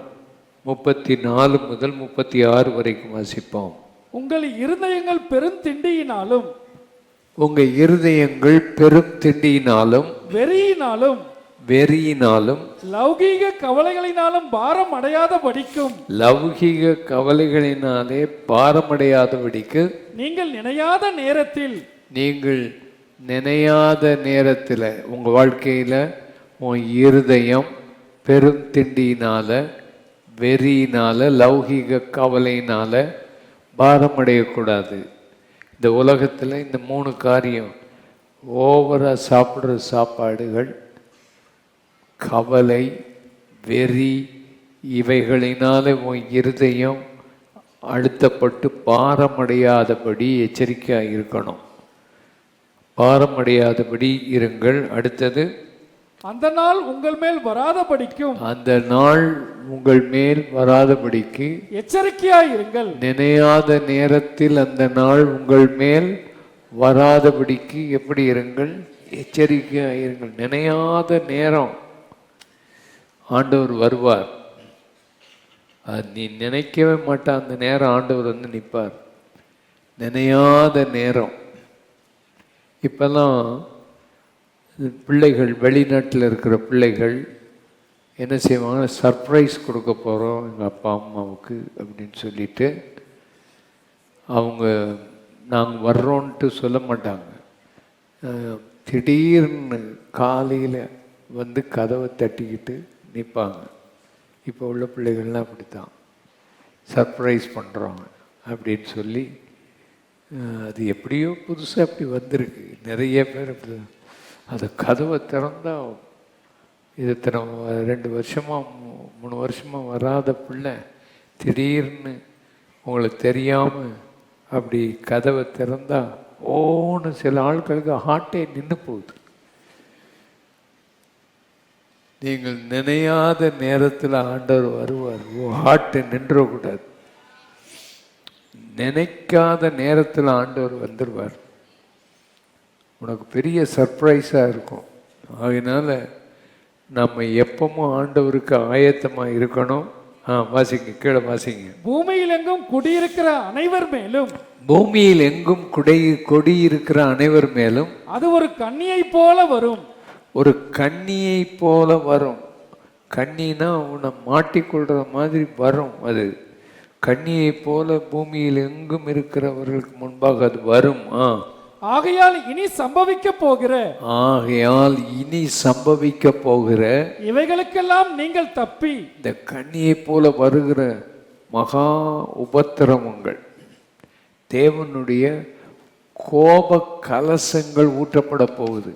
34 முதல் 36 வரைக்கும் வாசிப்போம். உங்கள் இருதயங்கள் பெரும் திண்டியினாலும் வெறியினாலும் லௌகீக கவலைகளினாலும் பாரமடையாதபடிக்கு நீங்கள் நினையாத நேரத்தில் உங்க வாழ்க்கையில உன் இருதயம் பெரும் திண்டியினால, வெறியினால, லௌகீக கவலையினால பாரமடையக்கூடாது. இந்த உலகத்தில் இந்த 3 காரியம், ஓவரா சாப்பிட்ற சாப்பாடுகள், கவலை, வெறி, இவைகளினால உன் இருதயம் அழுத்தப்பட்டு பாரமடையாதபடி எச்சரிக்கையாக இருக்கணும். பாரமடையாதபடி இருங்கள். அடுத்தது, அந்த நாள் உங்கள் மேல் வராதபடிக்கு எச்சரிக்கையாயிருங்கள். நினையாத நேரத்தில் அந்த நாள் உங்கள் மேல் வராதபடிக்கு எப்படி இருங்கள்? எச்சரிக்கையாயிருங்கள். நினையாத நேரம் ஆண்டவர் வருவார். அது நீ நினைக்கவே மாட்டான், அந்த நேரம் ஆண்டவர் வந்து நிற்பார். நினையாத நேரம். இப்பெல்லாம் பிள்ளைகள், வெளிநாட்டில் இருக்கிற பிள்ளைகள் என்ன செய்வாங்க? சர்ப்ரைஸ் கொடுக்க போகிறோம் எங்கள் அப்பா அம்மாவுக்கு அப்படின்னு சொல்லிட்டு அவங்க நாங்கள் வர்றோன்ட்டு சொல்ல மாட்டாங்க. திடீர்னு காலையில் வந்து கதவை தட்டிக்கிட்டு நிற்பாங்க. இப்போ உள்ள பிள்ளைகள்லாம் அப்படித்தான், சர்ப்ரைஸ் பண்ணுறோம் அப்படின்னு சொல்லி. அது எப்படியோ புதுசாக அப்படி வந்திருக்கு. நிறைய பேர் அப்படி அது கதவை திறந்தா இது 2 வருஷமாக 3 வருஷமாக வராத பிள்ளை திடீர்னு உங்களுக்கு தெரியாமல் அப்படி கதவை திறந்தா ஓன்னு சில ஆட்களுக்கு ஹார்ட்டே நின்று போகுது. நீங்கள் நினையாத நேரத்தில் ஆண்டவர் வருவார். ஹார்ட்டு நின்றக்கூடாது. நினைக்காத நேரத்தில் ஆண்டவர் வந்துடுவார். உனக்கு பெரிய சர்ப்ரைஸாக இருக்கும். அதனால நம்ம எப்பவும் ஆண்டவருக்கு ஆயத்தமாக இருக்கணும். வாசிங்க, கீழே வாசிங்க. பூமியில் எங்கும் குடியிருக்கிற அனைவர் மேலும் அது ஒரு கன்னியை போல வரும். கன்னினா உன்னை மாட்டிக்கொள்ற மாதிரி வரும். அது கன்னியை போல பூமியில் எங்கும் இருக்கிறவர்களுக்கு முன்பாக அது வரும். ஆகையால் இனி சம்பவிக்க போகிற இவைகளுக்கெல்லாம் நீங்கள் தப்பி இந்த கண்ணியை போல வருகிற மகா உபத்திரவங்கள், தேவனுடைய கோப கலசங்கள் ஊற்றப்பட போகுது.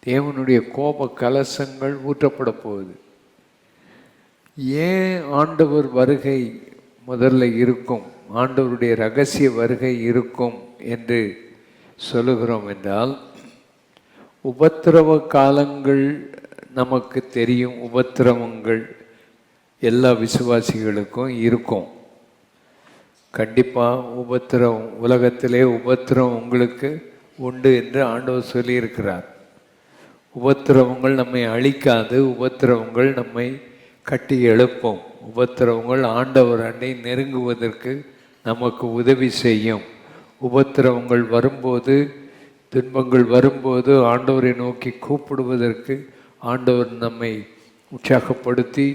தேவனுடைய கோப கலசங்கள் ஊற்றப்பட போகுது. ஏன் ஆண்டவர் வருகை முதல்ல இருக்கும், ஆண்டவருடைய ரகசிய வருகை இருக்கும் என்று சொல்லுகிறோம் என்றால், உபத்திரவ காலங்கள் நமக்கு தெரியும். உபத்திரவங்கள் எல்லா விசுவாசிகளுக்கும் இருக்கும். கண்டிப்பாக உபத்திரவம், உலகத்திலே உபத்திரவம் உங்களுக்கு உண்டு என்று ஆண்டவர் சொல்லியிருக்கிறார். உபத்திரவங்கள் நம்மை அழிக்காது, உபத்திரவங்கள் நம்மை கட்டி எழுப்பும். உபத்திரவங்கள் ஆண்டவர் அண்டை நெருங்குவதற்கு நமக்கு உதவி செய்யும். உபத்திரவங்கள் வரும்போது, துன்பங்கள் வரும்போது ஆண்டவரை நோக்கி கூப்பிடுவதற்கு ஆண்டவர் நம்மை உற்சாகப்படுத்தி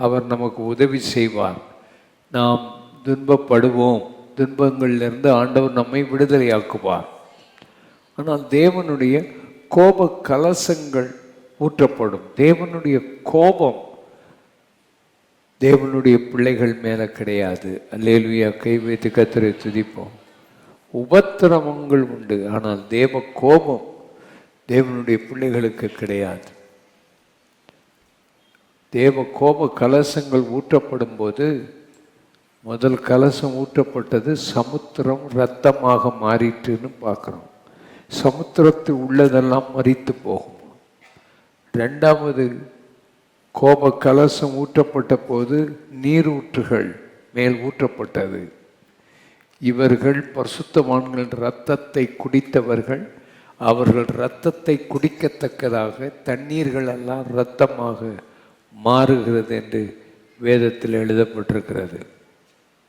அவர் நமக்கு உதவி செய்வார். நாம் துன்பப்படுவோம், துன்பங்களிலிருந்து ஆண்டவர் நம்மை விடுதலையாக்குவார். ஆனால் தேவனுடைய கோப கலசங்கள் ஊற்றப்படும். தேவனுடைய கோபம் தேவனுடைய பிள்ளைகள் மேலே கிடையாது. அல்லேலூயா. கை வைத்து கர்த்தரை துதிப்போம். உபத்திரவங்கள் உண்டு, ஆனால் தேவ கோபம் தேவனுடைய பிள்ளைகளுக்கு கிடையாது. தேவ கோப கலசங்கள் ஊற்றப்படும் போது, முதல் கலசம் ஊற்றப்பட்டது சமுத்திரம் இரத்தமாக மாறிட்டுன்னு பார்க்குறோம். சமுத்திரத்தில் உள்ளதெல்லாம் மரித்து போகும். ரெண்டாவது கோப கலசம் ஊற்றப்பட்ட போது நீரூற்றுகள் மேல் ஊற்றப்பட்டது. இவர்கள் பரிசுத்தவான்கள் இரத்தத்தை குடித்தவர்கள். அவர்கள் இரத்தத்தை குடிக்கத்தக்கதாக தண்ணீர்கள் எல்லாம் இரத்தமாக மாறுகிறது என்று வேதத்தில் எழுதப்பட்டிருக்கிறது.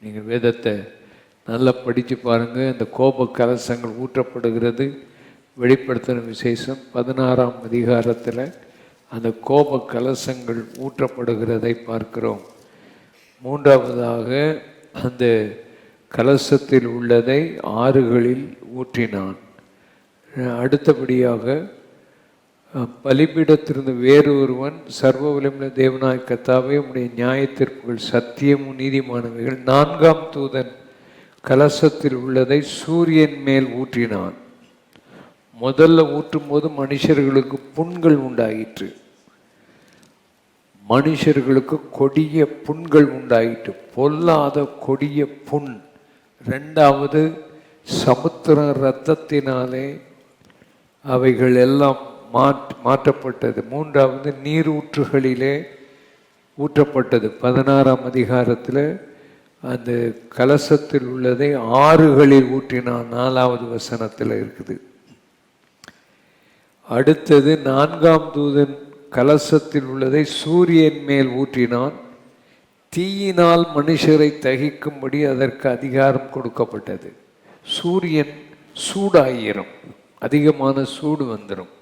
நீங்கள் வேதத்தை நல்லா படித்து பாருங்கள். இந்த கோப கலசங்கள் ஊற்றப்படுகிறது. வெளிப்படுத்தின விசேஷம் 16ஆம் அதிகாரத்தில் அந்த கோப கலசங்கள் ஊற்றப்படுகிறதை பார்க்கிறோம். மூன்றாவதாக அந்த கலசத்தில் உள்ளதை ஆறுகளில் ஊற்றினான். அடுத்தபடியாக பலிபீடத்திலிருந்து வேறு ஒருவன், சர்வ வல்லமையுள்ள தேவனாய் கர்த்தாவே, உம்முடைய நியாய தீர்ப்புகள் சத்தியமும் நீதிமானவைகள். 4ஆம் தூதன் கலசத்தில் உள்ளதை சூரியன் மேல் ஊற்றினான். முதல்ல ஊற்றும் போது மனுஷர்களுக்கு புண்கள் உண்டாயிற்று. மனுஷர்களுக்கு கொடிய புண்கள் உண்டாயிற்று, பொல்லாத கொடிய புண். ரெண்டாவது சமுத்திர இரத்தத்தினாலே அவைகள் எல்லாம் மாற்றப்பட்டது. மூன்றாவது நீரூற்றுகளிலே ஊற்றப்பட்டது. 16ஆம் அதிகாரத்தில் அந்த கலசத்தில் உள்ளதை ஆறுகளில் ஊற்றினான். 4வது வசனத்தில் இருக்குது. அடுத்தது 4ஆம் தூதன் கலசத்தில் உள்ளதை சூரியன் மேல் ஊற்றினான். தீயினால் மனுஷரை தகிக்கும்படி அதற்கு அதிகாரம் கொடுக்கப்பட்டது. சூரியன் சூடாயிரும், அதிகமான சூடு வந்துடும்.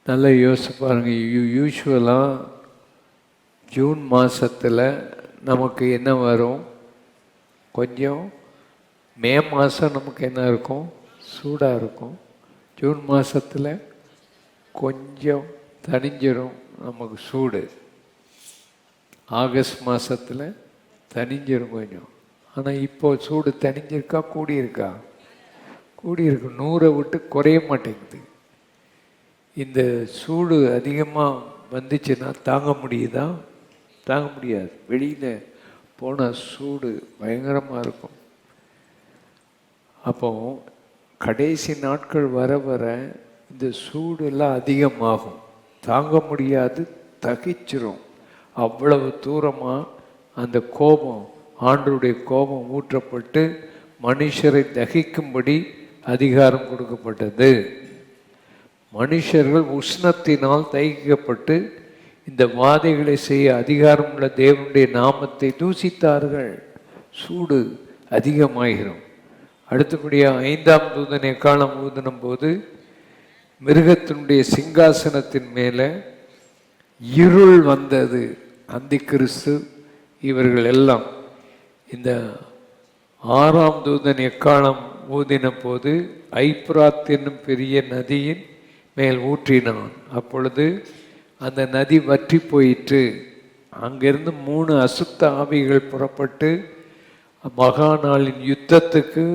நல்லா யோசிச்சு பாருங்க. யூஸ்வலாக ஜூன் மாதத்தில் நமக்கு என்ன வரும்? கொஞ்சம் மே மாதம் நமக்கு என்ன இருக்கும்? சூடாக இருக்கும். ஜூன் மாதத்தில் கொஞ்சம் தணிஞ்சிரும் நமக்கு சூடு. ஆகஸ்ட் மாதத்தில் தணிஞ்சிரும் கொஞ்சம். ஆனால் இப்போ சூடு தணிஞ்சிருக்கா கூடியிருக்கா? கூடியிருக்கு. 100 விட்டு குறைய மாட்டேங்குது. இந்த சூடு அதிகமாக வந்துச்சுன்னா தாங்க முடியுதா? தாங்க முடியாது. வெளியில் போனால் சூடு பயங்கரமாக இருக்கும். அப்போ கடைசி நாட்கள் வர வர இந்த சூடு எல்லாம் அதிகமாகும். தாங்க முடியாது, தகிச்சிரும். அவ்வளவு தூரமாக அந்த கோபம், ஆண்டவருடைய கோபம் ஊற்றப்பட்டு மனுஷரை தகிக்கும்படி அதிகாரம் கொடுக்கப்பட்டது. மனுஷர்கள் உஷ்ணத்தினால் தகிக்கப்பட்டு இந்த வாதைகளை செய்ய அதிகாரமுள்ள தேவனுடைய நாமத்தை தூசித்தார்கள். சூடு அதிகமாகிரும். அடுத்தபடியாக 5ஆம் தூதன் எக்காலம் ஊதினும் போது மிருகத்தினுடைய சிங்காசனத்தின் மேலே இருள் வந்தது. அந்தி கிறிஸ்து இவர்கள் எல்லாம் இந்த ஆறாம் தூதன் எக்காலம் ஊதின போது ஐப்ராத் என்னும் பெரிய நதியின் மேல் ஊற்றினான். அப்பொழுது அந்த நதி வற்றி போயிற்று. அங்கிருந்து 3 அசுத்த ஆவிகள் புறப்பட்டு மகா நாளின் யுத்தத்துக்கு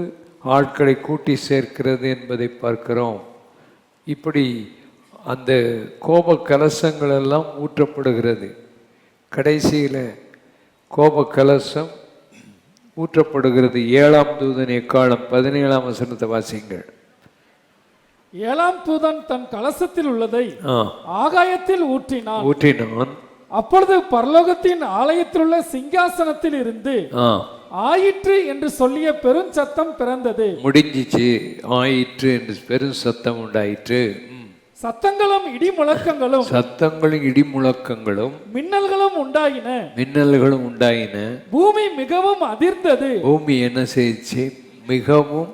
ஆட்களை கூட்டி சேர்க்கிறது என்பதை பார்க்கிறோம். இப்படி அந்த கோப கலசங்கள் எல்லாம் ஊற்றப்படுகிறது. கடைசியில் கோப கலசம் ஊற்றப்படுகிறது. 7ஆம் தூதன் எக்காலம் 17ஆம் வசனத்தை வாசிங்கள். 7ஆம் தூதன் தன் கலசத்தில் உள்ளதை ஆகாயத்தில் ஊற்றினான். அப்பொழுது பரலோகத்தின் ஆலயத்தில் உள்ள சிங்காசனத்தில் இருந்து ஆயிற்று என்று சொல்லிய பெரும் சத்தம் பிறந்தது. முடிஞ்சிச்சு, ஆயிற்று என்று பெரும் சத்தம் உண்டாயிற்று. சத்தங்களும் இடி முழக்கங்களும் மின்னல்களும் உண்டாயின. பூமி மிகவும் அதிர்ந்தது. பூமி என்ன செய்ச்சு? மிகவும்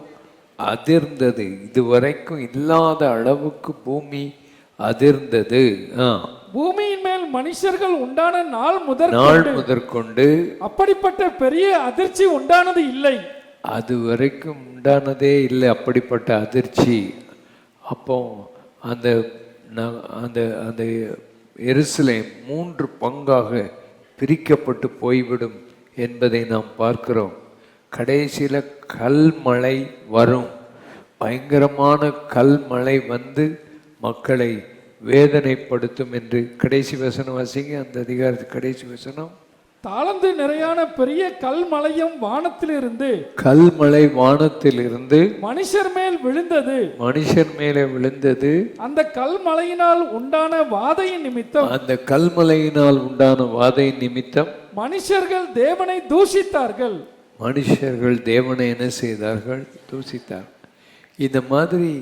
அதிர்ந்தது. இதுவரைக்கும் இல்லாத அளவுக்கு பூமி அதிர்ந்தது. பூமியின் மேல் மனுஷர்கள் உண்டான நாள் முதற்கொண்டு அப்படிப்பட்ட பெரிய அதிர்ச்சி உண்டானது இல்லை. அது வரைக்கும் உண்டானதே இல்லை அப்படிப்பட்ட அதிர்ச்சி. அப்போ அந்த அந்த அந்த எருசலேம் 3 பங்காக பிரிக்கப்பட்டு போய்விடும் என்பதை நாம் பார்க்கிறோம். கடைசியில் கல்மழை வரும். பயங்கரமான கல்மழை வந்து மக்களை வேதனைப்படுத்தும் என்று கடைசி வசனம் வாசிங்க. அந்த அதிகாரத்து கடைசி வசனம். தாளந்து நிறையான பெரிய கல்மழையும் வானத்திலிருந்து மனுஷர் மேல் விழுந்தது. அந்த கல்மழையினால் உண்டான வாதையின் நிமித்தம் மனுஷர்கள் தேவனை தூஷித்தார்கள். என்ன செய்தார்கள்? தூஷித்தார். இந்த மாதிரி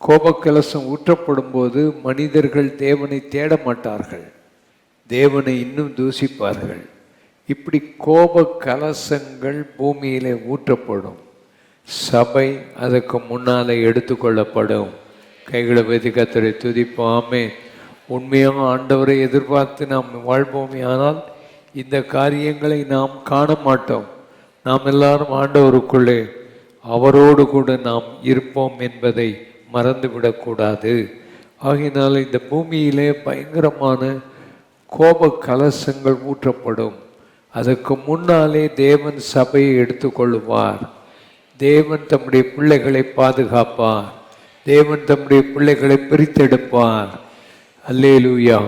கோபக்கலசம் ஊற்றப்படும் போது மனிதர்கள் தேவனை தேட மாட்டார்கள், தேவனை இன்னும் தூசிப்பார்கள். இப்படி கோப கலசங்கள் பூமியிலே ஊற்றப்படும். சபை அதற்கு முன்னாலே எடுத்துக்கொள்ளப்படும். கைகளை வைத்து கர்த்தரை துதிப்போமே. உண்மையாக ஆண்டவரை எதிர்பார்த்து நாம் வாழ்வோமே, ஆனால் இந்த காரியங்களை நாம் காண மாட்டோம். நாம் எல்லாரும் ஆண்டவருக்குள்ளே அவரோடு கூட நாம் இருப்போம் என்பதை மறந்துவிடக்கூடாது. ஆகையினால இந்த பூமியிலே பயங்கரமான கோப கலசங்கள் ஊற்றப்படும். அதற்கு முன்னாலே தேவன் சபையை எடுத்துக்கொள்வார். தேவன் தம்முடைய பிள்ளைகளை பாதுகாப்பார். தேவன் தம்முடைய பிள்ளைகளை பிரித்தெடுப்பார். அல்லேலூயா.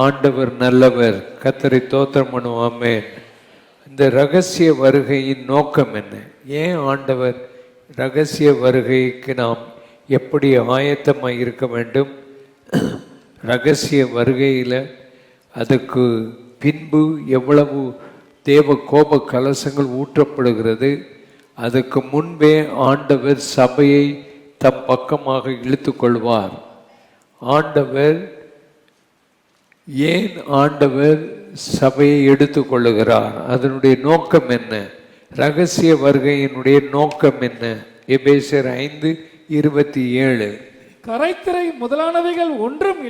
ஆண்டவர் நல்லவர். கர்த்தரை ஸ்தோத்திரம் பண்ணுவோமே. இந்த ரகசிய வருகையின் நோக்கம் என்ன? ஏன் ஆண்டவர் ரகசிய வருகைக்கு நாம் எப்படி ஆயத்தமாக இருக்க வேண்டும்? ரகசிய வருகையில் அதுக்கு பின்பு எவ்வளவு தேவ கோப கலசங்கள் ஊற்றப்படுகிறது. அதுக்கு முன்பே ஆண்டவர் சபையை தம் பக்கமாக இழுத்து கொள்வார். ஏன் ஆண்டவர் சபையை எடுத்துக்கொள்ளுகிறார்? அதனுடைய நோக்கம் என்ன? ரகசிய வருகையினுடைய நோக்கம் என்ன? எபேசியர் 5:27. கரைத்திரை முதலானவைகள் ஒன்றும்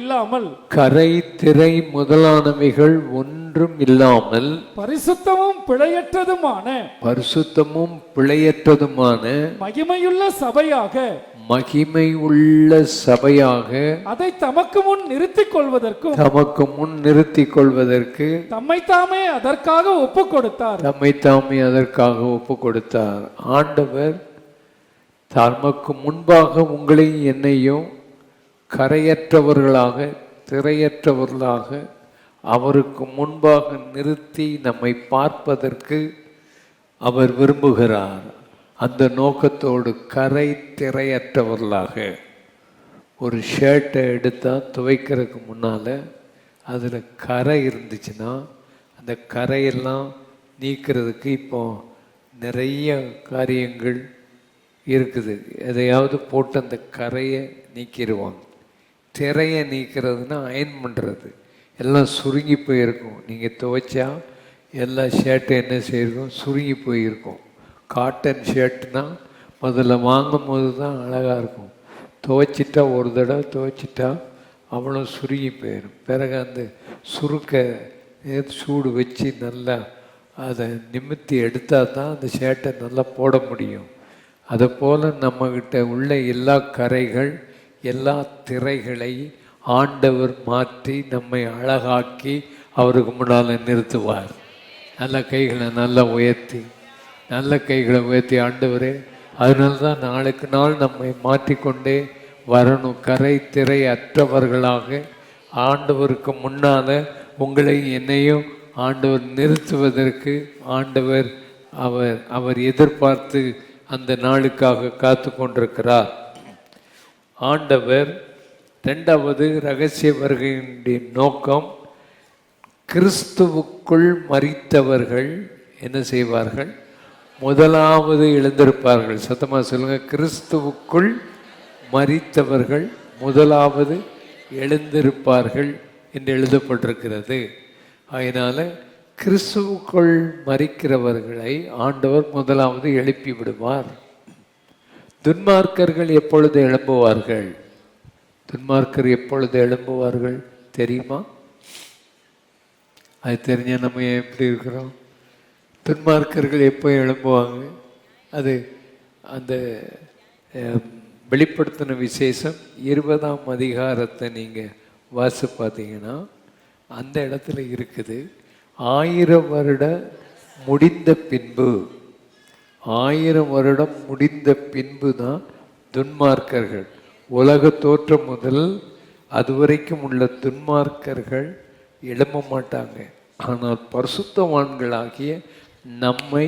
இல்லாமல் பரிசுத்தமும் பிழையற்றதுமான மகிமையுள்ள சபையாக அதை தமக்கு முன் நிறுத்திக் கொள்வதற்கு தம்மை தாமே அதற்காக ஒப்பு கொடுத்தார். ஆண்டவர் தமக்கு முன்பாக உங்களையும் என்னையும் கரையற்றவர்களாக திரையற்றவர்களாக அவருக்கு முன்பாக நிறுத்தி நம்மை பார்ப்பதற்கு அவர் விரும்புகிறார். அந்த நோக்கத்தோடு கரை திரையற்றவர்களாக ஒரு ஷர்ட்டை எடுத்தால் துவைக்கிறதுக்கு முன்னால் அதில் கரை இருந்துச்சுன்னா அந்த கரையெல்லாம் நீக்கிறதுக்கு இப்போ நிறைய காரியங்கள் இருக்குது. எதையாவது போட்டு அந்த கரையை நீக்கிடுவாங்க. திரையை நீக்கிறதுனா அயன் பண்ணுறது. எல்லாம் சுருங்கி போயிருக்கும். நீங்கள் துவைச்சா எல்லா ஷர்ட்டும் என்ன செய்யிருக்கும்? சுருங்கி போயிருக்கும். காட்டன் ஷர்ட்னா முதல்ல வாங்கும் போது தான் அழகாக இருக்கும். துவைச்சிட்டா ஒரு தடவை துவைச்சிட்டா அவ்வளோ சுருங்கி போயிடும். பிறகு அந்த சுருக்க சூடு வச்சு நல்லா அதை நிமித்தி எடுத்தால் தான் அந்த ஷர்ட்டை நல்லா போட முடியும். அதை போல் நம்மக்கிட்ட உள்ள எல்லா கரைகள், எல்லா திரைகளை ஆண்டவர் மாற்றி நம்மை அழகாக்கி அவருக்கு முன்னால் நிறுத்துவார். நல்ல கைகளை நல்லா உயர்த்தி, நல்ல கைகளை உயர்த்தி, ஆண்டவரே, அதனால தான் நாளுக்கு நாள் நம்மை மாற்றிக்கொண்டே வரணும். கரை திரை அற்றவர்களாக ஆண்டவருக்கு முன்னால் உங்களை என்னையும் ஆண்டவர் நிறுத்துவதற்கு ஆண்டவர் அவர் எதிர்பார்த்து அந்த நாளுக்காக காத்து கொண்டிருக்கிறார். ஆண்டவர் இரண்டாவது ரகசிய வருகையினுடைய நோக்கம், கிறிஸ்துவுக்குள் மரித்தவர்கள் என்ன செய்வார்கள்? முதலாவது எழுந்திருப்பார்கள். சத்தமாக சொல்லுங்க, கிறிஸ்துவுக்குள் மரித்தவர்கள் முதலாவது எழுந்திருப்பார்கள் என்று எழுதப்பட்டிருக்கிறது. அதனால கிறிஸ்துவுக்குள் மரிக்கிறவர்களை ஆண்டவர் முதலாவது எழுப்பி விடுவார். துன்மார்க்கர்கள் எப்பொழுது எழும்புவார்கள்? துன்மார்க்கர் எப்பொழுது எழும்புவார்கள் தெரியுமா? அது தெரிஞ்ச நம்ம எப்படி இருக்கிறோம்? துன்மார்க்கர்கள் எப்போ எழும்புவாங்க? அது அந்த வெளிப்படுத்தின விசேஷம் 20ஆம் அதிகாரத்தை நீங்கள் வாசி பார்த்தீங்கன்னா அந்த இடத்துல இருக்குது. 1000 வருடம் முடிந்த பின்பு, 1000 வருடம் முடிந்த பின்பு தான் துன்மார்க்கர்கள், உலக தோற்றம் முதல் அதுவரைக்கும் உள்ள துன்மார்க்கர்கள் எழும்ப மாட்டாங்க. ஆனால் பரிசுத்தவான்களாகிய நம்மை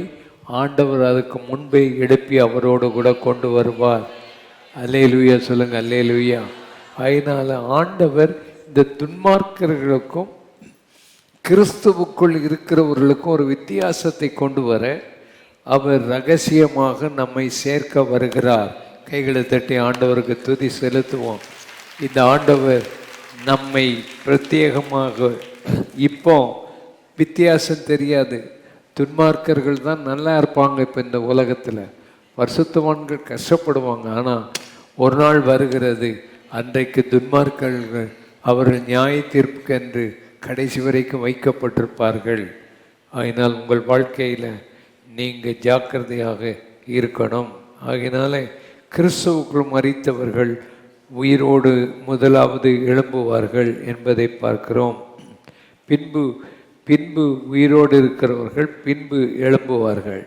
ஆண்டவர் அதுக்கு முன்பே எழுப்பி அவரோடு கூட கொண்டு வருவார். அல்லேலூயா சொல்லுங்க, அல்லேலூயா. அதனால ஆண்டவர் இந்த துன்மார்க்கர்களுக்கும் கிறிஸ்துவுக்குள் இருக்கிறவர்களுக்கும் ஒரு வித்தியாசத்தை கொண்டு வர அவர் ரகசியமாக நம்மை சேர்க்க வருகிறார். கைகளை தட்டி ஆண்டவருக்கு துதி செலுத்துவோம். இந்த ஆண்டவர் நம்மை பிரத்யேகமாக, இப்போ வித்தியாசம் தெரியாது, துன்மார்க்கர்கள் தான் நல்லா இருப்பாங்க இப்போ இந்த உலகத்தில், பரிசுத்தவான்கள் கஷ்டப்படுவாங்க. ஆனால் ஒரு நாள் வருகிறது, அன்றைக்கு துன்மார்க்கர்கள் அவர்கள் நியாய தீர்ப்புக்கென்று கடைசி வரைக்கும் வைக்கப்பட்டிருப்பார்கள். ஆகினால் உங்கள் வாழ்க்கையில் நீங்கள் ஜாக்கிரதையாக இருக்கணும். ஆகினால கிறிஸ்துவுக்குள் மரித்தவர்கள் உயிரோடு முதலாவது எழும்புவார்கள் என்பதை பார்க்கிறோம். பின்பு உயிரோடு இருக்கிறவர்கள் பின்பு எழும்புவார்கள்.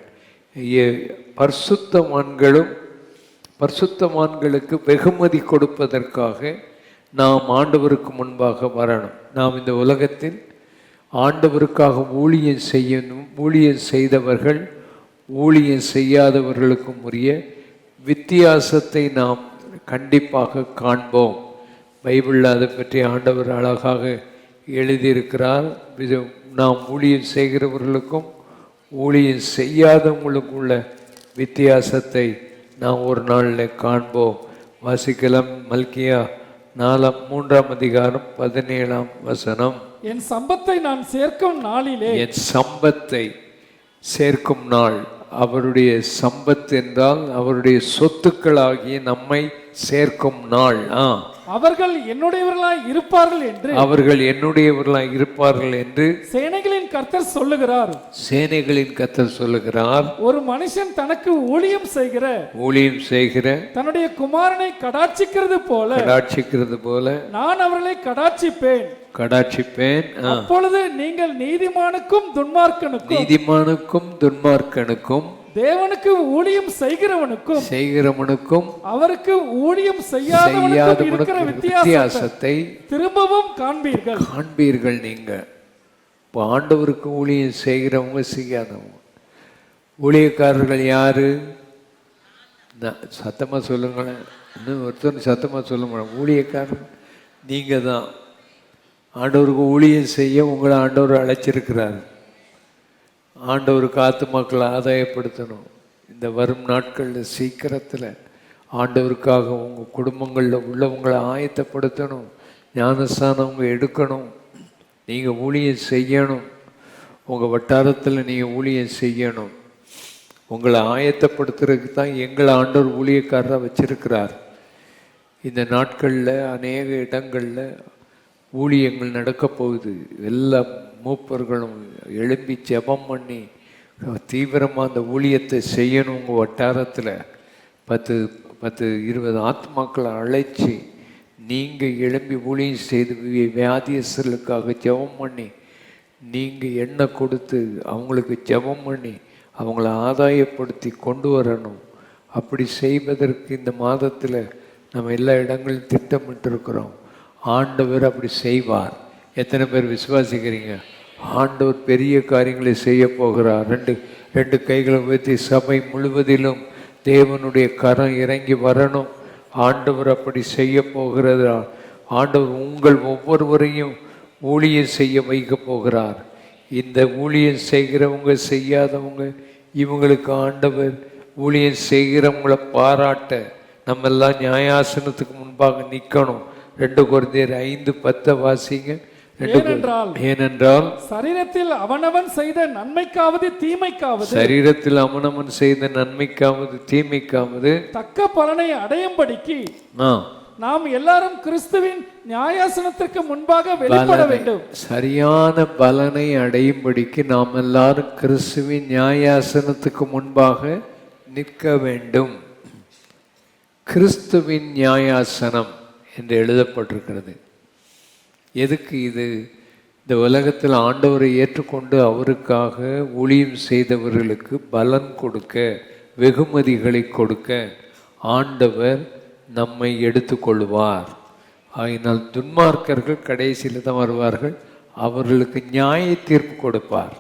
பரிசுத்தவான்களுக்கு வெகுமதி கொடுப்பதற்காக நாம் ஆண்டவருக்கு முன்பாக வரணும். நாம் இந்த உலகத்தில் ஆண்டவருக்காக ஊழியம் செய்தவர்கள் ஊழியம் செய்யாதவர்களுக்கும் உரிய வித்தியாசத்தை நாம் கண்டிப்பாக காண்போம். பைபிளில் அதை பற்றி ஆண்டவர் அழகாக எழுதியிருக்கிறார். நாம் ஊழியம் செய்கிறவர்களுக்கும் ஊழியம் செய்யாதவங்களுக்கும் உள்ள வித்தியாசத்தை நாம் ஒரு நாளில் காண்போம். வாசிக்கலாம். மல்கியா 3ஆம் அதிகாரம் 17ஆம் வசனம். என் சம்பத்தை நான் சேர்க்கும் நாளிலே, என் சம்பத்தை சேர்க்கும் நாள், அவருடைய சம்பத் என்றால் அவருடைய சொத்துக்களாகிய நம்மை சேர்க்கும் நாள். அவர்கள் என்னுடையவர்களாய் இருப்பார்கள் என்று, அவர்கள் என்னுடையவர்களாய் இருப்பார்கள் என்று சேனைகளின் கர்த்தர் சொல்லுகிறார். சேனைகளின் கர்த்தர் சொல்லுகிறார். ஒரு மனுஷன் தனக்கு ஊழியம் செய்கிற தன்னுடைய குமாரனை கடாட்சிக்கிறது போல நான் அவர்களை கடாட்சிப்பேன். அப்பொழுது நீங்கள் நீதிமானுக்கும் துன்மார்க்கனுக்கும் தேவனுக்கு ஊழியம் செய்கிறவனுக்கும் அவருக்கு ஊழியம் செய்யாதவனுக்கும் இருக்கிற வித்தியாசத்தை திரும்பவும் காண்பீர்கள். நீங்க இப்போ ஆண்டவருக்கு ஊழியம் செய்கிறவங்க செய்யாதவங்க, ஊழியக்காரர்கள் யாரு? சத்தமா சொல்லுங்களேன், இன்னும் ஒருத்தர் சத்தமா சொல்லுங்க. ஊழியக்காரர் நீங்க தான். ஆண்டவருக்கு ஊழியம் செய்ய உங்களை ஆண்டவர் அழைச்சிருக்கிறார். ஆண்டவருக்கு ஆத்துமாக்களை ஆதாயப்படுத்தணும். இந்த வரும் நாட்களில் சீக்கிரத்தில் ஆண்டவருக்காக உங்கள் குடும்பங்களில் உள்ளவங்களை ஆயத்தப்படுத்தணும். ஞானஸ்தானவங்க எடுக்கணும். நீங்கள் ஊழியம் செய்யணும். உங்கள் வட்டாரத்தில் நீங்கள் ஊழியம் செய்யணும். உங்களை ஆயத்தப்படுத்துறதுக்கு தான் எங்களை ஆண்டவர் ஊழியக்காரராக வச்சிருக்கிறார். இந்த நாட்களில் அநேக இடங்களில் ஊழியங்கள் நடக்க போகுது. எல்லாம் மூப்பர்களும் எழும்பி ஜெபம் பண்ணி தீவிரமாக அந்த ஊழியத்தை செய்யணும். உங்கள் வட்டாரத்தில் 10-20 ஆத்மாக்களை அழைச்சி நீங்கள் எழும்பி ஊழியம் செய்து வியாதியஸ்தர்களுக்காக ஜெபம் பண்ணி நீங்கள் எண்ணெய் கொடுத்து அவங்களுக்கு ஜெபம் பண்ணி அவங்கள ஆதாயப்படுத்தி கொண்டு வரணும். அப்படி செய்வதற்கு இந்த மாதத்தில் நம்ம எல்லா இடங்களிலும் திட்டமிட்டிருக்கிறோம். ஆண்டவர் அப்படி செய்வார். எத்தனை பேர் விசுவாசிக்கிறீங்க? ஆண்டவர் பெரிய காரியங்களை செய்ய போகிறார். ரெண்டு கைகளை உயர்த்தி சபை முழுவதிலும் தேவனுடைய கரம் இறங்கி வரணும். ஆண்டவர் அப்படி செய்ய போகிறதா? ஆண்டவர் உங்கள் ஒவ்வொருவரையும் ஊழியம் செய்ய வைக்க போகிறார். இந்த ஊழியம் செய்கிறவங்க செய்யாதவங்க இவங்களுக்கு ஆண்டவர் ஊழியம் செய்கிறவங்களை பாராட்ட நம்ம எல்லாம் நியாயாசனத்துக்கு முன்பாக நிற்கணும். 2 கொரிந்தியர் 5:10 வாசிங்க. ஏனென்றால் சரீரத்தில் அவனவன் செய்த நன்மைக்காவது தீமைக்காவது, சரீரத்தில் அவனவன் செய்த நன்மைக்காவது தீமைக்காவது தக்க பலனை அடையும்படிக்கு நாம் எல்லாரும் கிறிஸ்துவின் நியாயாசனத்திற்கு முன்பாக வெளிப்பட வேண்டும். சரியான பலனை அடையும்படிக்கு நாம் எல்லாரும் கிறிஸ்துவின் நியாயாசனத்துக்கு முன்பாக நிற்க வேண்டும். கிறிஸ்துவின் நியாயாசனம் என்று எழுதப்பட்டிருக்கிறது. எதுக்கு இது? இந்த உலகத்தில் ஆண்டவரை ஏற்றுக்கொண்டு அவருக்காக ஊழியம் செய்தவர்களுக்கு பலன் கொடுக்க, வெகுமதிகளை கொடுக்க ஆண்டவர் நம்மை எடுத்துக்கொள்வார். ஆகினால் துன்மார்க்கர்கள் கடைசியில் தான் வருவார்கள். அவர்களுக்கு நியாய தீர்ப்பு கொடுப்பார்.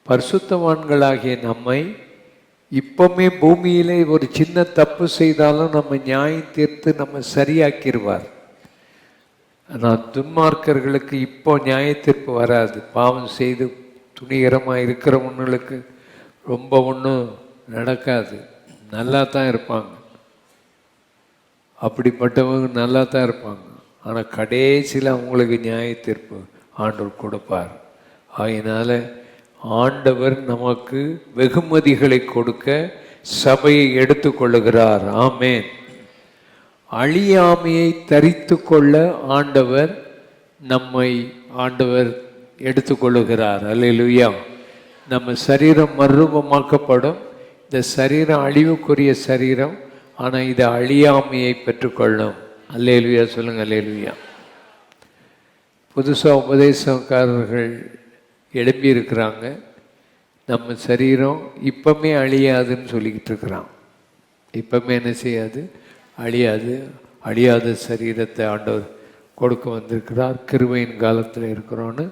பரிசுத்தவான்களாகிய நம்மை இப்பவுமே பூமியிலே ஒரு சின்ன தப்பு செய்தாலும் நம்ம நியாயம் தீர்த்து நம்ம சரியாக்கிடுவார். ஆனால் துன்மார்க்கர்களுக்கு இப்போ நியாய தீர்ப்பு வராது. பாவம் செய்து துணிகரமாக இருக்கிறவங்களுக்கு ரொம்ப ஒன்றும் நடக்காது, நல்லா தான் இருப்பாங்க. அப்படிப்பட்டவங்க நல்லா தான் இருப்பாங்க. ஆனால் கடைசியில் அவங்களுக்கு நியாய தீர்ப்பு ஆண்டவர் கொடுப்பார். ஆகையினால ஆண்டவர் நமக்கு வெகுமதிகளை கொடுக்க சபையை எடுத்துக்கொள்ளுகிறார். ஆமேன். அழியாமையை தரித்து கொள்ள ஆண்டவர் எடுத்துக்கொள்ளுகிறார். அல்லேலூயா. நம்ம சரீரம் மறுரூபமாக்கப்படும். இந்த சரீரம் அழிவுக்குரிய சரீரம், ஆனால் இது அழியாமையை பெற்றுக்கொள்ளும். அல்லேலூயா சொல்லுங்க. அல்லேலூயா. புதுசாக உபதேசக்காரர்கள் எழுப்பி இருக்கிறாங்க. நம்ம சரீரம் இப்பவுமே அழியாதுன்னு சொல்லிக்கிட்டு இருக்கிறான். இப்பவுமே என்ன செய்யாது? அழியாத சரீரத்தை ஆண்டவர் கொடுக்க வந்திருக்கிறார். கிருபையின் காலத்தில் இருக்கிறோன்னு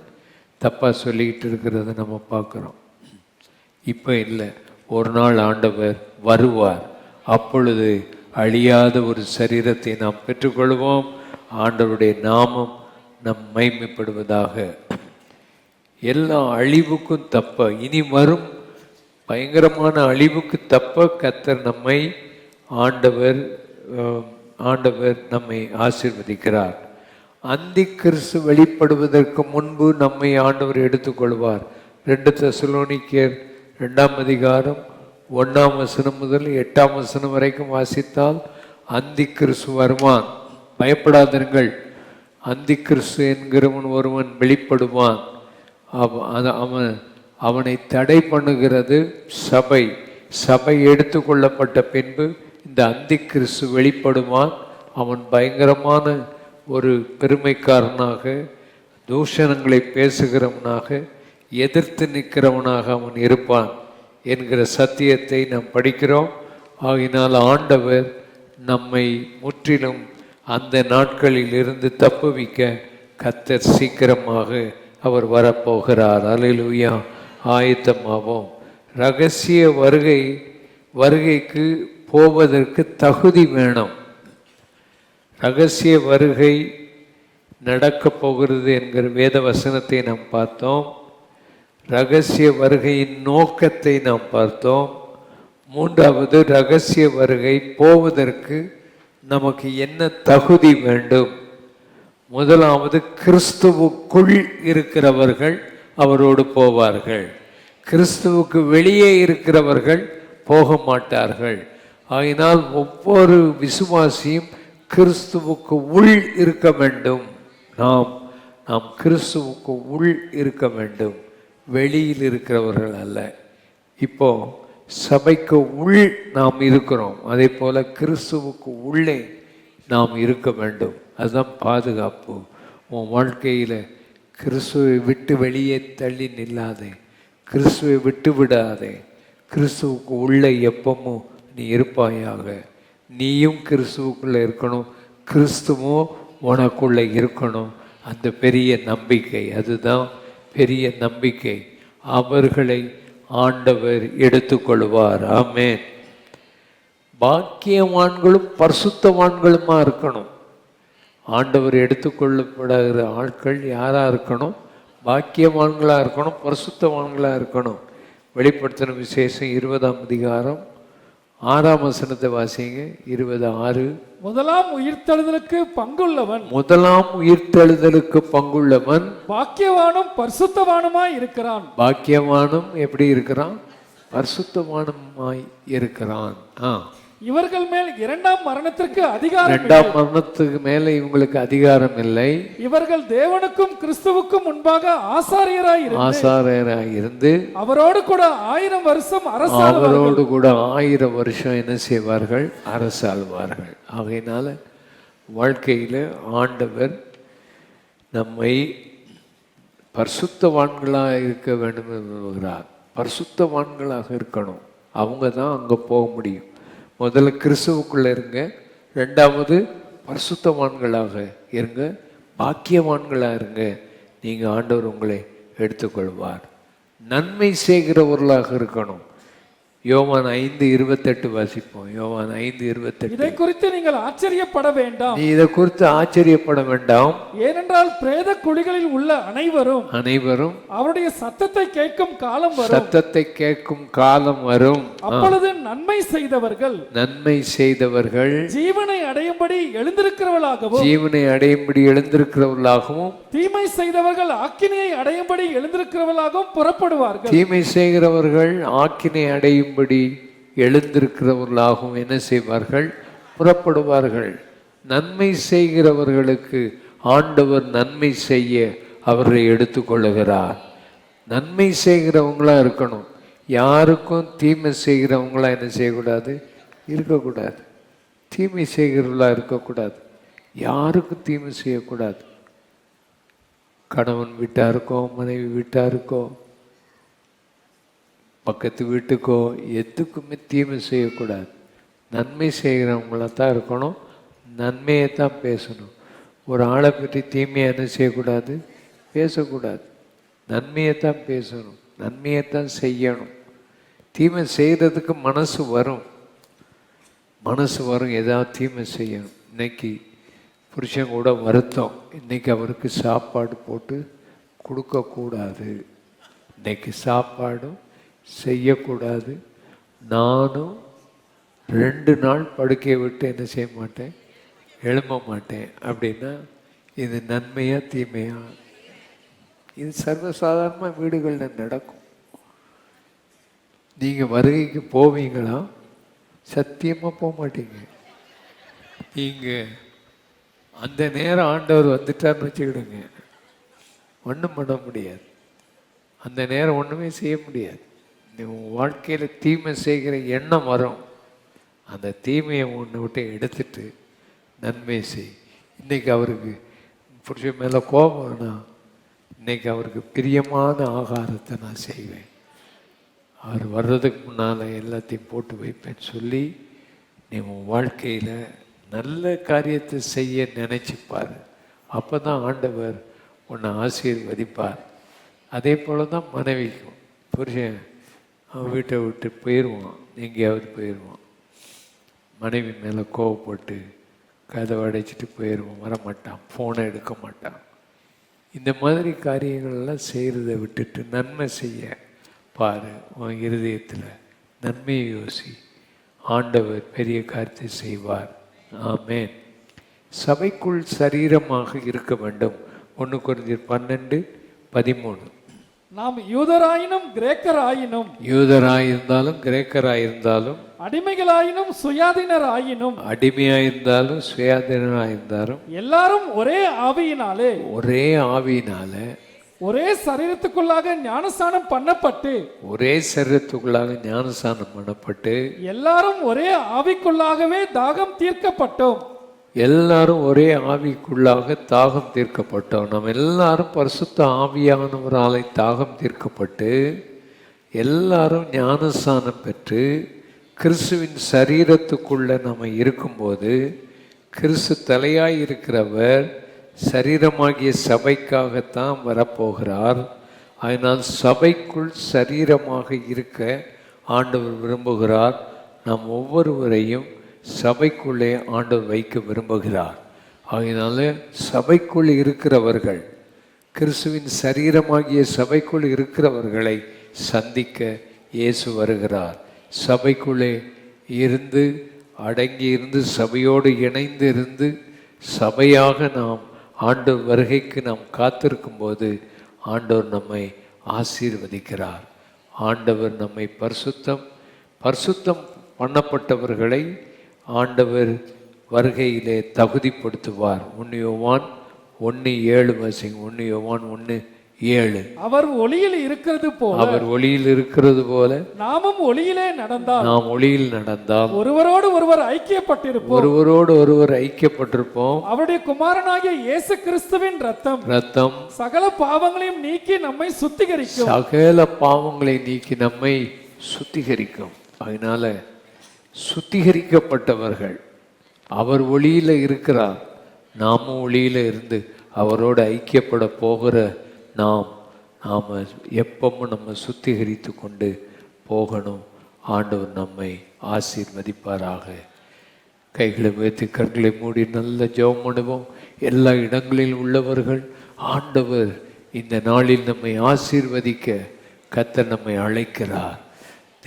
தப்பாக சொல்லிக்கிட்டு இருக்கிறத நம்ம பார்க்குறோம். இப்போ இல்லை, ஒரு நாள் ஆண்டவர் வருவார். அப்பொழுது அழியாத ஒரு சரீரத்தை நாம் பெற்றுக்கொள்வோம். ஆண்டவருடைய நாமம் நம் மகிமைப்படுவதாக. எல்லா அழிவுக்கும் தப்ப, இனி வரும் பயங்கரமான அழிவுக்கு தப்ப கர்த்தர் நம்மை ஆண்டவர் நம்மை ஆசீர்வதிக்கிறார். அந்தி கிறிஸ்து வெளிப்படுவதற்கு முன்பு நம்மை ஆண்டவர் எடுத்துக்கொள்வார். 2 தெசலோனிக்கேயர் 2ஆம் அதிகாரம் 1ஆம் வசனம் முதல் 8ஆம் வசனம் வரைக்கும் வாசித்தால் அந்தி கிறிஸ்து வருவான். பயப்படாதீர்கள். அந்தி கிறிஸ்து என்கிறவன் ஒருவன் வெளிப்படுவான். அவனை தடை பண்ணுகிறது சபை எடுத்துக்கொள்ளப்பட்ட பின்பு இந்த அந்தி கிறிஸ்து வெளிப்படுவான். அவன் பயங்கரமான ஒரு பெருமைக்காரனாக, தூஷணங்களை பேசுகிறவனாக, எதிர்த்து நிற்கிறவனாக அவன் இருப்பான் என்கிற சத்தியத்தை நாம் படிக்கிறோம். ஆகினால் ஆண்டவர் நம்மை முற்றிலும் அந்த நாட்களில் இருந்து தப்புவிக்க கர்த்தர் சீக்கிரமாக அவர் வரப்போகிறார். அல்லேலூயா. ஆயத்தமாவோம். ரகசிய வருகைக்கு போவதற்கு தகுதி வேணும். ரகசிய வருகை நடக்கப் போகிறது என்கிற வேத வசனத்தை நாம் பார்த்தோம். ரகசிய வருகையின் நோக்கத்தை நாம் பார்த்தோம். 3வது, ரகசிய வருகை போவதற்கு நமக்கு என்ன தகுதி வேண்டும்? 1வது, கிறிஸ்துவுக்குள் இருக்கிறவர்கள் அவரோடு போவார்கள். கிறிஸ்துவுக்கு வெளியே இருக்கிறவர்கள் போக மாட்டார்கள். ஆகினால் ஒவ்வொரு விசுவாசியும் கிறிஸ்துவுக்கு உள் இருக்க வேண்டும். நாம் கிறிஸ்துவுக்கு உள் இருக்க வேண்டும், வெளியில் இருக்கிறவர்கள் அல்ல. இப்போ சபைக்கு உள் நாம் இருக்கிறோம், அதே போல கிறிஸ்துவுக்கு உள்ளே நாம் இருக்க வேண்டும். அதுதான் பாதுகாப்பு. உன் வாழ்க்கையில் கிறிஸ்துவை விட்டு வெளியே தள்ளி நில்லாதே, கிறிஸ்துவை விட்டு விடாதே. கிறிஸ்துவுக்கு உள்ளே எப்பவும் நீ இருப்பாயாக. நீயும் கிறிஸ்துவுக்குள்ளே இருக்கணும், கிறிஸ்துவும் உனக்குள்ளே இருக்கணும். அந்த பெரிய நம்பிக்கை, அதுதான் பெரிய நம்பிக்கை. அவர்களை ஆண்டவர் எடுத்துக்கொள்வார். ஆமென். பாக்கியவான்களும் பரிசுத்தவான்களுமா இருக்கணும். ஆண்டவர் எடுத்துக்கொள்ளப்படுகிற ஆட்கள் யாராக இருக்கணும்? பாக்கியவான்களாக இருக்கணும், பரிசுத்தவான்களாக இருக்கணும். வெளிப்படுத்தின விசேஷம் 20ஆம் அதிகாரம் 6ஆம் வசனத்தை வாசிங்க. 20:6. முதலாம் உயிர்த்தெழுதலுக்கு பங்குள்ளவன், முதலாம் உயிர்த்தெழுதலுக்கு பங்குள்ளவன் பாக்கியவானும் பரிசுத்தவானுமாய் இருக்கிறான். பாக்கியவானும் எப்படி இருக்கிறான்? பரிசுத்தவானுமாய் இருக்கிறான். இவர்கள் மேல் இரண்டாம் மரணத்திற்கு அதிகாரம் இல்லை. இரண்டாம் மரணத்துக்கு மேல இவங்களுக்கு அதிகாரம் இல்லை. இவர்கள் தேவனுக்கும் கிறிஸ்துவுக்கும் முன்பாக ஆசாரியராய் இருந்து அவரோடு கூட 1000 வருஷம் அவரோடு கூட 1000 வருஷம் என்ன செய்வார்கள்? அரசாள்வார்கள். ஆகையினால வாழ்க்கையில ஆண்டவர் நம்மை பரிசுத்தவான்களாக இருக்க வேண்டும் என்கிறார். பரிசுத்தவான்களாக இருக்கணும். அவங்க தான் அங்கே போக முடியும். முதல்ல கிறிஸ்துவுக்குள்ளே இருங்க, ரெண்டாவது பரிசுத்தவான்களாக இருங்க, பாக்கியவான்களாக இருங்க. நீங்கள் ஆண்டவர் உங்களை எடுத்துக்கொள்வார். நன்மை செய்கிறவர்களாக இருக்கணும். யோவான் 5:28 வாசிப்போம். யோவான் 5:28. இதை குறித்து நீங்கள் ஆச்சரியப்பட வேண்டாம். நீ இதை குறித்து ஆச்சரியப்பட வேண்டாம். ஏனென்றால் பிரேத குழிகளில் உள்ள அனைவரும் அவருடைய சத்தத்தை கேட்கும் காலம் வரும். சத்தத்தை கேட்கும் காலம் வரும். அப்பொழுது நன்மை செய்தவர்கள் ஜீவனை அடையும்படி எழுந்திருக்கிறவர்களாகவும் தீமை செய்தவர்கள் ஆக்கினையை அடையும்படி எழுந்திருக்கிறவர்களாகவும் புறப்படுவார்கள். தீமை செய்கிறவர்கள் ஆக்கினை அடையும்படி எழுந்திருக்கிறவர்களாகவும் என்ன செய்வார்கள்? புறப்படுவார்கள். நன்மை செய்கிறவர்களுக்கு ஆண்டவர் நன்மை செய்ய அவரை எடுத்துக்கொள்ளுகிறார். நன்மை செய்கிறவங்களா இருக்கணும். யாருக்கும் தீமை செய்கிறவங்களா என்ன செய்யக்கூடாது? இருக்கக்கூடாது. தீமை செய்கிறவர்களா இருக்கக்கூடாது. யாருக்கும் தீமை செய்யக்கூடாது. கணவன் வீட்டாருக்கோ, மனைவி வீட்டாருக்கோ, பக்கத்து வீட்டுக்கோ எதுக்குமே தீமை செய்யக்கூடாது. நன்மை செய்கிறவங்கள தான் இருக்கணும். நன்மையை தான் பேசணும். ஒரு ஆளை பற்றி தீமையை என்ன செய்யக்கூடாது? பேசக்கூடாது. நன்மையை தான் பேசணும், நன்மையை தான் செய்யணும். தீமை செய்கிறதுக்கு மனசு வரும், ஏதாவது தீமை செய்யணும். இன்னைக்கு புருஷன் கூட வருத்தம், இன்னைக்கு அவருக்கு சாப்பாடு போட்டு கொடுக்கக்கூடாது, இன்னைக்கு சாப்பாடும் செய்யக்கூடாது. நானும் 2 நாள் படுக்கையை விட்டு என்ன செய்ய மாட்டேன்? எழும்ப மாட்டேன். அப்படின்னா இது நன்மையா தீமையா? இது சர்வசாதாரணமாக வீடுகளில் நடக்கும். நீங்கள் வருகைக்கு போவீங்களா? சத்தியமாக போக மாட்டீங்க. நீங்கள் அந்த நேரம் ஆண்டவர் வந்துட்டார்னு வச்சுக்கிடுங்க, ஒன்றும் பண்ண முடியாது. அந்த நேரம் ஒன்றுமே செய்ய முடியாது. உன் வாழ்க்கையில் தீமை செய்கிற எண்ணம் வரும். அந்த தீமையை ஒன்று விட்டு எடுத்துட்டு நன்மை செய். இன்றைக்கி அவருக்கு புருஷன் மேலே கோபம்னா இன்றைக்கி அவருக்கு பிரியமான ஆகாரத்தை நான் செய்வேன். அவர் வர்றதுக்கு முன்னால் எல்லாத்தையும் போட்டு வைப்பேன்னு சொல்லி நீ உன் வாழ்க்கையில் நல்ல காரியத்தை செய்ய நினைச்சுப்பார். அப்போ தான் ஆண்டவர் உன்னை ஆசீர்வதிப்பார். அதே போல் தான் மனைவிக்கும். புருஷன் அவன் வீட்டை விட்டு போயிடுவான், எங்கேயாவது போயிடுவான், மனைவி மேலே கோவப்பட்டு கதவை அடைச்சிட்டு போயிடுவான், வரமாட்டான், ஃபோனை எடுக்க மாட்டான். இந்த மாதிரி காரியங்கள்லாம் செய்கிறத விட்டுட்டு நன்மை செய்ய பாரு. உன் இருதயத்தில் நன்மையை யோசி. ஆண்டவர் பெரிய காரியத்தை செய்வார். ஆமென். சபைக்குள் சரீரமாக இருக்க வேண்டும். 1 கொரிந்தியர் 12:13. நாம் யூதராயினும் கிரேக்கராயினும், யூதராயிருந்தாலும் கிரேக்கராயிருந்தாலும், அடிமைகளாயினும் சுயாதீனராயினும், அடிமையாயிருந்தாலும் சுயாதீனராயிருந்தாலும், எல்லாரும் ஒரே ஆவியினாலே ஒரே ஆவியினால ஒரே சரீரத்துக்குள்ளாக ஞானஸ்நானம் பண்ணப்பட்டு, ஒரே சரீரத்துக்குள்ளாக ஞானஸ்நானம் பண்ணப்பட்டு, எல்லாரும் ஒரே ஆவிக்குள்ளாகவே தாகம் தீர்க்கப்பட்டோம். எல்லாரும் ஒரே ஆவிக்குள்ளாக தாகம் தீர்க்கப்பட்டோம். நம்ம எல்லாரும் பரிசுத்த ஆவியானவராலே தாகம் தீர்க்கப்பட்டு, எல்லாரும் ஞானஸ்நானம் பெற்று கிறிஸ்துவின் சரீரத்துக்குள்ள நம்ம இருக்கும்போது, கிறிஸ்து தலையாய் இருக்கிறவர் சரீரமாகிய சபைக்காகத்தான் வரப்போகிறார். அதனால் சபைக்குள் சரீரமாக இருக்க ஆண்டவர் விரும்புகிறார். நாம் ஒவ்வொருவரையும் சபைக்குள்ளே ஆண்டவர் வைக்க விரும்புகிறார். அதனால சபைக்குள் இருக்கிறவர்கள், கிறிஸ்துவின் சரீரமாகிய சபைக்குள் இருக்கிறவர்களை சந்திக்க இயேசு வருகிறார். சபைக்குள்ளே இருந்து அடங்கி இருந்து சபையோடு இணைந்து இருந்து சபையாக நாம் ஆண்டவர் வருகைக்கு நாம் காத்திருக்கும் போது ஆண்டவர் நம்மை ஆசீர்வதிக்கிறார். ஆண்டவர் நம்மை பரிசுத்தம் பண்ணப்பட்டவர்களை ஆண்டவர் வருகையிலே தகுதிப்படுத்துவார். 1 யோவான் 1:7 வாசிங்க. 1 யோவான் 1:7. அவர் ஒளியில் இருக்கிறது போல, அவர் ஒளியில் இருக்கிறது போல நாமும் ஒளியிலே நடந்தால், நாம் ஒளியில் நடந்தால் ஒருவரோடு ஒருவர் ஐக்கியப்பட்டிருப்போம். ஒருவரோடு ஒருவர் ஐக்கியப்பட்டிருப்போம். அவருடைய குமாரனாகிய இயேசு கிறிஸ்துவின் ரத்தம் சகல பாவங்களையும் நீக்கி நம்மை சுத்திகரிக்கும். சகல பாவங்களை நீக்கி நம்மை சுத்திகரிக்கும். அதனால சுத்திகரிக்கப்பட்டவர்கள், அவர் ஒளியில இருக்கிறார், நாமும் ஒளியில இருந்து அவரோடு ஐக்கியப்பட போகிற நாம எப்பவும் நம்ம சுத்திகரித்து கொண்டு போகணும். ஆண்டவர் நம்மை ஆசீர்வதிப்பாராக. கைகளை உயர்த்தி கண்களை மூடி நல்ல ஜெபம் பண்ணுவோம். எல்லா இடங்களில் உள்ளவர்கள், ஆண்டவர் இந்த நாளில் நம்மை ஆசீர்வதிக்க கர்த்தர் நம்மை அழைக்கிறார்.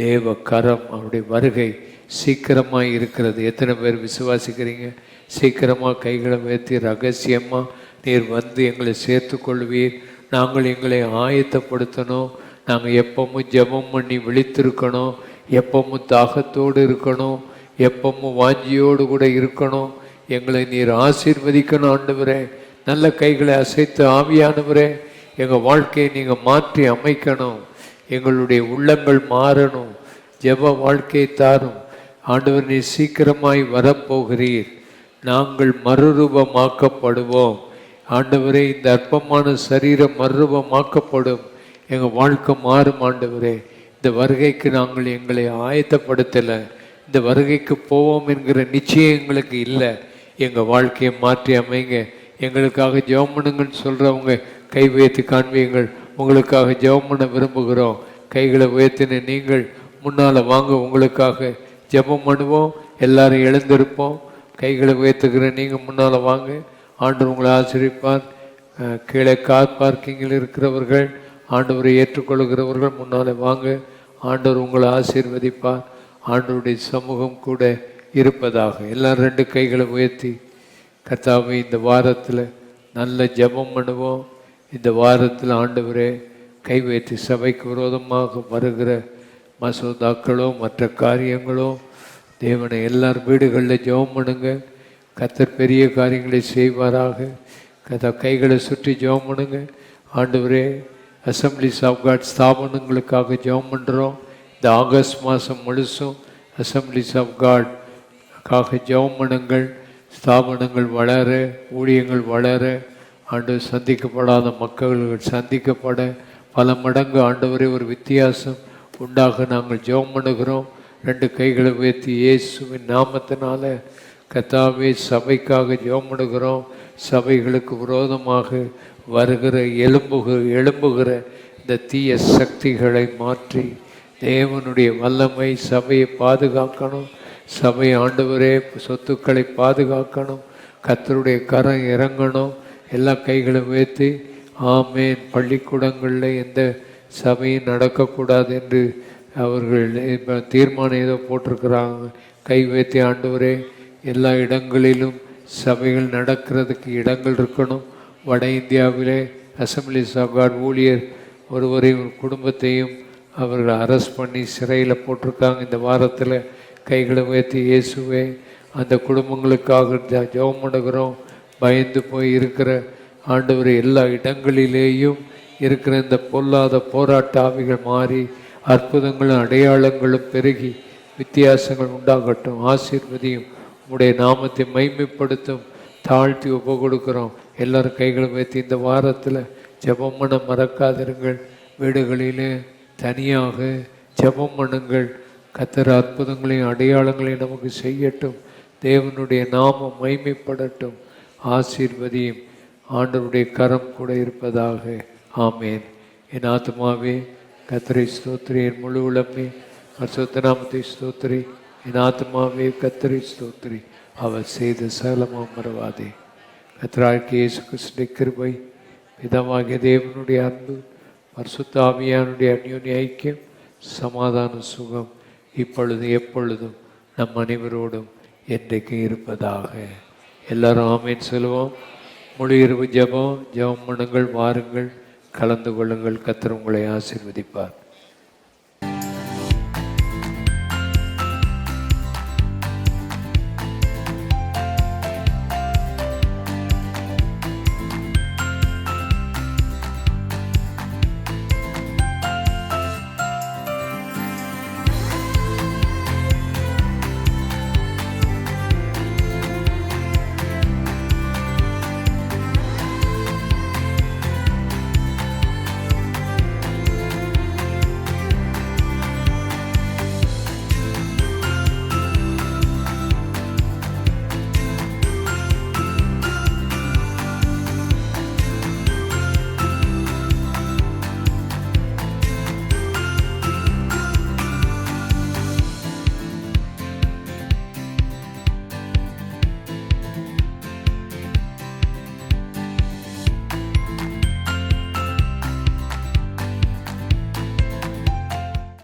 தேவ கரம், அவருடைய வருகை சீக்கிரமாக இருக்கிறது. எத்தனை பேர் விசுவாசிக்கிறீங்க? சீக்கிரமாக கைகளை உயர்த்தி ரகசியமாக நீர் வந்து எங்களை சேர்த்து கொள்வீர். நாங்கள் எங்களை ஆயத்தப்படுத்தணும். நாங்கள் எப்பவும் ஜெபம் பண்ணி விழித்திருக்கணும். எப்பவும் தாகத்தோடு இருக்கணும். எப்பவும் வாஞ்சியோடு கூட இருக்கணும். எங்களை நீர் ஆசீர்வதிக்கணும் ஆண்டவரே. நல்ல கைகளை அசைத்து ஆவியானவரே, எங்கள் வாழ்க்கையை நீங்கள் மாற்றி அமைக்கணும். எங்களுடைய உள்ளங்கள் மாறணும். ஜெப வாழ்க்கையை தாரும் ஆண்டவர். நீ சீக்கிரமாய் வரப்போகிறீர். நாங்கள் மறுரூபமாக்கப்படுவோம் ஆண்டவரே. இந்த அற்பமான சரீரம் மறுரூபமாக்கப்படும். எங்கள் வாழ்க்கை மாறும் ஆண்டவரே. இந்த வருகைக்கு நாங்கள் எங்களை ஆயத்தப்படுத்தலை. இந்த வருகைக்கு போவோம் என்கிற நிச்சயம் எங்களுக்கு இல்லை. எங்கள் வாழ்க்கையை மாற்றி அமைங்க. எங்களுக்காக ஜெபம் பண்ணுங்கன்னு சொல்கிறவங்க கை உயர்த்தி காண்பீங்கள். உங்களுக்காக ஜெபம் பண்ண விரும்புகிறோம். கைகளை உயர்த்தின நீங்கள் முன்னால் வாங்க, உங்களுக்காக ஜெபம் பண்ணுவோம். எல்லாரும் எழுந்திருப்போம். கைகளை உயர்த்துக்கிற நீங்கள் முன்னால் வாங்க. ஆண்டவர் உங்களை ஆசிரிப்பார். கீழே கார் பார்க்கிங்கில் இருக்கிறவர்கள், ஆண்டவரை ஏற்றுக்கொள்கிறவர்கள் முன்னால் வாங்க. ஆண்டவர் உங்களை ஆசீர்வதிப்பார். ஆண்டவருடைய சமூகம் கூட இருப்பதாக. எல்லாரும் 2 கைகளை உயர்த்தி கர்த்தாவே, இந்த வாரத்தில் நல்ல ஜெபம் பண்ணுவோம். இந்த வாரத்தில் ஆண்டவரே, கை வைத்து சபைக்கு விரோதமாக வருகிற மசோதாக்களோ மற்ற காரியங்களோ தேவனை எல்லார் வீடுகளில் ஜெபம் பண்ணுங்க. கர்த்தர் பெரிய காரியங்களை செய்வாராக. கைகளை சுற்றி ஜெபம் பண்ணுங்க. ஆண்டவரே, அசம்பிளிஸ் ஆஃப் காட் ஸ்தாபனங்களுக்காக ஜெபம் பண்ணுறோம். இந்த ஆகஸ்ட் மாதம் முழுசும் அசம்பிளிஸ் ஆஃப் காட்காக ஜெபம் பண்ணுங்கள். ஸ்தாபனங்கள் வளர, ஊழியங்கள் வளர, ஆண்டவர் சந்திக்கப்படாத மக்கள் சந்திக்கப்பட பல மடங்கு ஆண்டவரே ஒரு வித்தியாசம் உண்டாக நாங்கள் ஜெபம் பண்ணுகிறோம். 2 கைகளை உயர்த்தி இயேசுவின் நாமத்தினால கர்த்தாவே, சபைக்காக ஜெபம் பண்ணுகிறோம். சபைகளுக்கு விரோதமாக வருகிற எழும்புகிற இந்த தீய சக்திகளை மாற்றி தேவனுடைய வல்லமை சபையை பாதுகாக்கணும். சபை ஆண்டவரே சொத்துக்களை பாதுகாக்கணும். கர்த்தருடைய கரம் இறங்கணும். எல்லா கைகளும் உயர்த்தி ஆமேன். பள்ளிக்கூடங்களில் எந்த சபையும் நடக்கக்கூடாது என்று அவர்கள் தீர்மானம் ஏதோ போட்டிருக்கிறாங்க. கை உயர்த்தி ஆண்டவரே, எல்லா இடங்களிலும் சபைகள் நடக்கிறதுக்கு இடங்கள் இருக்கணும். வட இந்தியாவிலே அசம்பிளிஸ் ஆஃப் காட் ஊழியர் ஒருவரையும் ஒரு குடும்பத்தையும் அவர்கள் அரெஸ்ட் பண்ணி சிறையில் போட்டிருக்காங்க. இந்த வாரத்தில் கைகளை உயர்த்தி இயேசுவே அந்த குடும்பங்களுக்காக ஜெபம் பண்ணுகிறோம். பயந்து போய் இருக்கிற ஆண்டவர் எல்லா இடங்களிலேயும் இருக்கிற இந்த பொல்லாத போராட்ட ஆவிகள் மாறி அற்புதங்களும் அடையாளங்களும் பெருகி வித்தியாசங்கள் உண்டாகட்டும். ஆசீர்வதியும் உடைய நாமத்தை மைமைப்படுத்தும். தாழ்த்தி ஒப்பு கொடுக்குறோம். எல்லாரும் கைகளை வைத்து இந்த வாரத்தில் ஜெபம் பண்ண மறக்காதிருங்கள். வீடுகளிலே தனியாக ஜெபம் பண்ணுங்கள். கர்த்தர் அற்புதங்களையும் அடையாளங்களையும் நமக்கு செய்யட்டும். தேவனுடைய நாமம் மைமைப்படட்டும். ஆசீர்வதியும். ஆண்டவருடைய கரம் கூட இருப்பதாக. ஆமேன். என் ஆத்மாவே கர்த்தரை ஸ்தோத்திரி, என் முழு உளமே பரிசுத்த நாமத்தை ஸ்தோத்திரி. என் ஆத்மாவே கர்த்தரை ஸ்தோத்திரி, அவர் செய்த சகலமும் மறவாதே. கர்த்தராகிய இயேசு கிறிஸ்துவின் கிருபை, பிதாவாகிய தேவனுடைய அன்பு, பரிசுத்த ஆவியானுடைய அந்யோன்ய ஐக்கியம், சமாதான சுகம் இப்பொழுது எப்பொழுதும் நம் அனைவரோடும் என்றைக்கு இருப்பதாக. எல்லாரும் ஆமேன் சொல்லுவோம். முழு இரவு ஜெபம் பண்ணுங்கள். வாருங்கள், கலந்து கொள்ளுங்கள். கர்த்தர் உங்களை ஆசீர்வதிப்பார்.